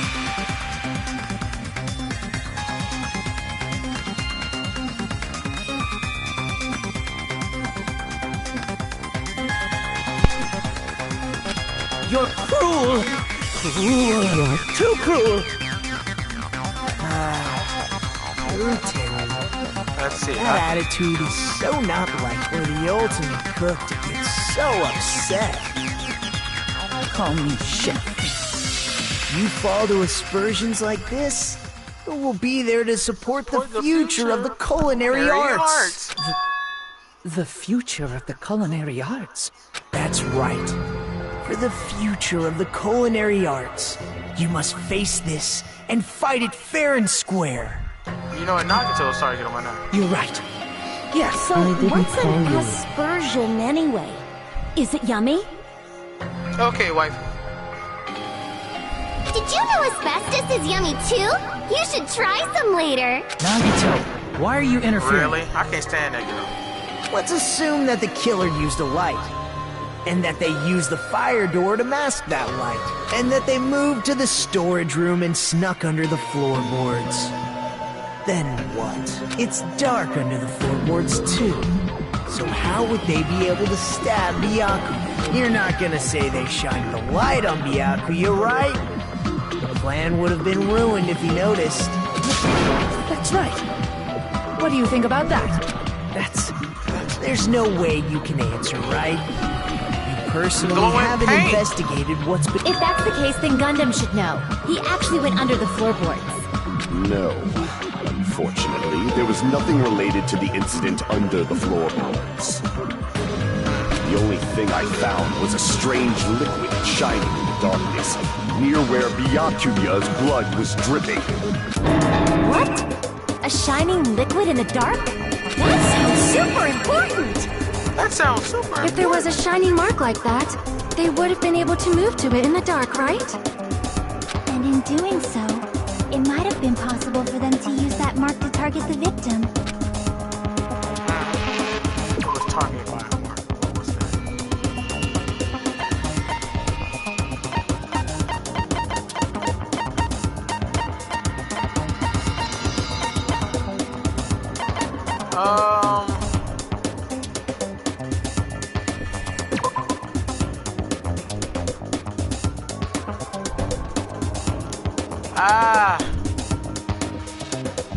You're cruel! Cruel! Too cruel! Let's see. That attitude is so not like for the ultimate cook to get so upset. Call me chef. You fall to aspersions like this, who will be there to support the future of the culinary arts? The future of the culinary arts? That's right. For the future of the culinary arts, you must face this and fight it fair and square. You know what? Nagato started to get on my nerves. You're right. Yeah. So, what's an aspersion anyway? Is it yummy? Okay, wife. Did you know asbestos is yummy too? You should try some later. Nagito, why are you interfering? Really? I can't stand that girl. Let's assume that the killer used a light, and that they used the fire door to mask that light, and that they moved to the storage room and snuck under the floorboards. Then what? It's dark under the floorboards too. So how would they be able to stab Byakuya? You're not gonna say they shined the light on Byakuya, right? The plan would have been ruined if he noticed. That's right. What do you think about that? There's no way you can answer, right? You personally haven't investigated what's been... If that's the case, then Gundam should know. He actually went under the floorboards. No. Unfortunately, there was nothing related to the incident under the floorboards. The only thing I found was a strange liquid shining in the darkness, near where Byakuya's blood was dripping. What? A shining liquid in the dark? That sounds super important! That sounds super important. If there was a shining mark like that, they would have been able to move to it in the dark, right? And in doing so, it might have been possible for them to use that mark to target the victim. What was targeted by a mark? What was that?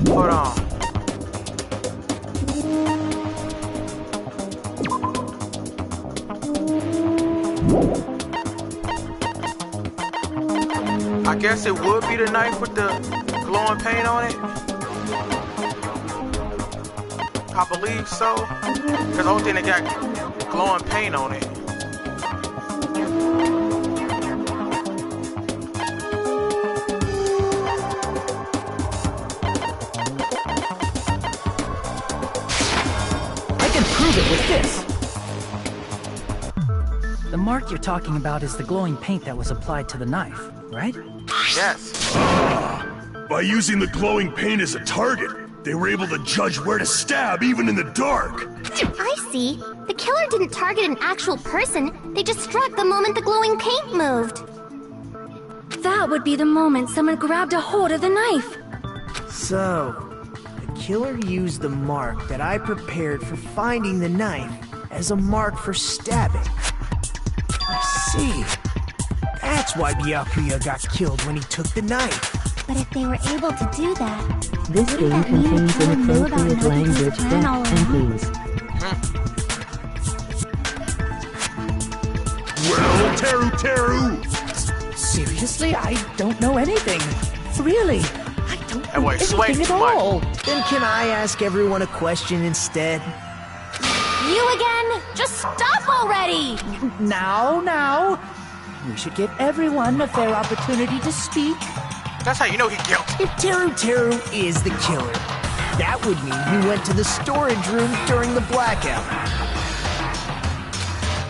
Hold on. I guess it would be the knife with the glowing paint on it. I believe so. Because the only thing that got glowing paint on it. Prove it with this. The mark you're talking about is the glowing paint that was applied to the knife, right? Yes. By using the glowing paint as a target, they were able to judge where to stab even in the dark. I see. The killer didn't target an actual person. They just struck the moment the glowing paint moved. That would be the moment someone grabbed a hold of the knife. So, the killer used the mark that I prepared for finding the knife as a mark for stabbing. I see. That's why Byakuya got killed when he took the knife. But if they were able to do that, This game contains inappropriate language, death, and themes. Well, Teru! Seriously? I don't know anything. Really? I don't know anything at all. Then can I ask everyone a question instead? You again? Just stop already! Now. We should give everyone a fair opportunity to speak. That's how you know he's guilty. If Teru is the killer, that would mean he went to the storage room during the blackout.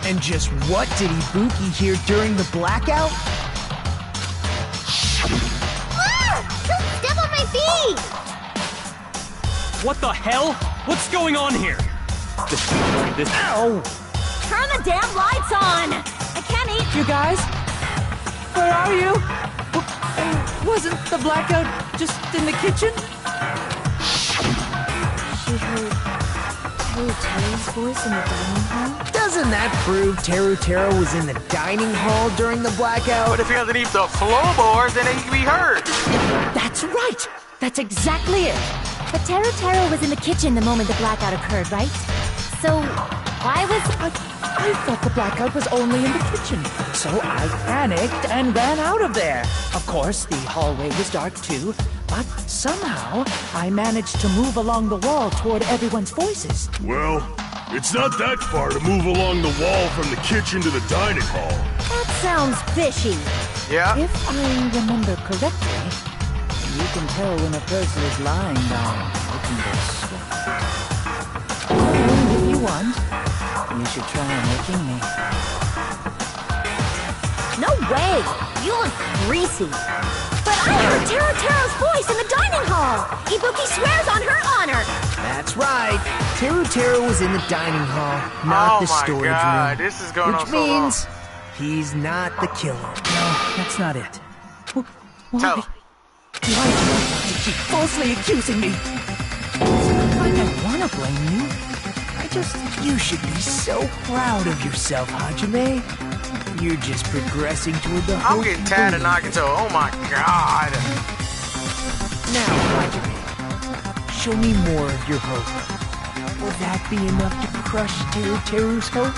And just what did Ibuki hear during the blackout? Don't step on my feet! What the hell? What's going on here? This Ow! Turn the damn lights on! I can't eat. You guys? Where are you? Wasn't the blackout just in the kitchen? She heard Teru's voice in the dining hall? Doesn't that prove Teru was in the dining hall during the blackout? But if you're underneath the floorboards, then he can be heard. That's right! That's exactly it! But Teru was in the kitchen the moment the blackout occurred, right? So, why was... I thought the blackout was only in the kitchen, so I panicked and ran out of there. Of course, the hallway was dark too, but somehow I managed to move along the wall toward everyone's voices. Well, It's not that far to move along the wall from the kitchen to the dining hall. That sounds fishy. Yeah. If I remember correctly, you can tell when a person is lying down, looking their sweat. And if you want, you should try making me. No way! You look greasy. But I heard Teru's voice in the dining hall! Ibuki swears on her honor! That's right. Teru was in the dining hall, not the storage room. This is going which on so long. means he's not the killer. No, that's not it. Tell. Why do you have to keep falsely accusing me? It's not like I want to blame you. You should be so proud of yourself, Hajime. You're just progressing toward the hope. I'm getting tired of Nagato. Oh my god. Now, Hajime, show me more of your hope. Will that be enough to crush Teru's hope?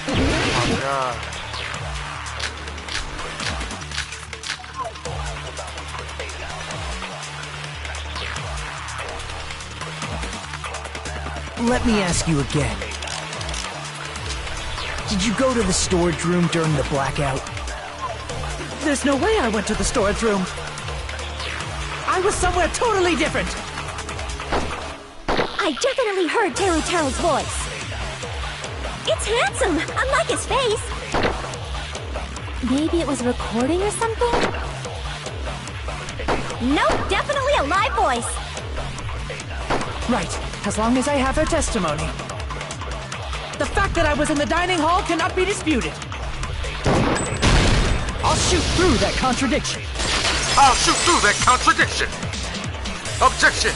Oh my god. Let me ask you again. Did you go to the storage room during the blackout? There's no way I went to the storage room. I was somewhere totally different. I definitely heard Teru's voice. It's handsome, unlike his face. Maybe it was recording or something? Nope, definitely a live voice. Right, as long as I have her testimony. The fact that I was in the dining hall cannot be disputed. I'll shoot through that contradiction. I'll shoot through that contradiction. Objection.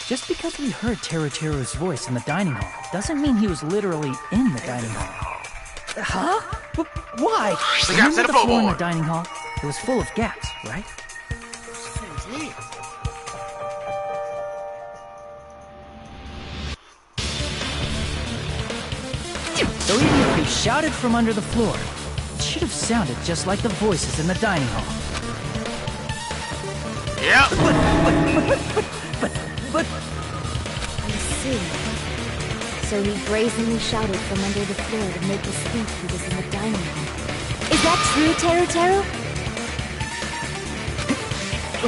Just because we heard Teru's voice in the dining hall doesn't mean he was literally in the dining hall. Huh? Why? The gaps in the floor in floorboard. the dining hall? It was full of gaps, right? So even if we shouted from under the floor, it should have sounded just like the voices in the dining hall. Yeah. But... I see. So he brazenly shouted from under the floor to make us think he was in the dining hall. Is that true, Teru?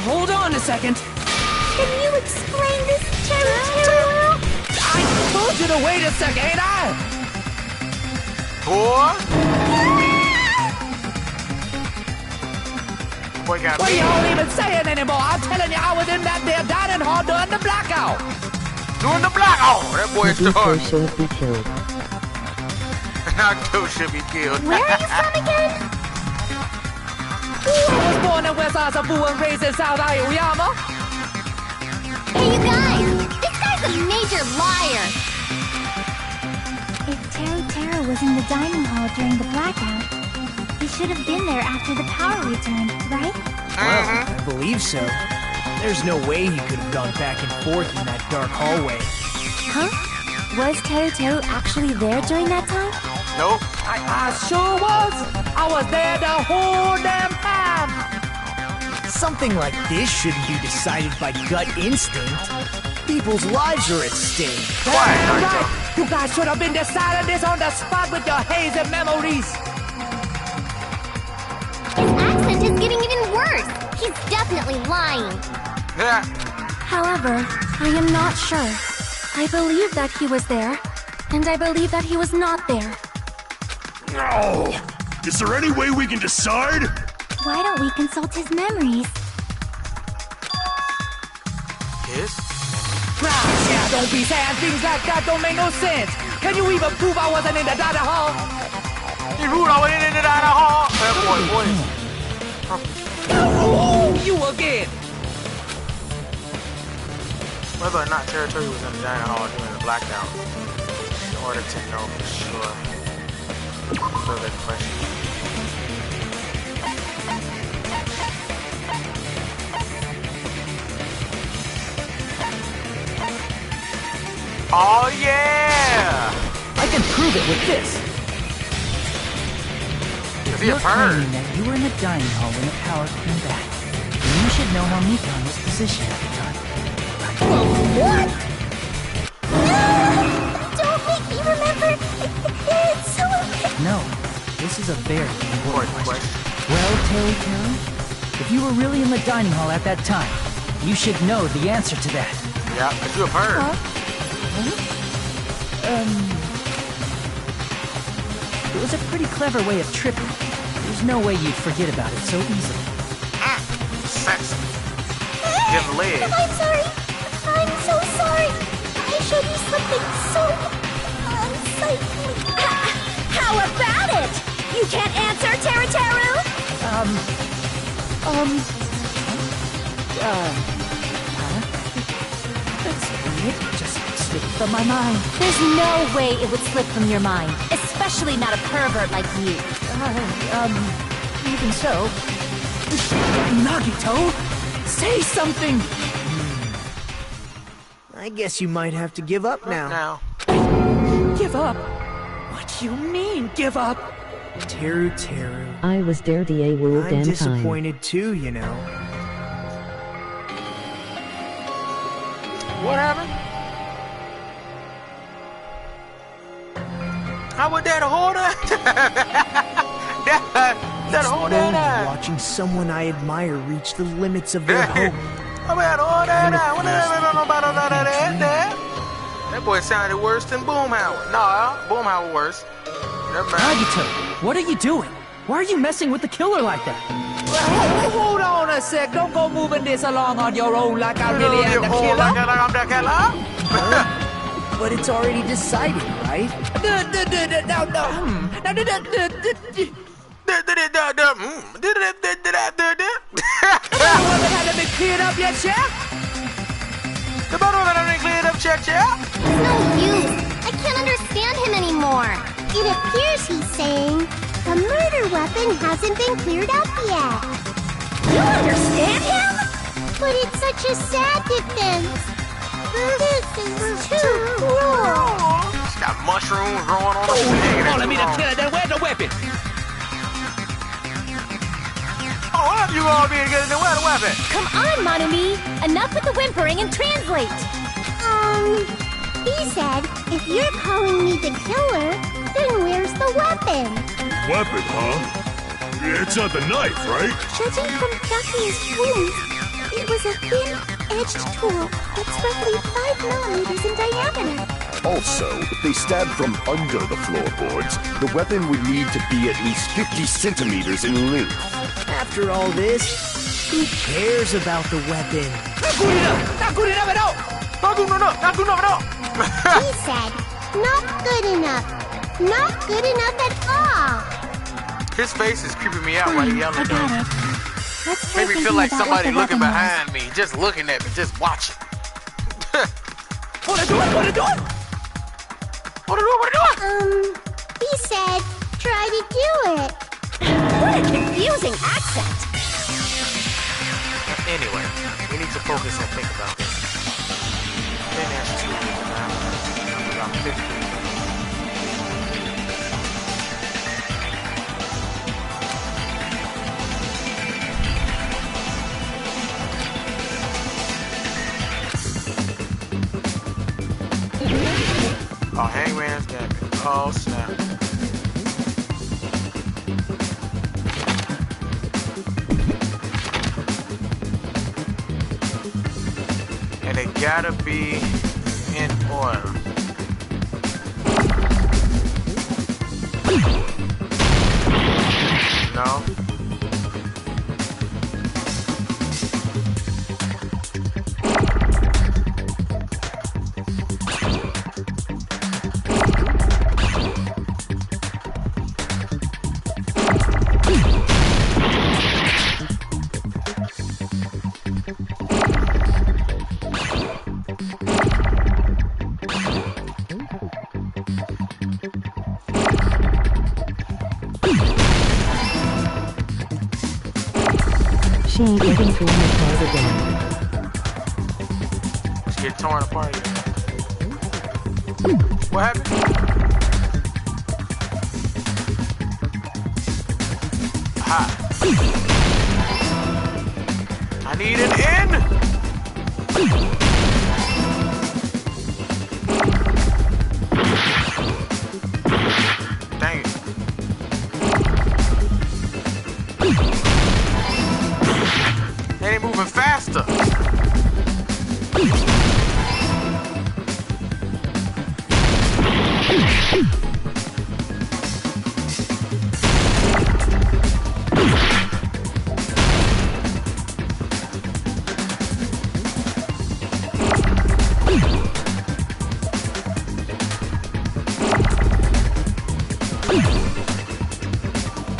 Hold on a second. Can you explain this, Teru? I told you to wait a second, ain't I? Boy. Boy got What me. are y'all even saying anymore? I'm telling you, I was in that there dining hall during the blackout. Doing the blackout. That boy's Naruto done. should be killed. Naruto should be killed. Where are you from again? I was born in West Asabu and raised in South Aoyama. Hey, you guys! This guy's a major liar! If Teru was in the dining hall during the blackout, he should have been there after the power returned, right? Well, I believe so. There's no way he could have gone back and forth in that dark hallway. Huh? Was Teru actually there during that time? Nope. I sure was. I was there the whole damn time. Something like this shouldn't be decided by gut instinct. People's lives are at stake. Damn right. You guys should have been deciding this on the spot with your hazy memories. His accent is getting even worse. He's definitely lying. Yeah. However, I am not sure. I believe that he was there, and I believe that he was not there. No! Is there any way we can decide? Why don't we consult his memories? His? Yeah, don't be saying things like that. Don't make no sense. Can you even prove I wasn't in the dining hall? You ruled I went into the dining hall. That boy. Oh, you again. Whether or not Teru was in the dining hall during the blackout, in order to know for sure. Further question. Oh yeah! I can prove it with this. Is he a You're bird? claiming that you were in the dining hall when the power came back. Then you should know how Nikon was positioned at the time. What? Don't make me remember. It's so... No, this is a very important question. Well, Terry, if you were really in the dining hall at that time, you should know the answer to that. Yeah, because you have heard. It was a pretty clever way of tripping. There's no way you'd forget about it so easily. Sexy. Give leg. I'm sorry. I'm so sorry. I showed you something so unsightly. How about it? You can't answer, Teru? That's weird. Just slipped from my mind. There's no way it would slip from your mind, especially not a pervert like you. Even so. Nagito, say something! I guess you might have to give up now. Give up? What do you mean, give up? Teru. I was there the A-World I'm damn time. disappointed too, you know. What happened? How would that hold her? It's lonely watching someone I admire reach the limits of their hope. That boy sounded worse than Boomhauer. Nah, Boomhauer worse. Nagito, what are you doing? Why are you messing with the killer like that? Hold on a sec. Don't go moving this along on your own like I really am the killer. But it's already decided, right? No. Hasn't been cleared up yet, Chef? The bottle hasn't been cleared up, Chef. No use. I can't understand him anymore. It appears he's saying the murder weapon hasn't been cleared up yet. You understand him? But it's such a sad defense. This is too cruel. She's got mushrooms growing on her. Oh, let me the killer. Then where's the weapon? Oh, what you all being good? Then where's the weapon? Come on, Manumi. Enough with the whimpering and translate. He said, if you're calling me the killer, then where's the weapon? Weapon, huh? It's not the knife, right? Judging from Ducky's wounds, it was a thin-edged tool that's roughly 5 millimeters in diameter. Also, if they stabbed from under the floorboards, the weapon would need to be at least 50 centimeters in length. After all this, who cares about the weapon? Not good enough! Not good enough at all! Not good enough! Not good enough at all! He said, not good enough. Not good enough at all. His face is creeping me out while he's yelling. Let's Made me feel like somebody looking behind me, just looking at me, just watching. What are you doing? What are you doing? What are you doing? He said, try to do it. What a confusing accent. Anyway, we need to focus and think about this. Then there's 2 weeks now. About 15. Oh, Hangman's Gambit. Oh, snap. And it gotta be in oil. No? She ain't getting torn apart again. Let's get torn apart again. What happened? Aha. I need an end.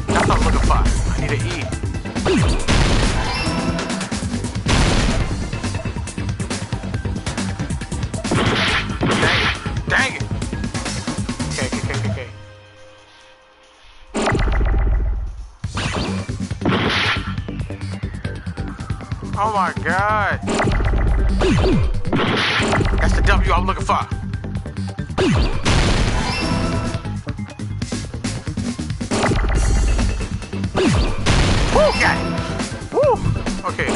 That's what I'm looking for. I need an E. Dang it. Okay. Oh my god. That's the W I'm looking for. Woo, got it. Woo. Okay.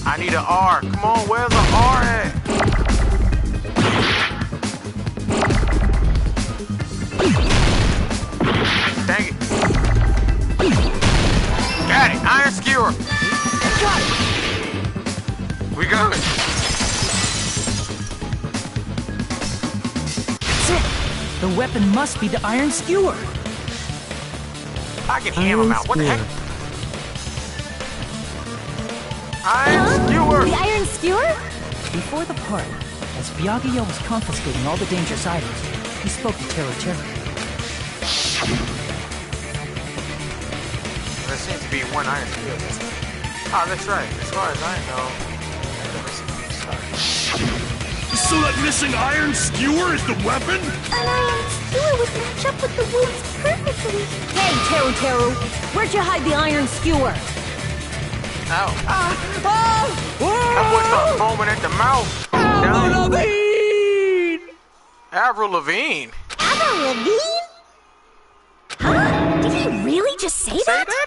I need an R. Come on, where's the R at? Dang it. Got it. Iron skewer. We got it. That's it. The weapon must be the iron skewer. I can hammer him out. What the heck? Iron skewer! The iron skewer? Before the party, as Byakuya was confiscating all the dangerous items, he spoke to Teru. There seems to be one iron skewer. Oh, that's right. As far as I know, So that missing iron skewer is the weapon? An iron skewer would match up with the wounds perfectly. Hey, Teru, where'd you hide the iron skewer? Ow. That boy started foaming at the mouth. Avril Lavigne! Avril Lavigne? Avril Lavigne? Huh? Did he really just say that?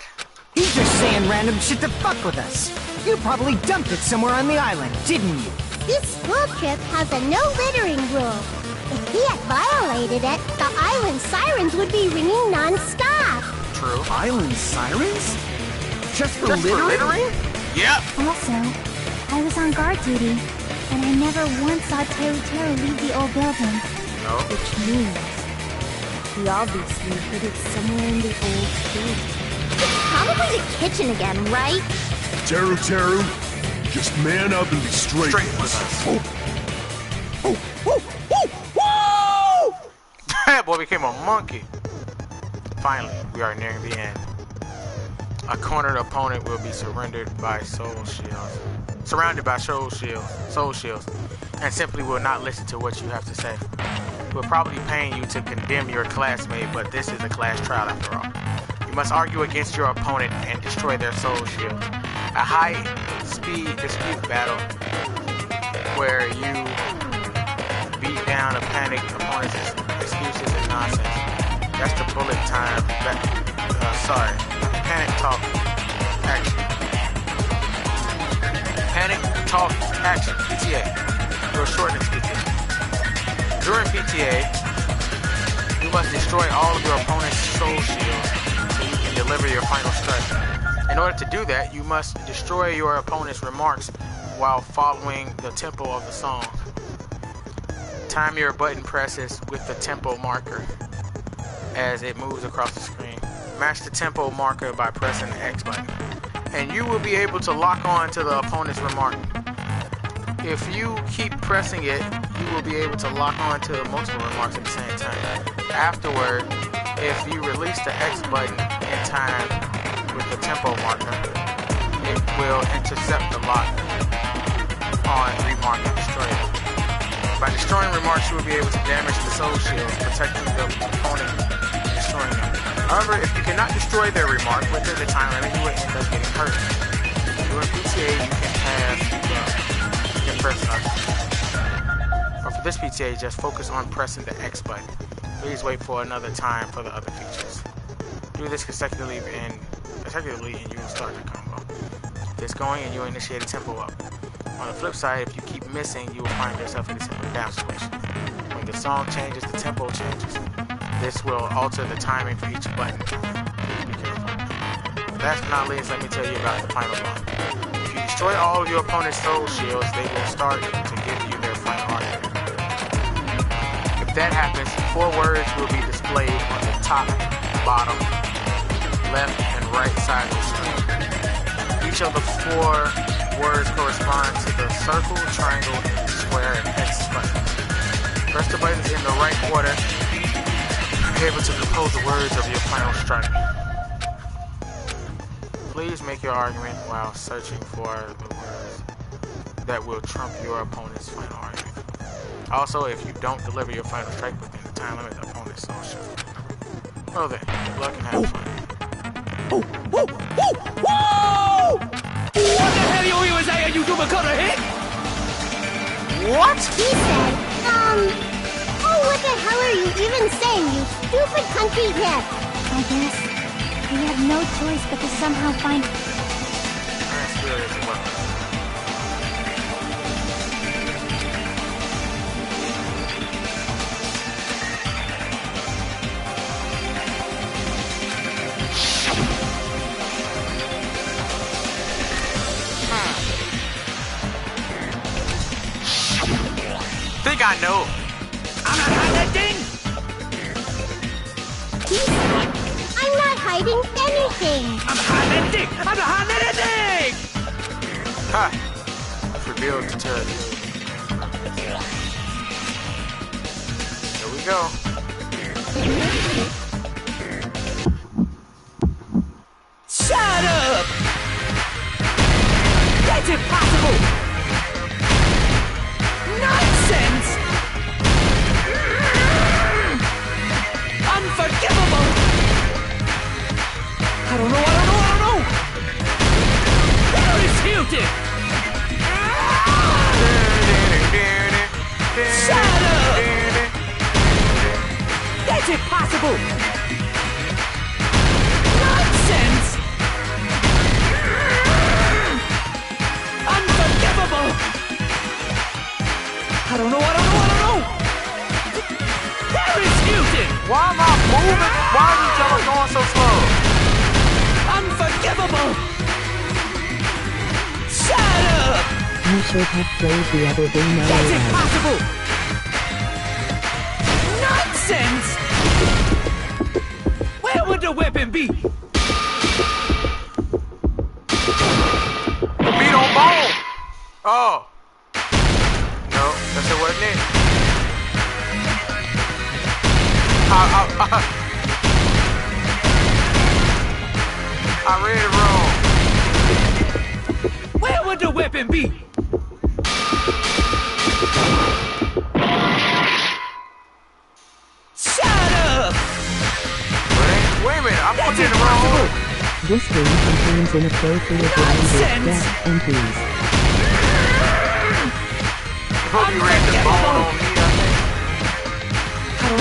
He's just saying random shit to fuck with us. You probably dumped it somewhere on the island, didn't you? This school trip has a no littering rule. If he had violated it, the island sirens would be ringing non-stop. True. Island sirens? Just for Just littering? for littering? Yep. Also, I was on guard duty, and I never once saw Teru leave the old building. No. Which means he obviously hid it somewhere in the old building. It's probably the kitchen again, right? Teru, just man up and be straight with us. That boy became a monkey. Finally, we are nearing the end. A cornered opponent will be surrounded by soul shields, and simply will not listen to what you have to say. We're probably paying you to condemn your classmate, but this is a class trial after all. You must argue against your opponent and destroy their soul shields. A high-speed dispute battle where you beat down a panicked opponent's excuses and nonsense. That's the bullet time. Panic talk action. Panic talk action. PTA. Or shortness PTA. During PTA, you must destroy all of your opponent's soul shields so you can deliver your final strike. In order to do that, you must destroy your opponent's remarks while following the tempo of the song. Time your button presses with the tempo marker as it moves across the screen. Match the tempo marker by pressing the X button, and you will be able to lock on to the opponent's remark. If you keep pressing it, you will be able to lock on to multiple remarks at the same time. Afterward, if you release the X button in time with the tempo marker, it will intercept the lock on remark and destroy it. By destroying remarks, you will be able to damage the soul shields, protecting the opponent and destroying them. However, if you cannot destroy their remark within the time limit, you will end up getting hurt. During PTA, you can pass the press button. Or for this PTA, just focus on pressing the X button. Please wait for another time for the other features. Do this consecutively and you will start the combo. This going and you initiate a tempo up. On the flip side, if you keep missing, you will find yourself in a tempo down situation. When the song changes, the tempo changes. This will alter the timing for each button. Please be careful. Last but not least, let me tell you about the final one. If you destroy all of your opponent's soul shields, they will start to give you their final argument. If that happens, 4 words will be displayed on the top, bottom, left, and right side of the screen. Each of the 4 words correspond to the circle, triangle, square, and X buttons. Press the buttons in the right order. Be able to compose the words of your final strike. Please make your argument while searching for the words that will trump your opponent's final argument. Also, if you don't deliver your final strike within the time limit, the opponent's soul shield. Well then, good luck and have fun. Whoa! What the hell you even saying, you double cutter hit? What? He said, oh, what the hell are you even saying, you stupid country head? I guess we have no choice but to somehow find... Think I know. I'm not hiding that thing! He said, I'm not hiding anything! I'm hiding that thing! I'm not hiding anything! Ha! I've revealed the territory. Here we go. Shut up! That's impossible! Nonsense! Unforgivable! I don't know! Where is Hilton? Shut up! That's impossible! Nonsense! Unforgivable! I don't know! Where is Hilton? Why am I moving? Why are you fellas going so slow? Unforgivable! Shut up! You should have played the other game now. That's impossible! Nonsense! Where would the weapon be? The meat on bone! Oh. No, that's it, wasn't it? I read it wrong. Where would the weapon be? Shut up! Wait a minute, I'm putting it wrong. This game contains inappropriate language, death, and thieves. Hope you read the bone on me, I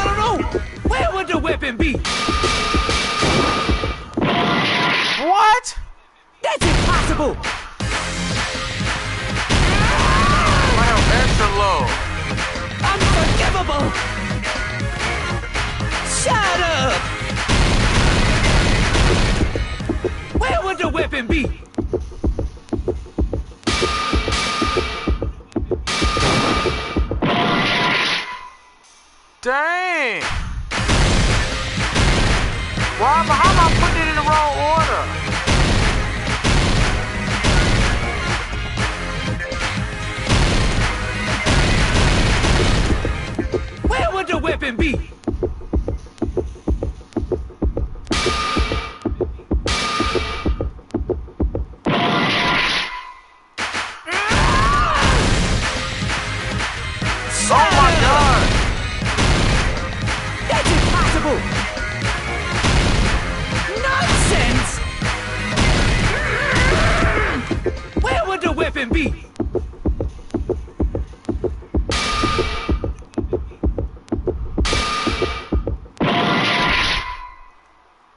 don't know. Where would the weapon be? What? That's impossible! My health extra low. Unforgivable! Shut up! Where would the weapon be? Dang! How am I putting it in the wrong order? Where would the weapon be? Oh my God! That's impossible! Nonsense! Where would the weapon be?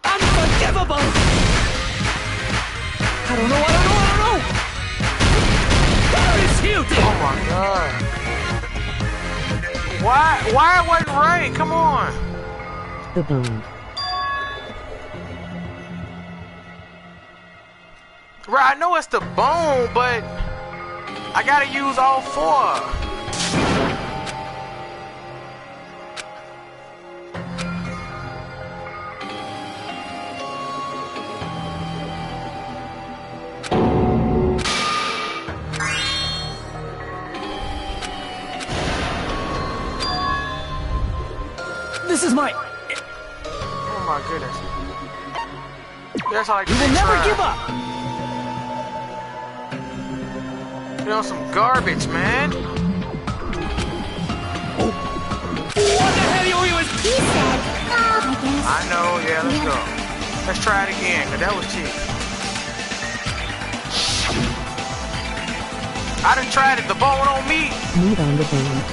Unforgivable! I don't know. Where is Hilton? Oh my God! Why it wasn't right? Come on! The bone. Right, I know it's the bone, but I gotta use all four. This is my... Oh my goodness. That's how I We will never give up! You're on some garbage, man. What the hell are you? He said, I guess. I know, yeah, let's go. Let's try it again, because that was cheap. I done tried it, the bone on me. Meat on the bone.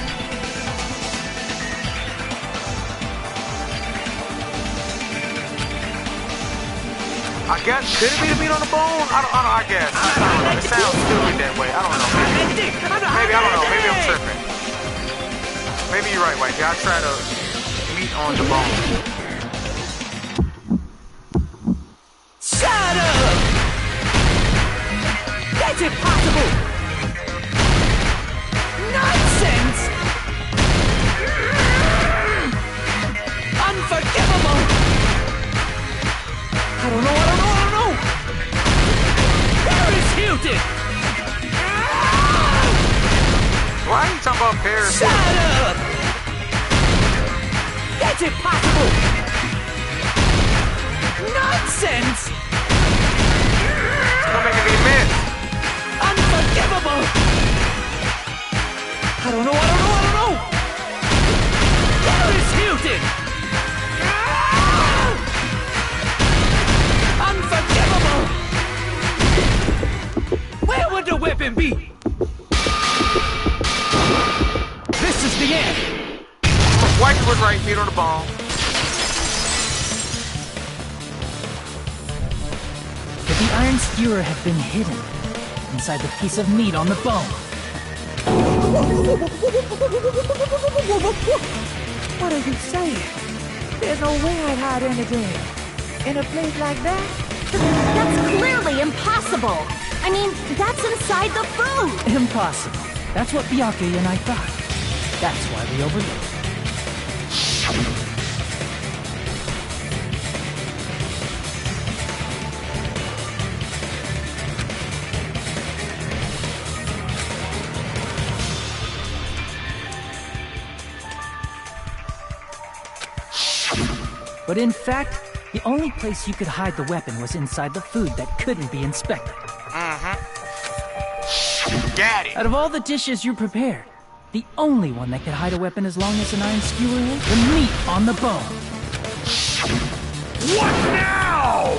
I guess, could it be the meat on the bone? I don't know, I guess. I don't know, it sounds stupid that way. I don't know. Maybe, I don't know, maybe I'm tripping. Maybe you're right, Whitey. I'll try the meat on the bone. Shut up! That's impossible! Nonsense! Unforgivable! I don't know! Paris Hilton! Why are you talking about Paris? Shut up! That's impossible! Nonsense! Don't make me miss. Unforgivable! I don't know! Paris Hilton! Unforgivable! Where would the weapon be? This is the end! White was right, meat on the bone. Could the iron skewer have been hidden inside the piece of meat on the bone? What are you saying? There's no way I'd hide anything. In a place like that? That's clearly impossible. I mean, that's inside the food. Impossible. That's what Byakuya and I thought. That's why we overlooked it. But in fact, the only place you could hide the weapon was inside the food that couldn't be inspected. Got it. Out of all the dishes you prepared, the only one that could hide a weapon as long as an iron skewer is the meat on the bone. What now?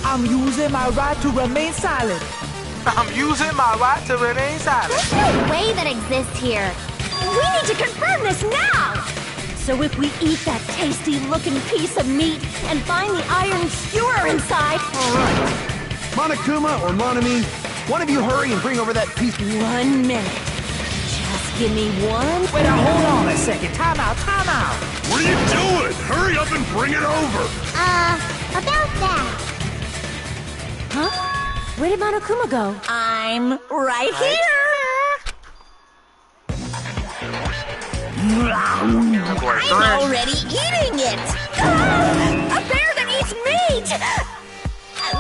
I'm using my right to remain silent. I'm using my right to remain silent. There's no way that exists here. We need to confirm this now. So if we eat that tasty-looking piece of meat and find the iron skewer inside... All right. Monokuma or Monami, one of you hurry and bring over that piece. 1 minute. Just give me one... Wait, now hold on a second. Time out. What are you doing? Hurry up and bring it over. About that. Huh? Where did Monokuma go? I'm right here. I'm already eating it! A bear that eats meat!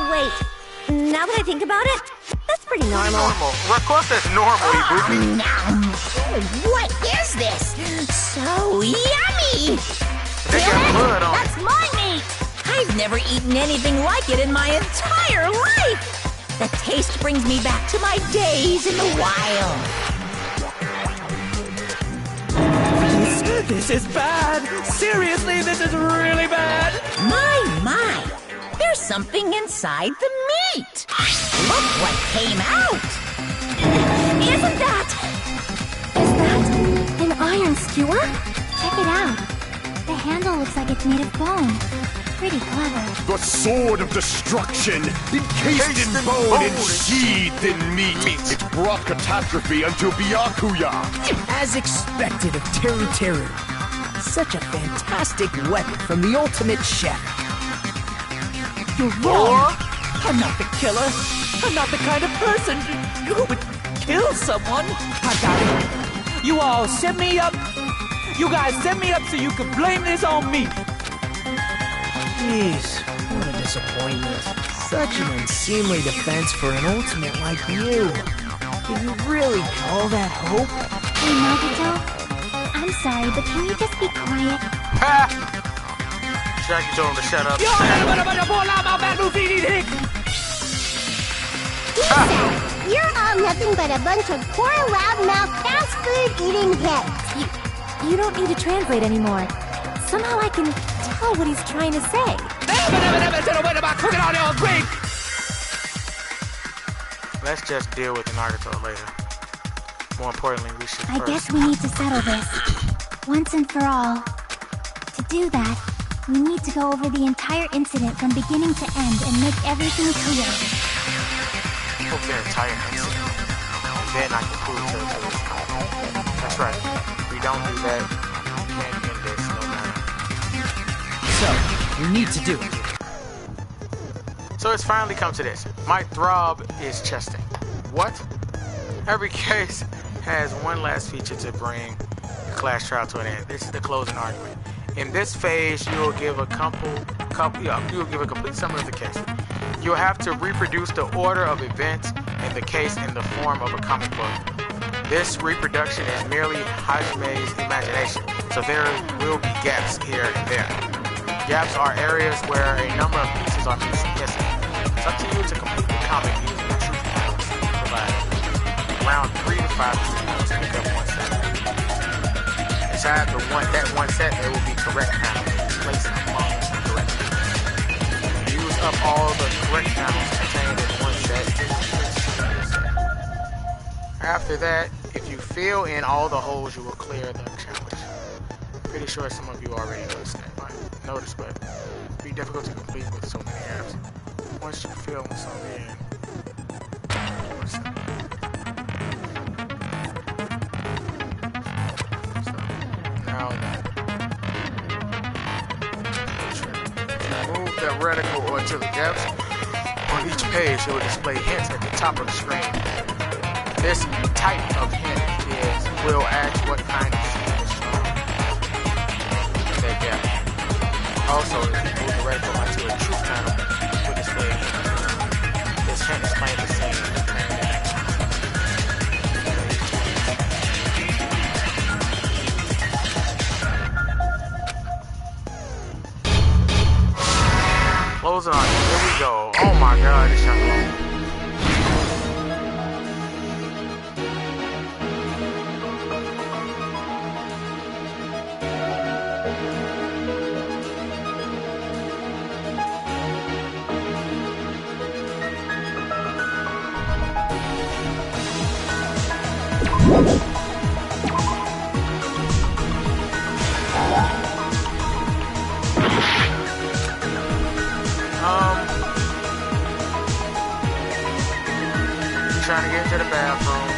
Wait, now that I think about it, that's pretty normal. Of course that's normal, Ibuki. What is this? So yummy! They got blood on it. That's my meat! I've never eaten anything like it in my entire life! The taste brings me back to my days in the wild. This is bad. Seriously, this is really bad. My. There's something inside the meat. Look what came out. Isn't that... Is that an iron skewer? Check it out. The handle looks like it's made of bone. Pretty clever. The sword of destruction, encased in bone and sheathed in meat. It brought catastrophe unto Byakuya. As expected of Teru. Such a fantastic weapon from the ultimate chef. You're wrong. I'm not the killer. I'm not the kind of person who would kill someone. I got it. You all set me up. You guys set me up so you could blame this on me. Jeez, what a disappointment. Such an unseemly defense for an ultimate like you. Can you really call that hope? Hey, Nagito, I'm sorry, but can you just be quiet? Ha! Jackie told him to shut up. You're all nothing but a bunch of poor, loudmouth, fast food eating kids. You don't need to translate anymore. Somehow I can tell what he's trying to say. Let's just deal with Naruto later. More importantly, we should I guess we need to settle this once and for all. To do that, we need to go over the entire incident from beginning to end and make everything clear. Over the entire incident. And then I can prove to it. That's right. If we don't do that, we can't end this no matter. So, you need to do it. So it's finally come to this. My throb is chesting. What? Every case has one last feature to bring the class trial to an end. This is the closing argument. In this phase, you will give a complete summary of the case. You'll have to reproduce the order of events in the case in the form of a comic book. This reproduction is merely Hajime's imagination, so there will be gaps here and there. Gaps are areas where a number of pieces are missing. It's up to you to complete the comic using the truth panels provided. Around 3 to 5 truth panels to make up one set. Inside that one set, there will be correct panels placed among the correct panels. Use up all the correct panels contained in one set. After that, if you fill in all the holes, you will clear the challenge. Pretty sure some of you already noticed that. But it'd be difficult to complete with so many apps. Once you fill some in, now that move the reticle onto the gaps on each page, it will display hints at the top of the screen. This type of hint will add what kind of scene is shown. That gap. Also, if you move the reticle onto a truth panel, it will display a hint. This hint is playing the same as the main next. Closing on it. Here we go. Oh my god, it's not long. Trying to get to the bathroom.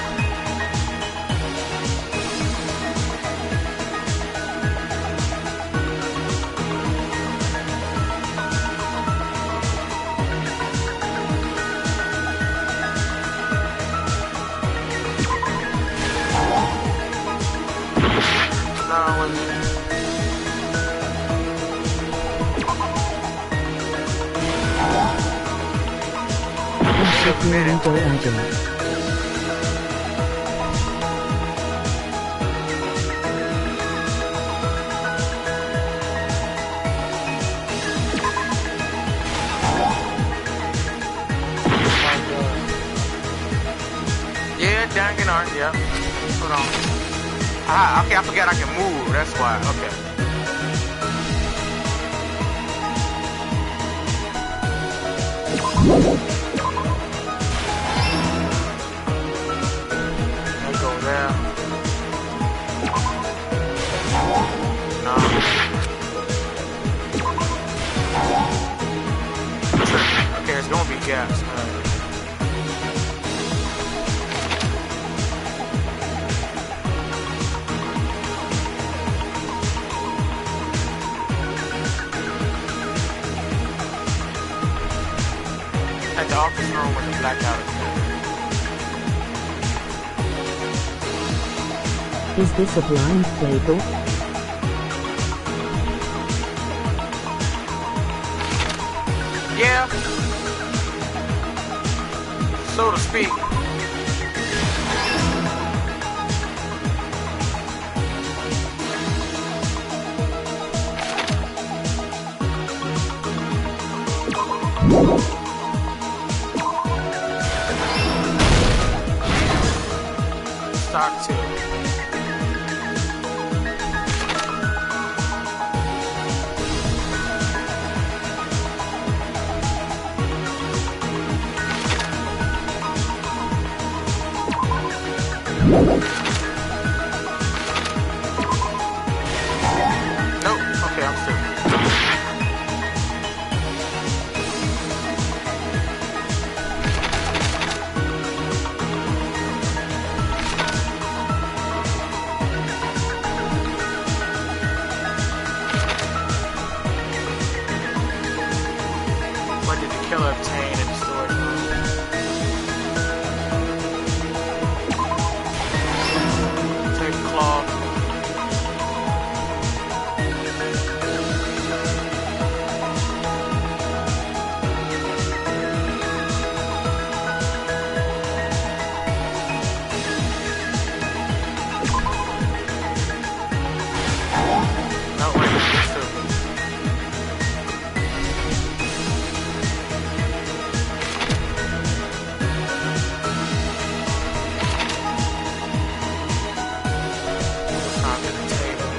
Yeah, Danganronpa, yeah. Hold on. Ah, okay, I forgot I can move, that's why, okay. Let's go there. No. Okay, it's gonna be gaps, man. blackout. Is this a blind playbook? Yeah. So to speak. Stock 2. Nope. Okay, I'm through. What did the killer obtain in the storage room? Tablecloth. No, wait, it's through. Onto the table.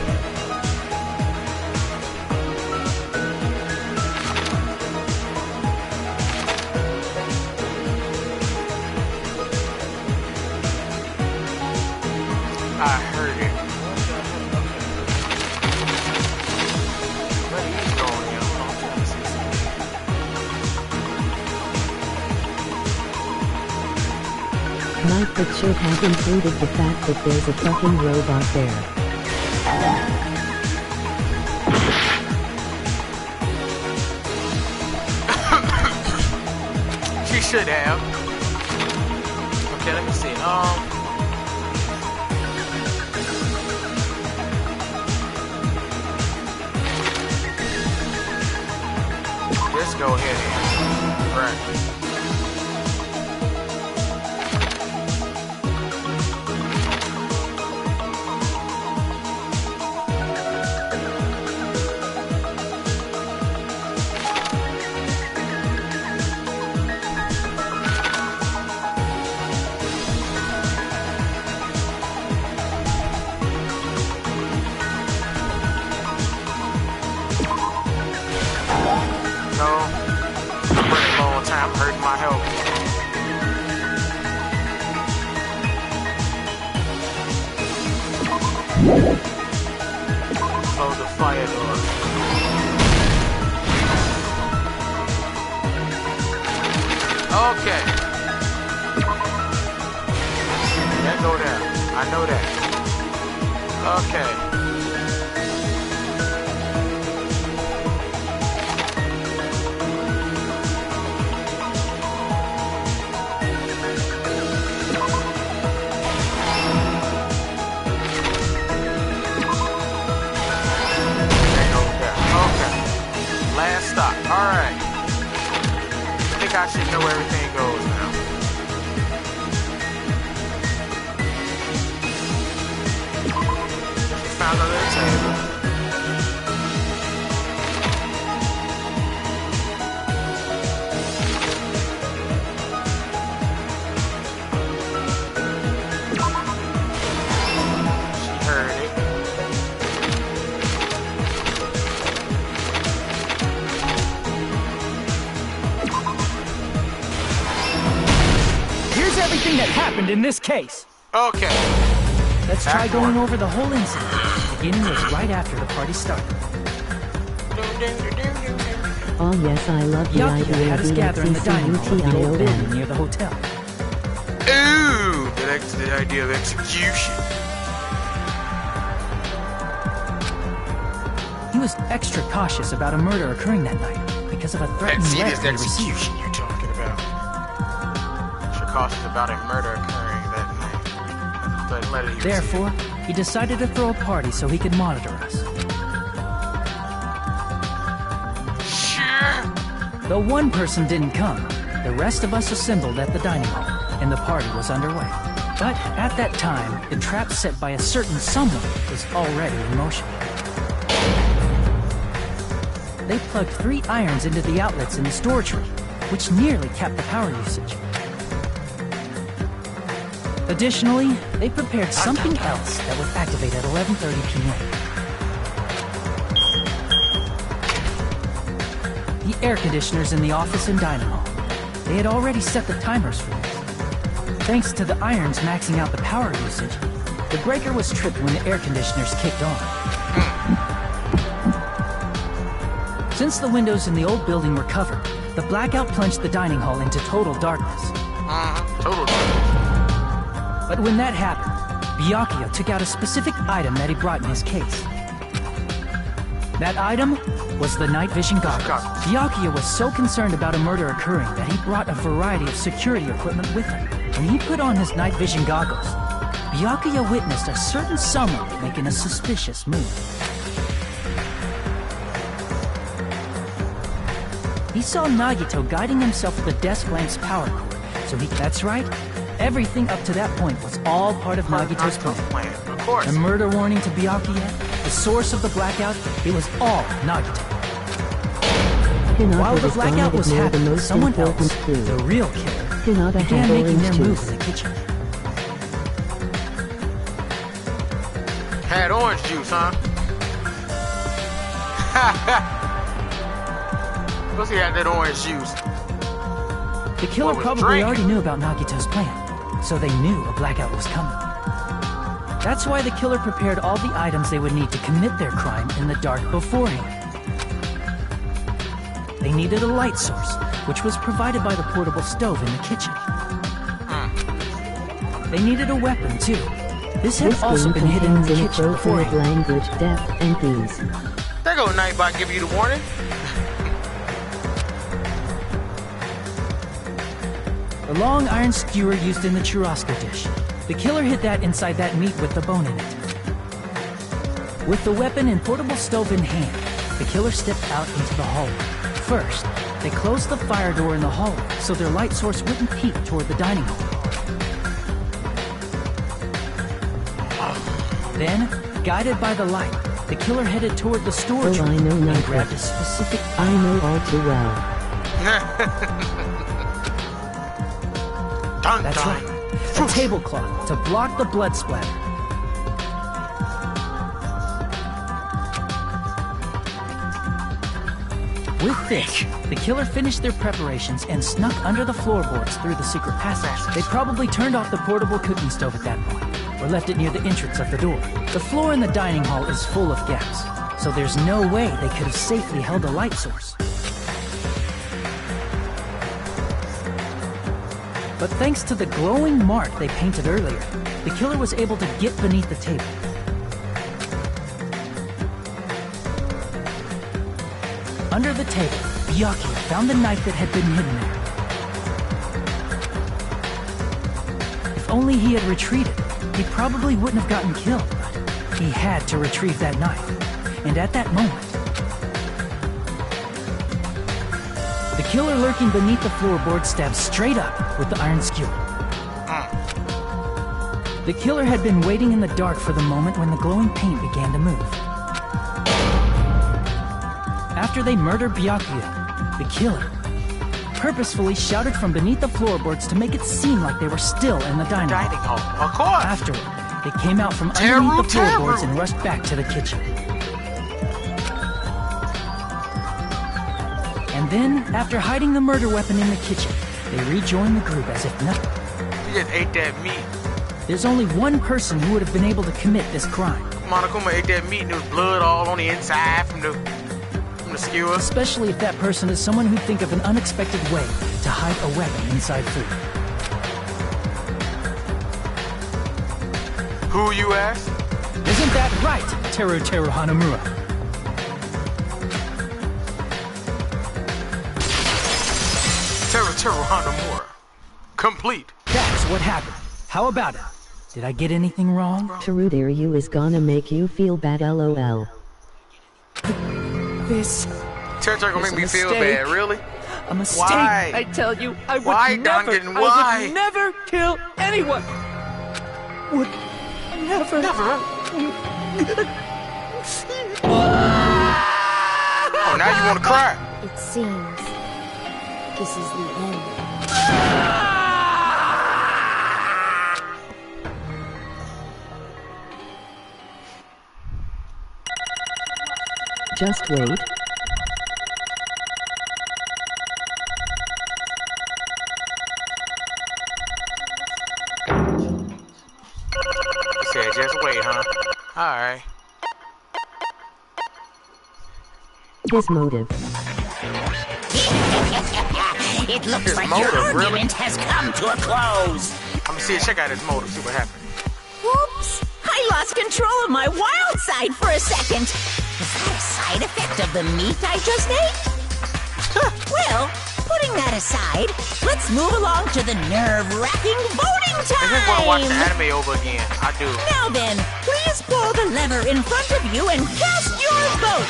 I heard it. Where he's going here? Hold on, I'm trying to see something. My picture has included the fact that there's a fucking robot there. She should have. Okay, let me see. Let's go ahead. Right. No. I'm running low on time, hurting my health. Close the fire door. Okay. That go down. I know that. Okay. Last stop. Alright. I think I should know where everything goes now. Just found a little table. She heard it. Everything that happened in this case. Okay. Let's try going over the whole incident. Beginning was right after the party started. Oh yes, I love the idea had us of gather in the dining hall of the old building near the hotel. Ooh, the idea of execution. He was extra cautious about a murder occurring that night because of a threatening See, letter this he received. execution you're talking about. cautious about a murder occurring that night. But let it Therefore, he decided to throw a party so he could monitor us. Sure. Though one person didn't come, the rest of us assembled at the dining hall, and the party was underway. But at that time, the trap set by a certain someone was already in motion. They plugged 3 irons into the outlets in the storage room, which nearly capped the power usage. Additionally, they prepared something else that would activate at 11:30 p.m. The air conditioners in the office and dining hall. They had already set the timers for this. Thanks to the irons maxing out the power usage, the breaker was tripped when the air conditioners kicked on. Since the windows in the old building were covered, the blackout plunged the dining hall into total darkness. Total darkness. But when that happened, Byakuya took out a specific item that he brought in his case. That item was the night vision goggles. Byakuya was so concerned about a murder occurring that he brought a variety of security equipment with him. When he put on his night vision goggles, Byakuya witnessed a certain someone making a suspicious move. He saw Nagito guiding himself with the desk lamp's power cord, so that's right, everything up to that point was all part of Nagito's plan. Of course. The murder warning to Byakuya, the source of the blackout, it was all Nagito. While the blackout was happening, someone else, the real killer, began making their move in the kitchen. Had orange juice, huh? Plus he had that orange juice. The killer probably already knew about Nagito's plan, so they knew a blackout was coming. That's why the killer prepared all the items they would need to commit their crime in the dark beforehand. They needed a light source, which was provided by the portable stove in the kitchen. They needed a weapon, too. This had also been hidden in the kitchen beforehand. Language, death, and thieves. There go Nightbot give you the warning. The long iron skewer used in the churrasco dish. The killer hid that inside that meat with the bone in it. With the weapon and portable stove in hand, the killer stepped out into the hallway. First, they closed the fire door in the hallway so their light source wouldn't peek toward the dining hall. Then, guided by the light, the killer headed toward the storage room and grabbed a specific I know all too well. That's right, a tablecloth to block the blood splatter. With this, the killer finished their preparations and snuck under the floorboards through the secret passage. They probably turned off the portable cooking stove at that point, or left it near the entrance of the door. The floor in the dining hall is full of gaps, so there's no way they could have safely held a light source. But thanks to the glowing mark they painted earlier, the killer was able to get beneath the table. Under the table, Byakuya found the knife that had been hidden there. If only he had retreated, he probably wouldn't have gotten killed, but he had to retrieve that knife. And at that moment, the killer lurking beneath the floorboard stabbed straight up with the iron skewer. The killer had been waiting in the dark for the moment when the glowing paint began to move. After they murdered Byakuya, the killer purposefully shouted from beneath the floorboards to make it seem like they were still in the dining hall. Of course. Afterward, they came out from underneath the floorboards and rushed back to the kitchen. And then, after hiding the murder weapon in the kitchen, they rejoined the group as if nothing. He just ate that meat. There's only one person who would have been able to commit this crime. Monokuma ate that meat and there was blood all on the inside from the skewer. Especially if that person is someone who'd think of an unexpected way to hide a weapon inside food. Who, you ask? Isn't that right, Teru Hanamura? Teru Hanamura. Complete. So what happened? How about it? Did I get anything wrong? Teru dear, you is gonna make you feel bad, lol. This... Teru gonna make me feel mistake. bad, really? A mistake, Why? I tell you. I would Why, never, Duncan? Why? I would never kill anyone. Would never. Oh, now you wanna cry? It seems this is the end. Just wait. He said, just wait, huh? Alright. His motive. It looks His like motive, your really? argument has come to a close. I'm gonna see, check out his motive, see what happened. Oops! I lost control of my wild side for a second. Was that a side effect of the meat I just ate? Well, putting that aside, let's move along to the nerve-wracking voting I just wanna watch the time! anime over again. I do. Now then, please pull the lever in front of you and cast your vote!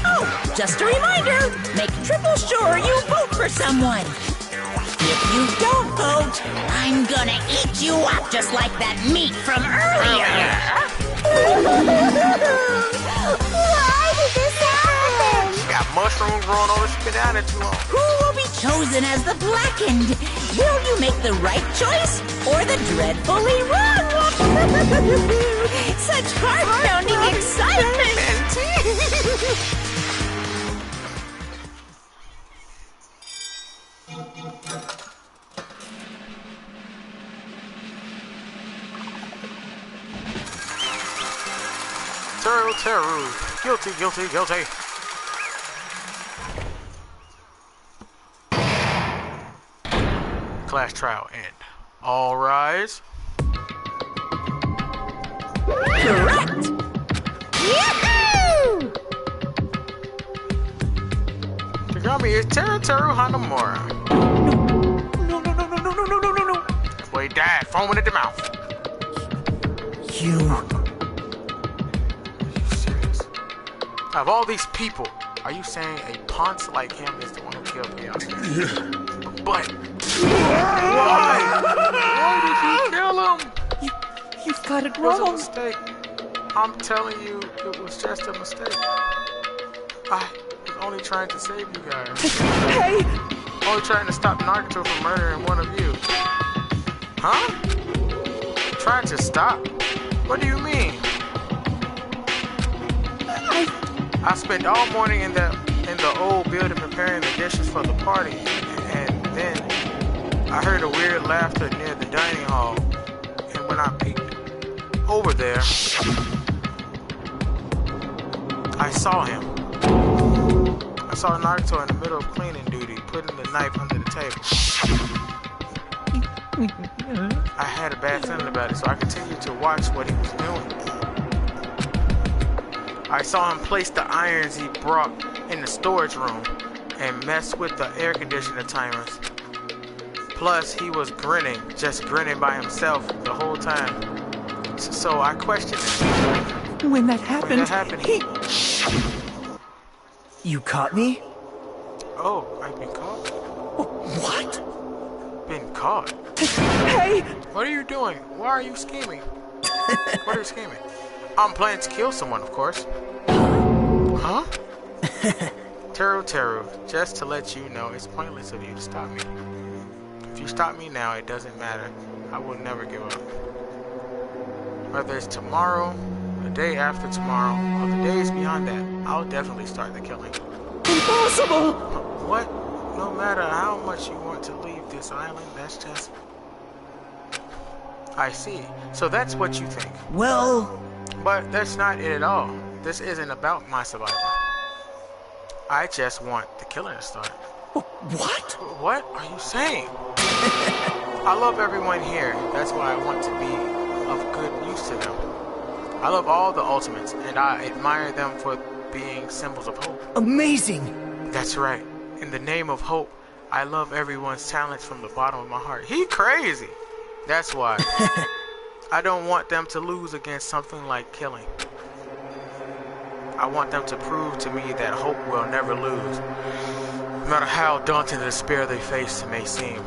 Oh, just a reminder, make triple sure you vote for someone. If you don't vote, I'm gonna eat you up just like that meat from earlier. Why did this happen? She got mushrooms growing over, she's been down there too long. Who will be chosen as the blackened? Will you make the right choice or the dreadfully wrong one? Such heart-pounding excitement! Teru. Guilty. Class trial end. All rise. Correct! Yahoo! Kagami is Teru Hanamura. No. That's where he died, foaming at the mouth. You... Of all these people, are you saying a ponce like him is the one who killed me? Yeah. But why? Why did you kill him? You've got it It was a wrong. mistake. I'm telling you, it was just a mistake. I was only trying to save you guys. Hey! Only trying to stop Naruto from murdering one of you. Huh? Trying to stop? What do you mean? I spent all morning in the old building preparing the dishes for the party, and then I heard a weird laughter near the dining hall. And when I peeked over there, I saw him. I saw Naruto in the middle of cleaning duty, putting the knife under the table. I had a bad feeling about it, so I continued to watch what he was doing. I saw him place the irons he brought in the storage room and mess with the air conditioner timers. Plus, he was grinning, just grinning by himself the whole time. So I questioned him. When that happened, he... You caught me? Oh, I've been caught? What? Been caught? Hey! What are you doing? Why are you scheming? What are you scheming? I'm planning to kill someone, of course. Huh? Teru, just to let you know, it's pointless of you to stop me. If you stop me now, it doesn't matter. I will never give up. Whether it's tomorrow, the day after tomorrow, or the days beyond that, I'll definitely start the killing. Impossible! What? No matter how much you want to leave this island, that's just... I see. So that's what you think. Well... But that's not it at all. This isn't about my survival. I just want the killing to start. What? What are you saying? I love everyone here. That's why I want to be of good use to them. I love all the Ultimates, and I admire them for being symbols of hope. Amazing! That's right. In the name of hope, I love everyone's talents from the bottom of my heart. He crazy. That's why. I don't want them to lose against something like killing. I want them to prove to me that hope will never lose. No matter how daunting the despair they face may seem.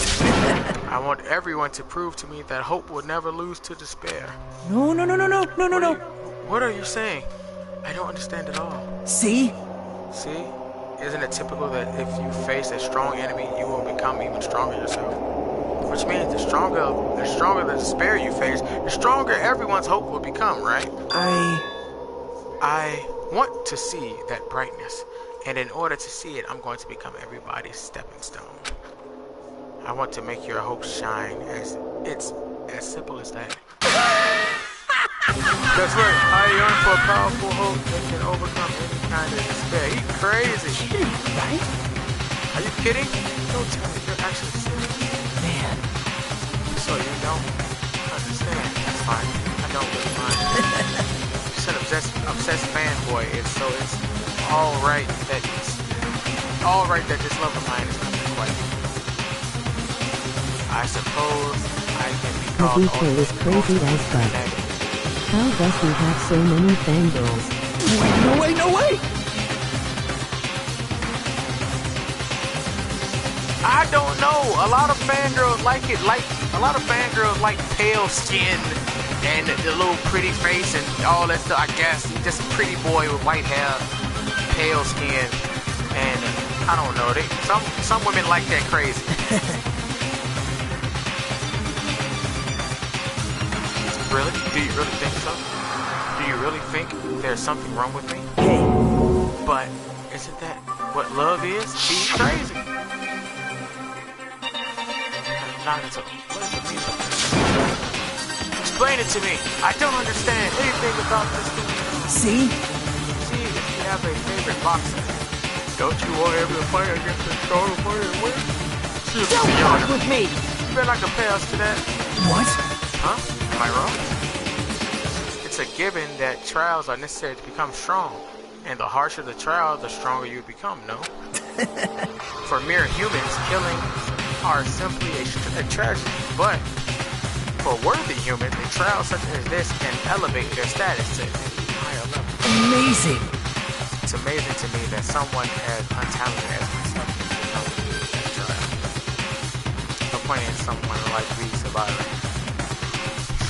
I want everyone to prove to me that hope will never lose to despair. No. What are you saying? I don't understand at all. See? See? Isn't it typical that if you face a strong enemy, you will become even stronger yourself? Which means the stronger the despair you face, the stronger everyone's hope will become, right? I want to see that brightness, and in order to see it, I'm going to become everybody's stepping stone. I want to make your hope shine. It's as simple as that. That's right. I yearn for a powerful hope that can overcome any kind of despair. You crazy. Kidding, right? Are you kidding? Don't tell me you're actually serious. Man. So you don't understand. That's fine. I don't really mind. You're an obsessed fanboy. It's all right that this love of mine is nothing quite. I suppose I can be called Kabuto is crazy as fuck. How does he have so many fangirls? No way! I don't know. A lot of fangirls like it. A lot of fangirls like pale skin and the little pretty face and all that stuff. I guess just a pretty boy with white hair, pale skin, and I don't know. Some women like that crazy. Really? Do you really think so? Do you really think there's something wrong with me? Hey. But isn't that what love is? She's crazy. Not at all. What does it mean? Explain it to me. I don't understand anything about this thing. See? See, if you have a favorite boxer, don't you want him to fight against the stronger player and win? Don't fuck with me! You better not compare us to that. What? Huh? Am I wrong? It's a given that trials are necessary to become strong. And the harsher the trial, the stronger you become, no? For mere humans, killing are simply a tragedy. But for worthy humans, a trial such as this can elevate their status to a higher level. Amazing! It's amazing to me that someone as untalented as myself can become that trial. Appointing someone like me surviving.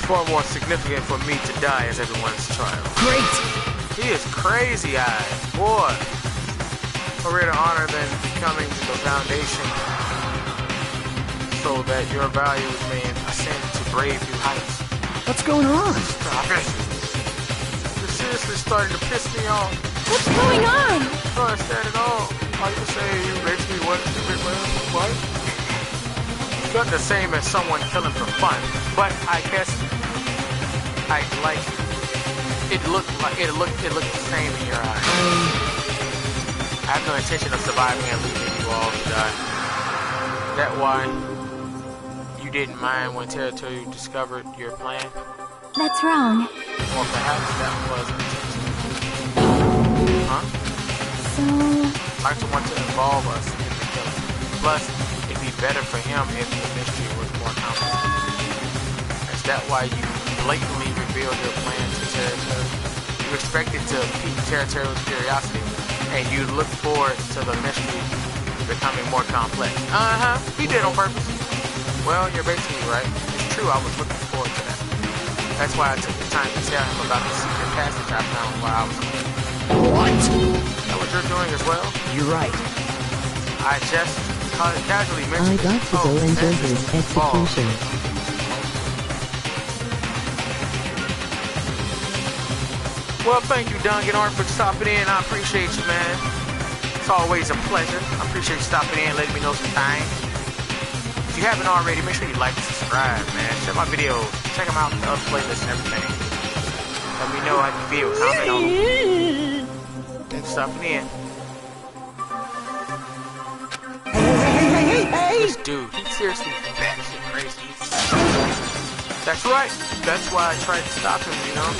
Far more significant for me to die as everyone's trial. Great! He is crazy-eyed, boy. A greater honor than becoming the foundation so that your values may ascend to brave new heights. What's going on? Stop it. You're seriously starting to piss me off. What's going on? I don't understand at all. Are you saying you makes me want to get what? It's not the same as someone killing for fun, but I guess I like it looked the same in your eyes. I have no intention of surviving and leaving you all to die. That why you didn't mind when Territory discovered your plan? That's wrong. Or perhaps that was intentional. Huh? So... Like to want to involve us in the killing. Plus, it'd be better for him if the mystery was more complicated. Is that why you blatantly revealed your plan to Territory? You expected to pique Territory's curiosity, and you look forward to the mystery becoming more complex. He did on purpose. Well, you're basically right. It's true, I was looking forward to that. That's why I took the time to tell him about the secret passage I found while I was away. What? That what you're doing as well? You're right. I just casually mentioned I got to go enjoy his execution. Well, thank you, Danganronpa, for stopping in. I appreciate you, man. It's always a pleasure. I appreciate you stopping in and letting me know some things. If you haven't already, make sure you like and subscribe, man. Check my videos. Check them out, the other playlists and everything. Let me know how you feel. Comment on them. Thanks for stopping in. Hey! This dude, he's seriously batshit crazy. That's right. That's why I tried to stop him, you know?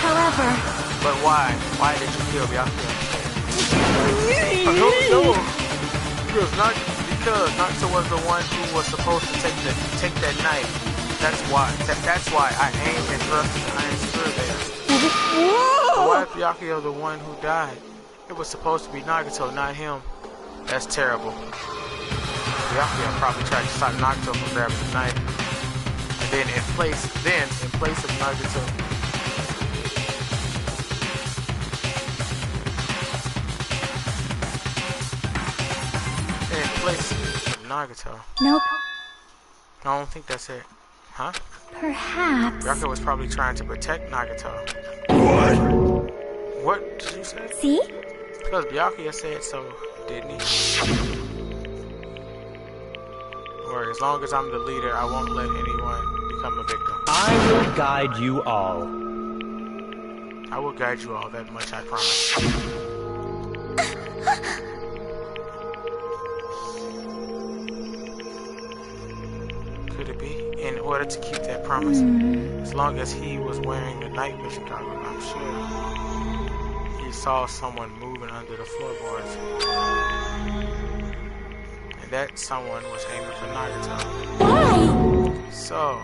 However... But why? Why did you kill Byakuya? I don't know. Because Naruto was the one who was supposed to take that knife That's why I aimed and thrusted the iron spear there. So why is Byakuya the one who died? It was supposed to be Nagato, not him. That's terrible. Byakuya probably tried to stop Nagato from grabbing the knife. And then in place of Nagato, Nagato. Nope. I don't think that's it. Huh? Perhaps. Byakuya was probably trying to protect Nagato. What did you say? See? Because Byakuya said so, didn't he? Or as long as I'm the leader, I won't let anyone become a victim. I will guide you all. I will guide you all, that much I promise. Could it be? In order to keep that promise, as long as he was wearing the night vision goggles, I'm sure he saw someone moving under the floorboards. And that someone was aiming for Nagato. Why? So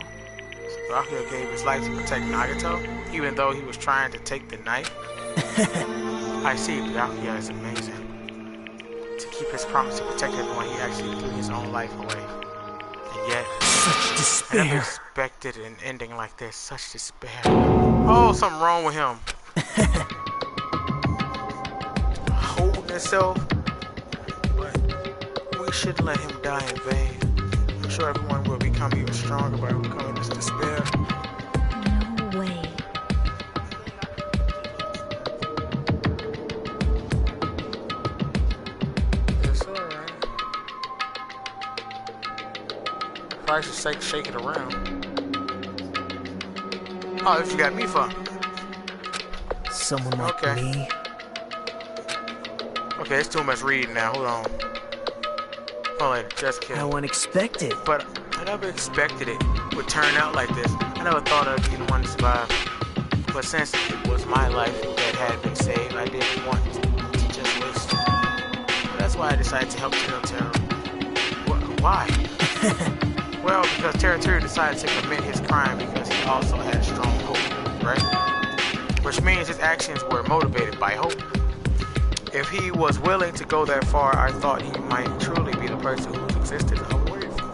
Byakuya gave his life to protect Nagato, even though he was trying to take the knife. I see, Byakuya is amazing. To keep his promise to protect everyone, he actually threw his own life away. And yet, such despair. I never expected an ending like this. Such despair. Oh, something wrong with him. Holding himself, but we shouldn't let him die in vain. I'm sure everyone will become even stronger by overcoming this despair. No way. It's alright. Probably should shake it around. Oh, if you got me for someone like me. Okay, it's too much reading now. Hold on. Oh, just kidding. How unexpected. But I never expected it would turn out like this. I never thought I'd be the one to survive. But since it was my life that had been saved, I didn't want to just waste it. So that's why I decided to help Teru. Why? Well, because Teru decided to commit his crime because he also had strong hope, right? Which means his actions were motivated by hope. If he was willing to go that far, I thought he might truly be the person whose existence I worried for.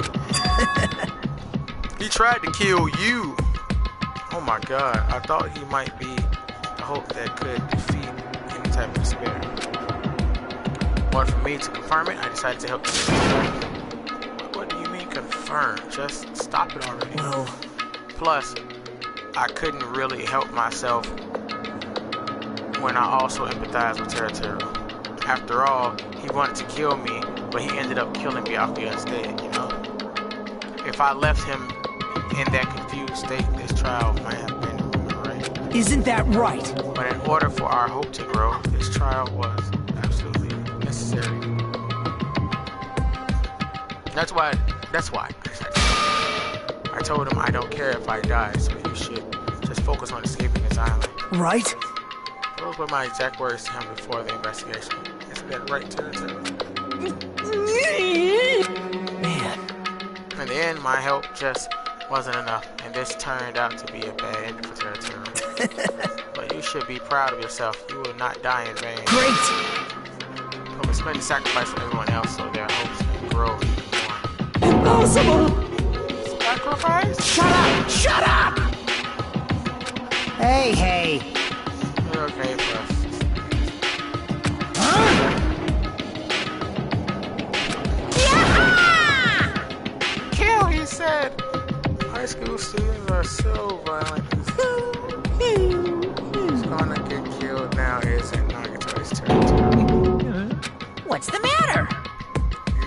He tried to kill you. Oh my God, I thought he might be the hope that could defeat any type of despair. But for me to confirm it, I decided to help you. What do you mean confirm? Just stop it already. Well, plus, I couldn't really help myself when I also empathized with Teru. After all, he wanted to kill me, but he ended up killing Byakuya instead, you know? If I left him in that confused state, this trial might have been right. Isn't that right? But in order for our hope to grow, this trial was absolutely necessary. That's why I told him I don't care if I die, so you should just focus on escaping this island. Right? Those were my exact words to him before the investigation. Isn't that right, Teru? Man. In the end, my help just wasn't enough, and this turned out to be a bad ending for Teru. But you should be proud of yourself. You will not die in vain. Great! But we spent the sacrifice for everyone else so their hopes can grow even more. Impossible! Sacrifice? Shut up! Shut up! Hey! You're okay for us. Huh? Kill, he said. High school students are so violent. Who's gonna get killed now isn't Nagato's territory. What's the matter?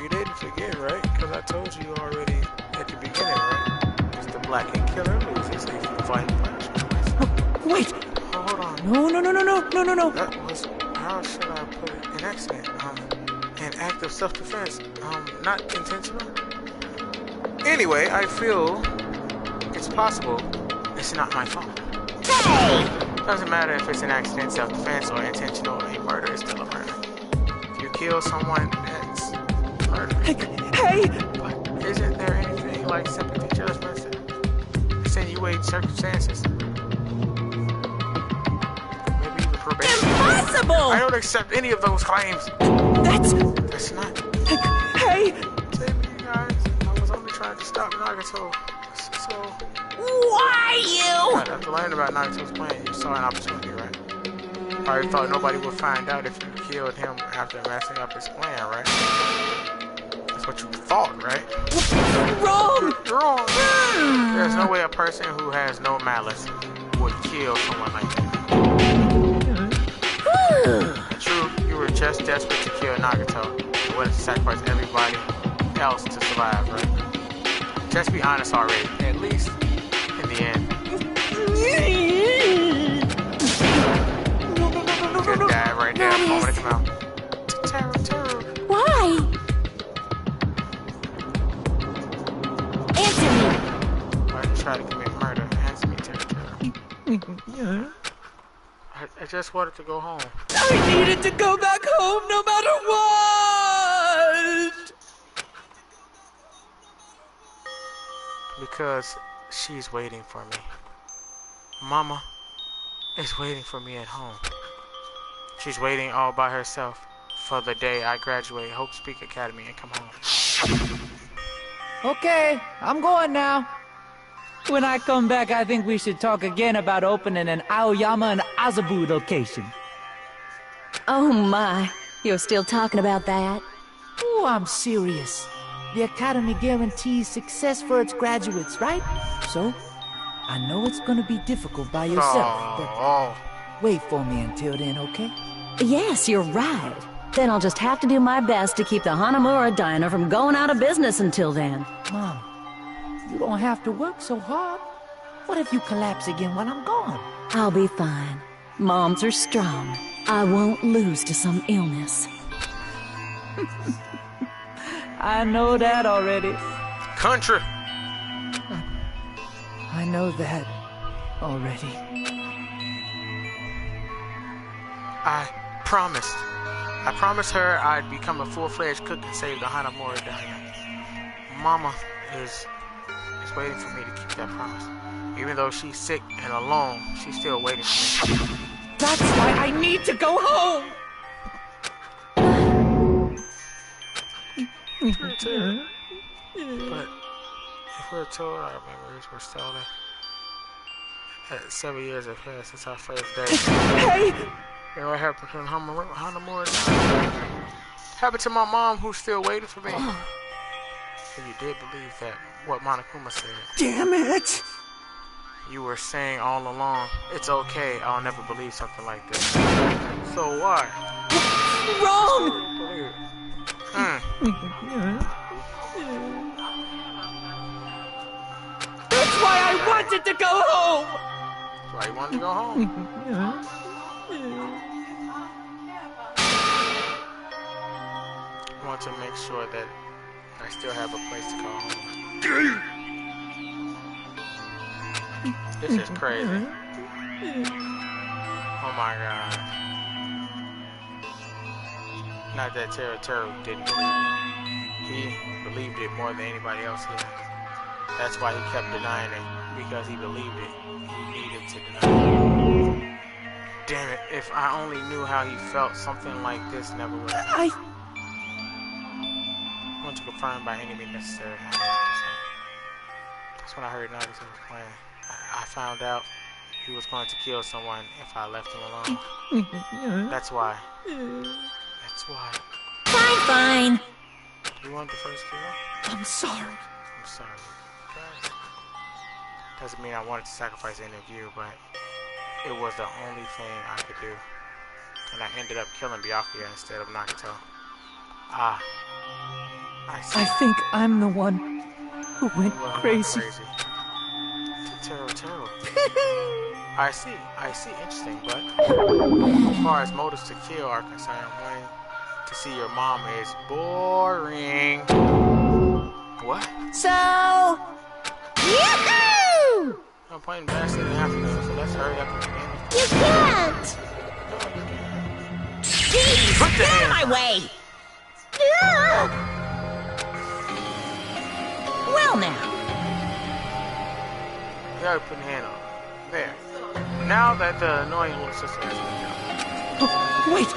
You didn't forget, right? Because I told you already at the beginning, right? It's the black and killer loses if you fight punishment. Wait! Hold on. No. That was, how should I put it? An accident. An act of self-defense. Not intentional. Anyway, I feel it's possible it's not my fault. Hey! Doesn't matter if it's an accident, self-defense, or intentional. A murder is still a murder. If you kill someone, that's murder. Hey! But isn't there anything like sympathy judgments? extenuating circumstances. Maybe even probation. Impossible! I don't accept any of those claims. That's not. Hey! Save me, guys. I was only trying to stop Nagato. So. Why you? Right, after learning about Nagato's plan, you saw an opportunity, right? Probably thought nobody would find out if you killed him after messing up his plan, right? That's what you thought, right? Wrong! Wrong. There's no way a person who has no malice would kill someone like that. True, you were just desperate to kill Nagato. You would have sacrificed everybody else to survive, right? Just be honest already, at least in the end. Could die right there, moment to come out. Terror. Why? Answer me. Why did you try to commit murder? Answer me, terror. I just wanted to go home. I needed to go back home no matter what! Because she's waiting for me. Mama is waiting for me at home. She's waiting all by herself for the day I graduate Hope Speak Academy and come home. Okay, I'm going now. When I come back, I think we should talk again about opening an Aoyama and Azabu location. Oh my, you're still talking about that? Oh, I'm serious. The Academy guarantees success for its graduates, right? So, I know it's gonna be difficult by yourself, but wait for me until then, okay? Yes, you're right. Then I'll just have to do my best to keep the Hanamura Diner from going out of business until then. Mom, you don't have to work so hard. What if you collapse again while I'm gone? I'll be fine. Moms are strong. I won't lose to some illness. I know that already. Country! I know that already. I promised her I'd become a full-fledged cook and save the Hanamura Diner. Mama is waiting for me to keep that promise. Even though she's sick and alone, she's still waiting for me. That's why I need to go home! But if we're told our memories were stolen, 7 years have passed since our first day. Hey! And what happened to Hanamura? Happened to my mom, who's still waiting for me. So you did believe that, what Monokuma said. Damn it! You were saying all along, it's okay, I'll never believe something like this. So why? Wrong! That's why I wanted to go home! That's why you wanted to go home. I want to make sure that I still have a place to call home. This is crazy. Oh my god. Not that Teru didn't believe it. He believed it more than anybody else here. That's why he kept denying it. Because he believed it. He needed to deny it. Damn it, if I only knew how he felt, something like this never would have happened. I want to confirm by any means necessary. That's when I heard Nagisa was playing. I found out he was going to kill someone if I left him alone. That's why. That's why. Fine. You want the first kill? I'm sorry. I'm sorry. Doesn't mean I wanted to sacrifice any of you, but it was the only thing I could do. And I ended up killing Byakuya instead of Nagato. I see. I think I'm the one who went crazy. Teru. I see. Interesting, but as far as motives to kill are concerned, wanting to see your mom is boring. What? So, yahoo! I'm playing Bastard in the afternoon, so let's hurry up and begin. You can't! Jeez, get out of my way! Well now. gotta put your hand on. There. Now that the annoying little sister has been killed. Wait!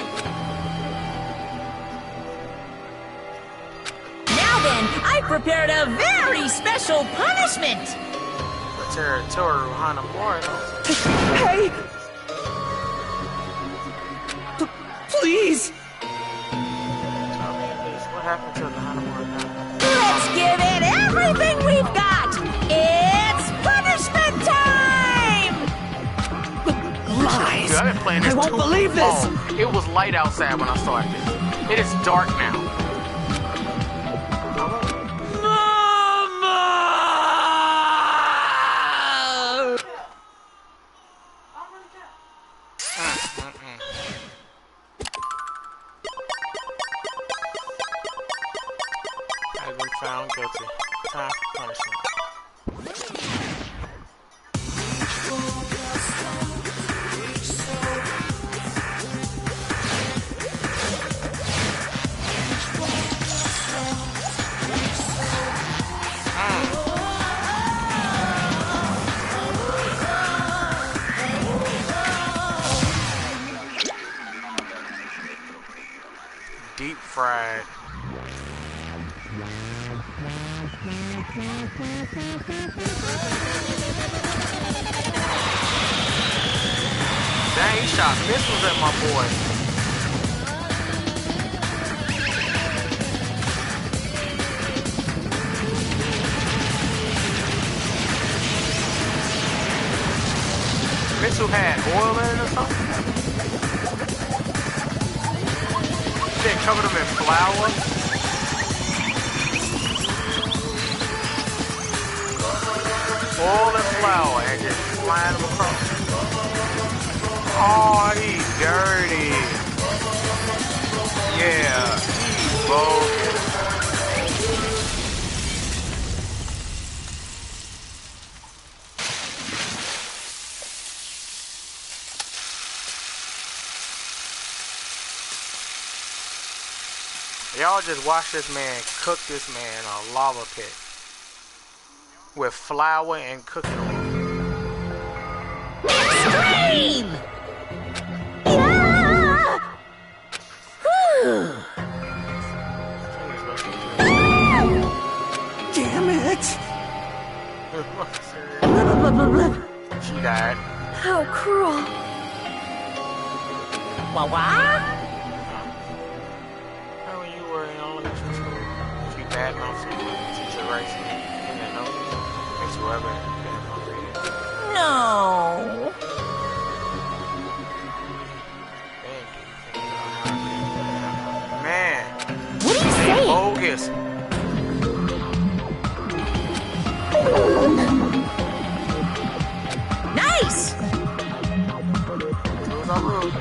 Now then, I prepared a very special punishment! Toru Hanamura. Hey! Please! What happened to the Hanamura now? Let's give it everything we've got! It's punishment time! Lies! Dude, I've been playing this I won't believe this! long. It was light outside when I started this. It is dark now. Has been found guilty. Time for punishment. Deep fried. Dang, he shot missiles at my boy. Missile had oil in it or something? They covered them in flour. Oil and flour and just flying them across. Oh, he's dirty. Yeah, he's bogus. Y'all just watch this man cook this man in a lava pit with flour and cooking oil. Extreme! Yeah! Damn it! She died. How cruel. What? When you were in elementary school, if you bad mouth someone, teacher writes you in a note, makes you ever read it. No. Man. What are you saying? Bogus. Nice! Rules are rules.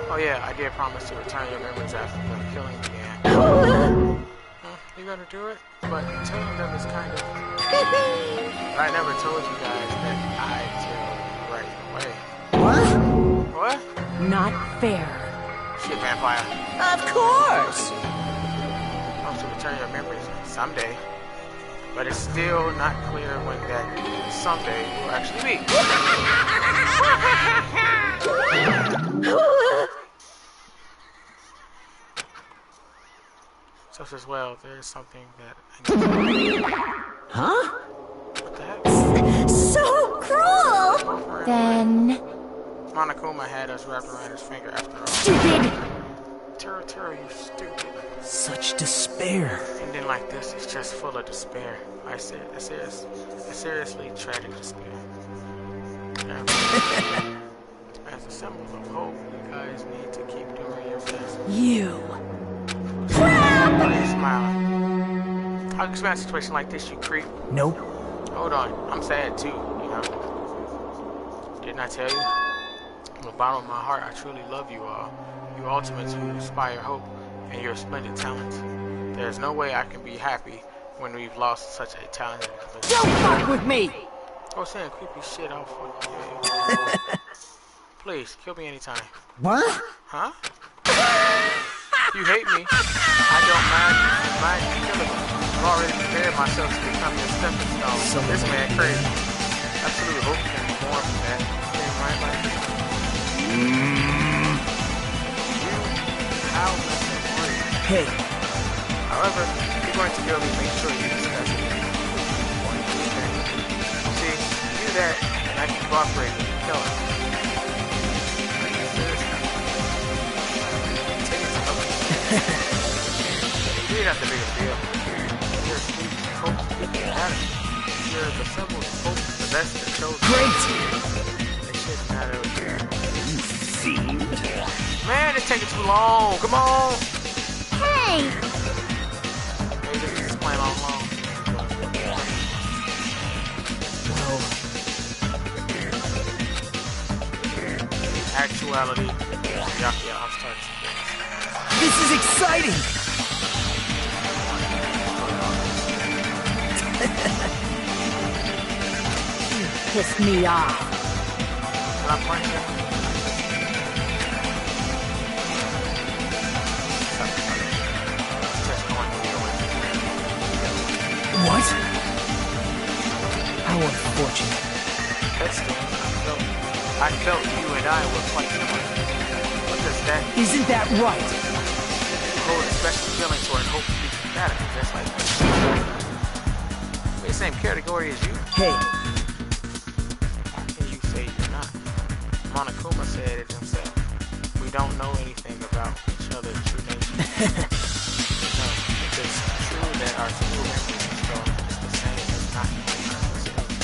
Oh yeah, I did promise to return your memories after the killing began. You gonna do it? But telling them is kind of... I never told you guys that I tell you right away. What? What? Not fair. Shit, vampire. Of course! I promise to return your memories someday. But it's still not clear when that someday will actually be. So as well, there's something that I need to... Huh? What the heck? So cruel! Then... Monokuma had us wrapped around his finger after all. Stupid! Terra, you stupid. Such despair. And then like this, it's just full of despair. I seriously tragic despair. As a symbol of hope, you guys need to keep doing your best. You. Crap! Why are you smiling? How can you explain a situation like this, you creep? Nope. Hold on, I'm sad too, you know. Didn't I tell you? From the bottom of my heart, I truly love you all. You ultimates who inspire hope, and your splendid talents. There's no way I can be happy when we've lost such a talented individual. Don't fuck with me! Oh, saying creepy shit, I'll fuck you. Please, kill me anytime. What? Huh? You hate me. I don't mind killing me. I've already prepared myself to become your stepping stone. This man crazy. Absolute hope can be born from that. Same right like this. Hey. However, if you're going to kill me, make sure you discuss it. See, do that, and I can cooperate with you. Kill him. You're not the biggest deal. You're sweet, hope, matter. You're the symbol of hope, the best that chose. Great! It shouldn't matter. You fiend. Man, it's taking too long. Come on. Hey! Maybe this is playing all along. Well... Actuality. Yeah, I'm starting. This is exciting! You pissed me off. Can I punch you? What? How unfortunate. I felt you and I were quite similar. What does that mean? Isn't that right? You hold a special feeling toward hope speaking matter, just like me. We're the same category as you. Hey. How can you say you're not? Monokuma said it himself. We don't know anything about each other's true nature. No, if it's true that our school members the same as not knowing ourselves.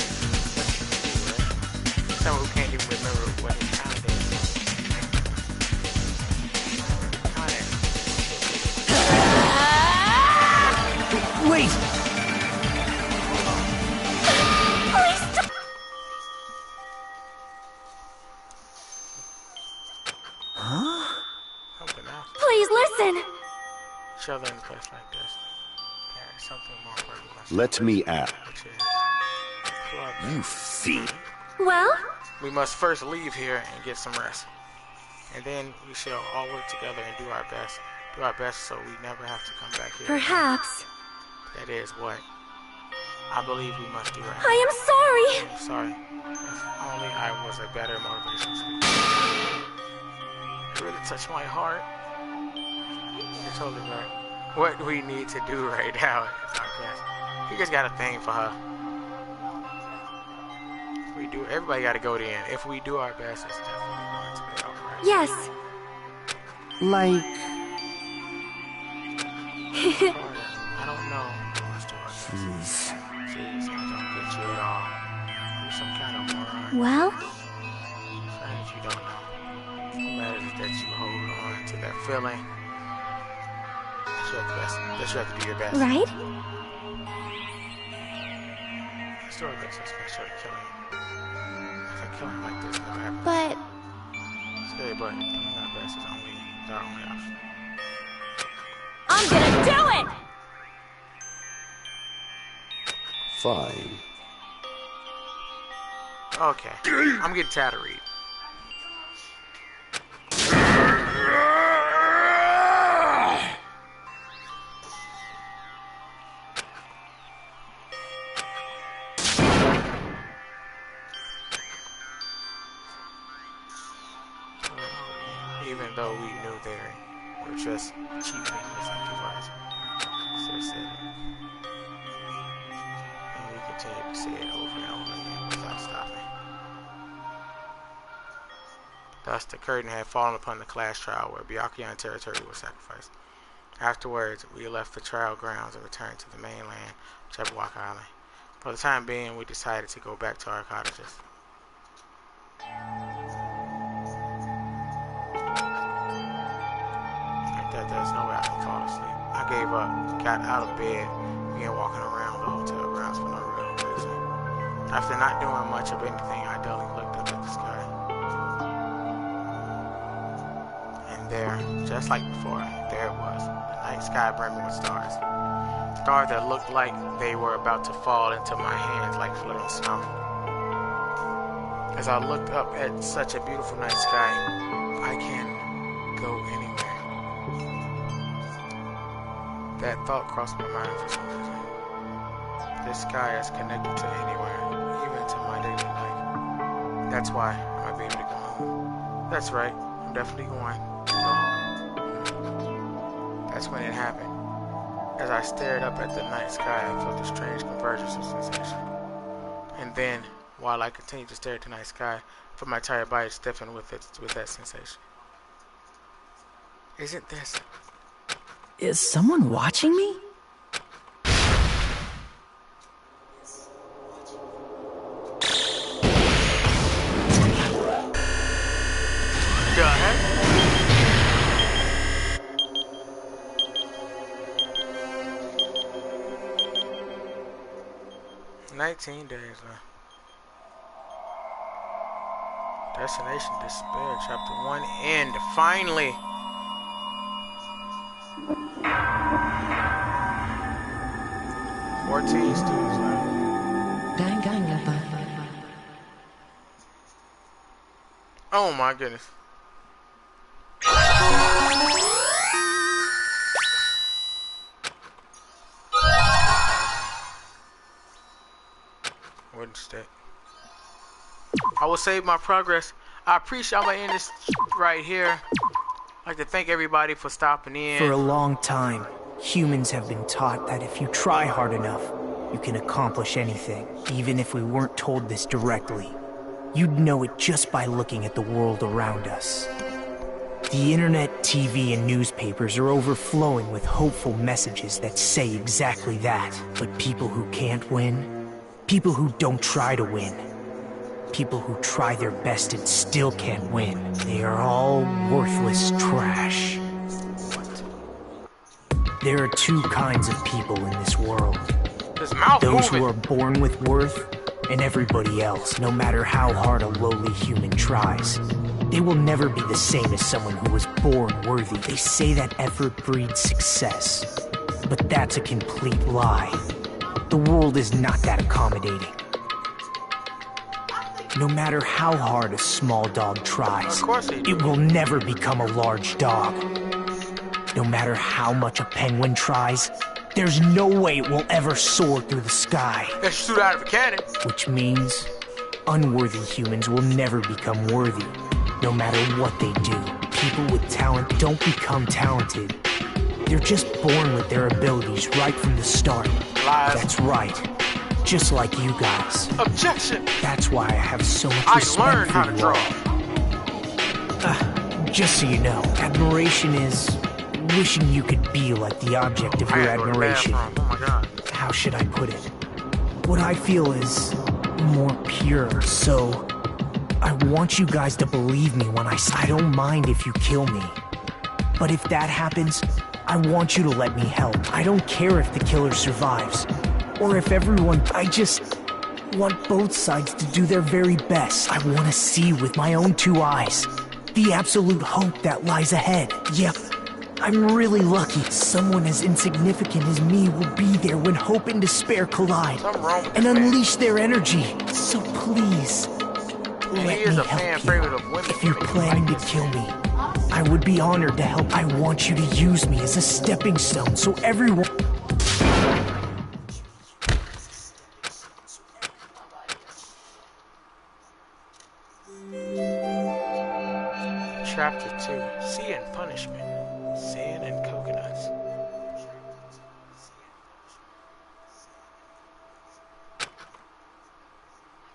Someone who can't even remember what his time is. Wait! Please stop! Huh? Something else. Please listen! Each other in a place like this. There's something more important. Let me ask. Club. You fiend. Well? We must first leave here and get some rest. And then we shall all work together and do our best. Do our best so we never have to come back here. Perhaps. That is what I believe we must do right now. I am sorry. I'm sorry. If only I was a better motivational speaker. It really touched my heart. You're totally right. What we need to do right now is our best. You just got a thing for her. We do. Everybody got to go to the end. If we do our best, it's definitely going to pay off, right? Yes. Like... I don't know. Jeez, I don't get you at all. You're some kind of moron. Well? Friends, you don't know. What matters is that you hold on to that feeling. That you have the best. That you have to do your best. Right? Let's do our best. Let's make sure to kill him. If I kill him like this, never happens. But... Scary, but doing our best is our only option. I'm gonna do it! Fine. Okay. I'm getting tired of reading. Even though we knew they were just cheapening this empty so said it. And we continue to say it over and over again without stopping. Thus, the curtain had fallen upon the class trial where Byakuyan territory was sacrificed. Afterwards, we left the trial grounds and returned to the mainland, Jabberwock Island. For the time being, we decided to go back to our cottages. Like that, there's no way I can fall asleep. I gave up, got out of bed, began walking around the hotel grounds for no real reason. After not doing much of anything, I dully looked up at the sky. And there, just like before, there it was, the night sky brimming with stars. Stars that looked like they were about to fall into my hands like floating snow. As I looked up at such a beautiful night sky, I can go anywhere. That thought crossed my mind for some reason. This sky is connected to anywhere, even to my daily life. That's why I might be able to go home. That's right, I'm definitely going to go home. That's when it happened. As I stared up at the night sky, I felt a strange convergence of sensation. And then, while I continued to stare at the night sky, I felt my entire body stiffen with that sensation. Isn't this? Is someone watching me? Go ahead. 19 days left. Destination Despair, Chapter 1, end. Finally! $14 students left. Danganronpa. Oh my goodness. Wooden stick. I will save my progress. I appreciate, I'm gonna end this right here. I'd like to thank everybody for stopping in. For a long time, humans have been taught that if you try hard enough, you can accomplish anything. Even if we weren't told this directly, you'd know it just by looking at the world around us. The internet, TV, and newspapers are overflowing with hopeful messages that say exactly that. But people who can't win, people who don't try to win, people who try their best and still can't win, they are all worthless trash. There are two kinds of people in this world. Those who are born with worth, and everybody else, no matter how hard a lowly human tries. They will never be the same as someone who was born worthy. They say that effort breeds success, but that's a complete lie. The world is not that accommodating. No matter how hard a small dog tries, it will never become a large dog. No matter how much a penguin tries, there's no way it will ever soar through the sky. Let's shoot out of a cannon. Which means unworthy humans will never become worthy, no matter what they do. People with talent don't become talented. They're just born with their abilities right from the start. Lies. That's right. Just like you guys. Objection! That's why I have so much I respect learned for how to you draw. all. Just so you know, admiration is wishing you could be like the object of your admiration. Oh my God. How should I put it? What I feel is more pure, so I want you guys to believe me when I say I don't mind if you kill me. But if that happens, I want you to let me help. I don't care if the killer survives, or if everyone... I just want both sides to do their very best. I want to see with my own two eyes the absolute hope that lies ahead. Yep. I'm really lucky. Someone as insignificant as me will be there when hope and despair collide and unleash their energy. So please, let me help you. If you're planning to kill me, I would be honored to help. I want you to use me as a stepping stone so everyone... Chapter 2, Sea and Punishment. Sand and coconuts.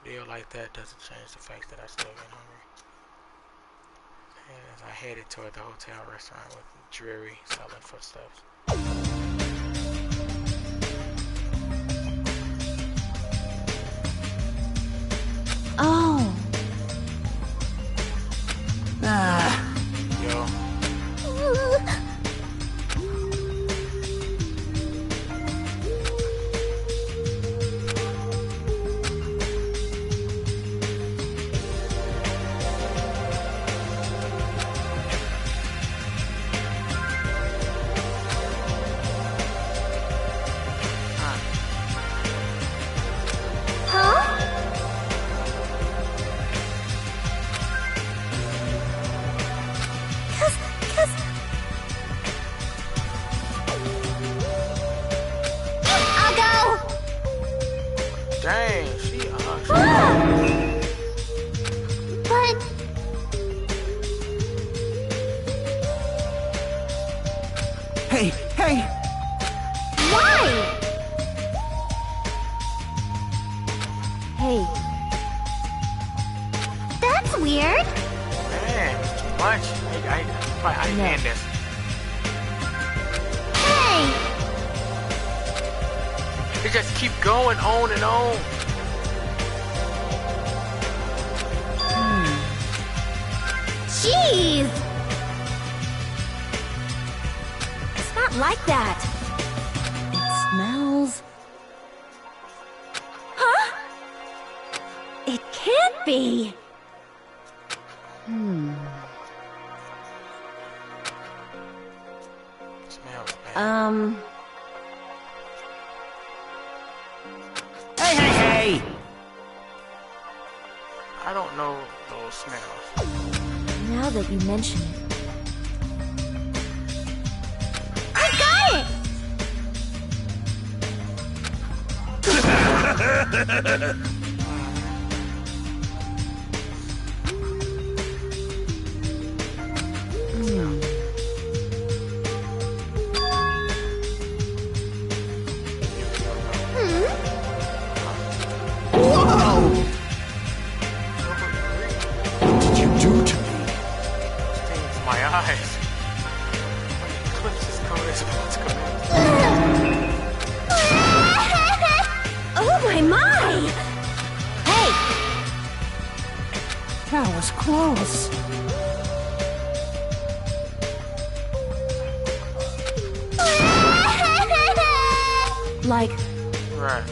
A deal like that doesn't change the fact that I still get hungry. As I headed toward the hotel restaurant with dreary selling footsteps. Oh. Yo. Dang, she But... Hey, hey! Why? Hey. That's weird. Man, too much. I didn't end this. Hey! They just keep going on and on. Jeez! It's not like that. It smells... Huh? It can't be. Smells bad. Hey! I don't know those smells. Now that you mention it. I got it! Whoa! What did you do to me? Stings my eyes. When the eclipse is about to commence. Oh my! Hey! That was close. Like... Right.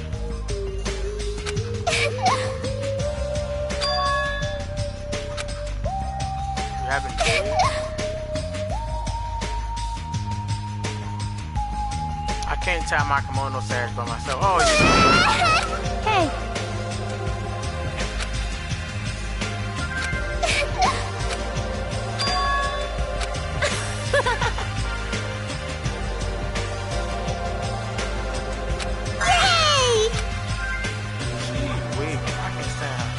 You haven't dated? I can't tie my kimono sash by myself. Oh, you Hey! Yay! Gee, wait, I can stand.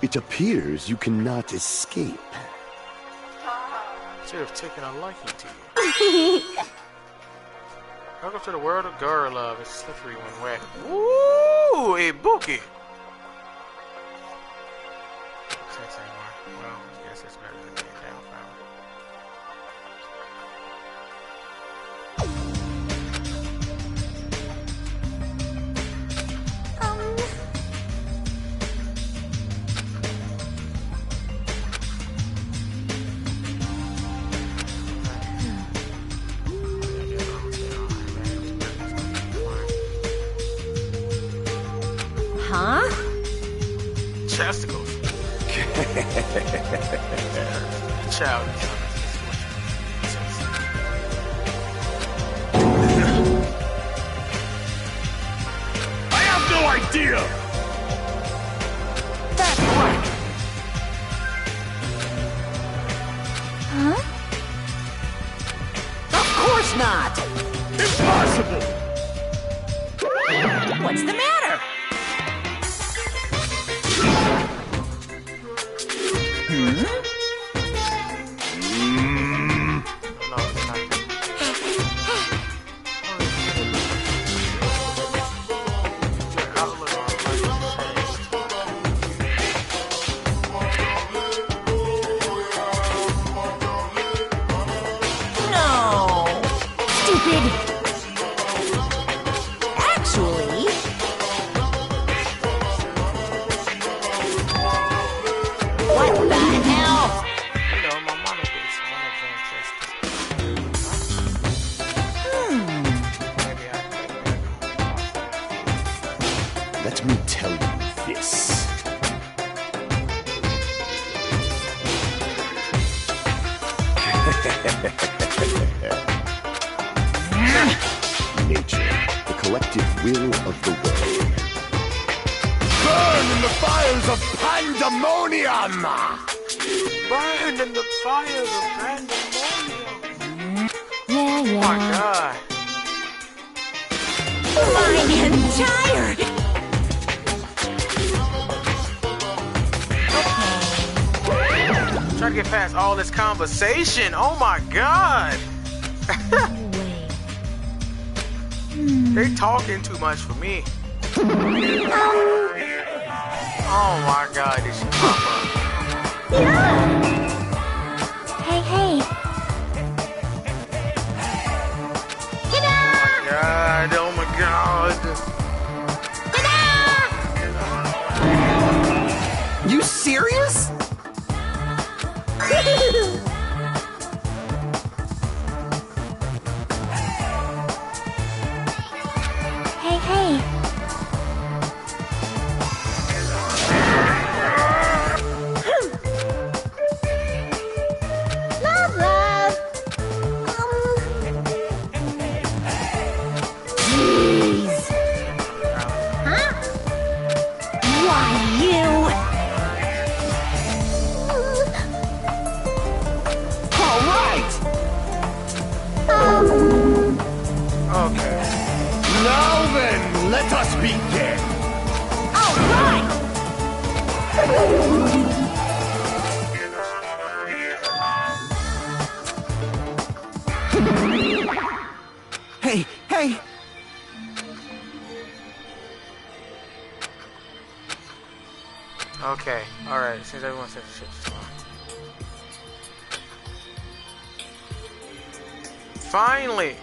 It appears you cannot escape. Should have taken a liking to you. Welcome to the world of girl love. It's slippery when wet. Ooh, a bookie. Sex anymore. Well, I guess it's better than being down found. Huh? Chesticles. Child. I have no idea! That's right. Huh? Of course not! Impossible! What's the matter? hiss. Nature, the collective will of the world. Burn in the fires of pandemonium! Burn in the fires of pandemonium. Yeah, yeah. Oh my god. I am tired. Trying to get past all this conversation. Oh my god. They talking too much for me. Oh my god, did she pop up? Hey, hey. God, oh my god. You serious? Hey, hey. Love, love. Jeez. Huh? Why you? All right. Okay. Now then, let us begin. All right. Hey, hey. Okay, alright, since everyone said the shit's on. Finally!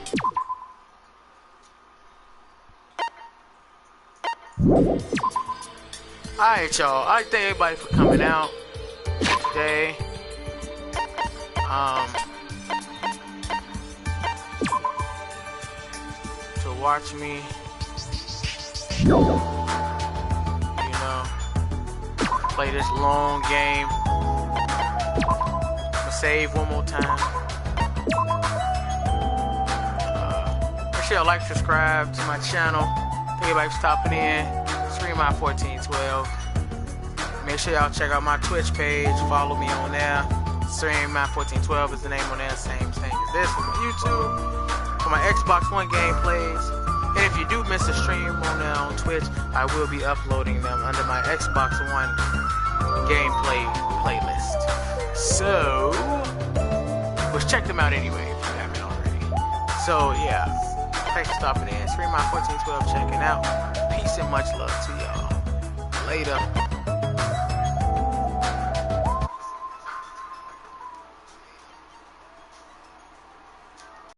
Alright, y'all. I thank everybody for coming out today. To watch me, you know, play this long game. I'ma save one more time. Make sure y'all like, subscribe to my channel. Thank everybody for stopping in. SUBCRIBE 1412. Make sure y'all check out my Twitch page. Follow me on there. SUBCRIBE 1412 is the name on there. Same thing as this for my YouTube. For my Xbox One gameplays. And if you do miss a stream on there on Twitch, I will be uploading them under my Xbox One gameplay playlist. So, let's check them out anyway if you haven't already. So yeah, thanks for stopping in. SUBCRIBE 1412 checking out. Peace and much love to y'all. Later.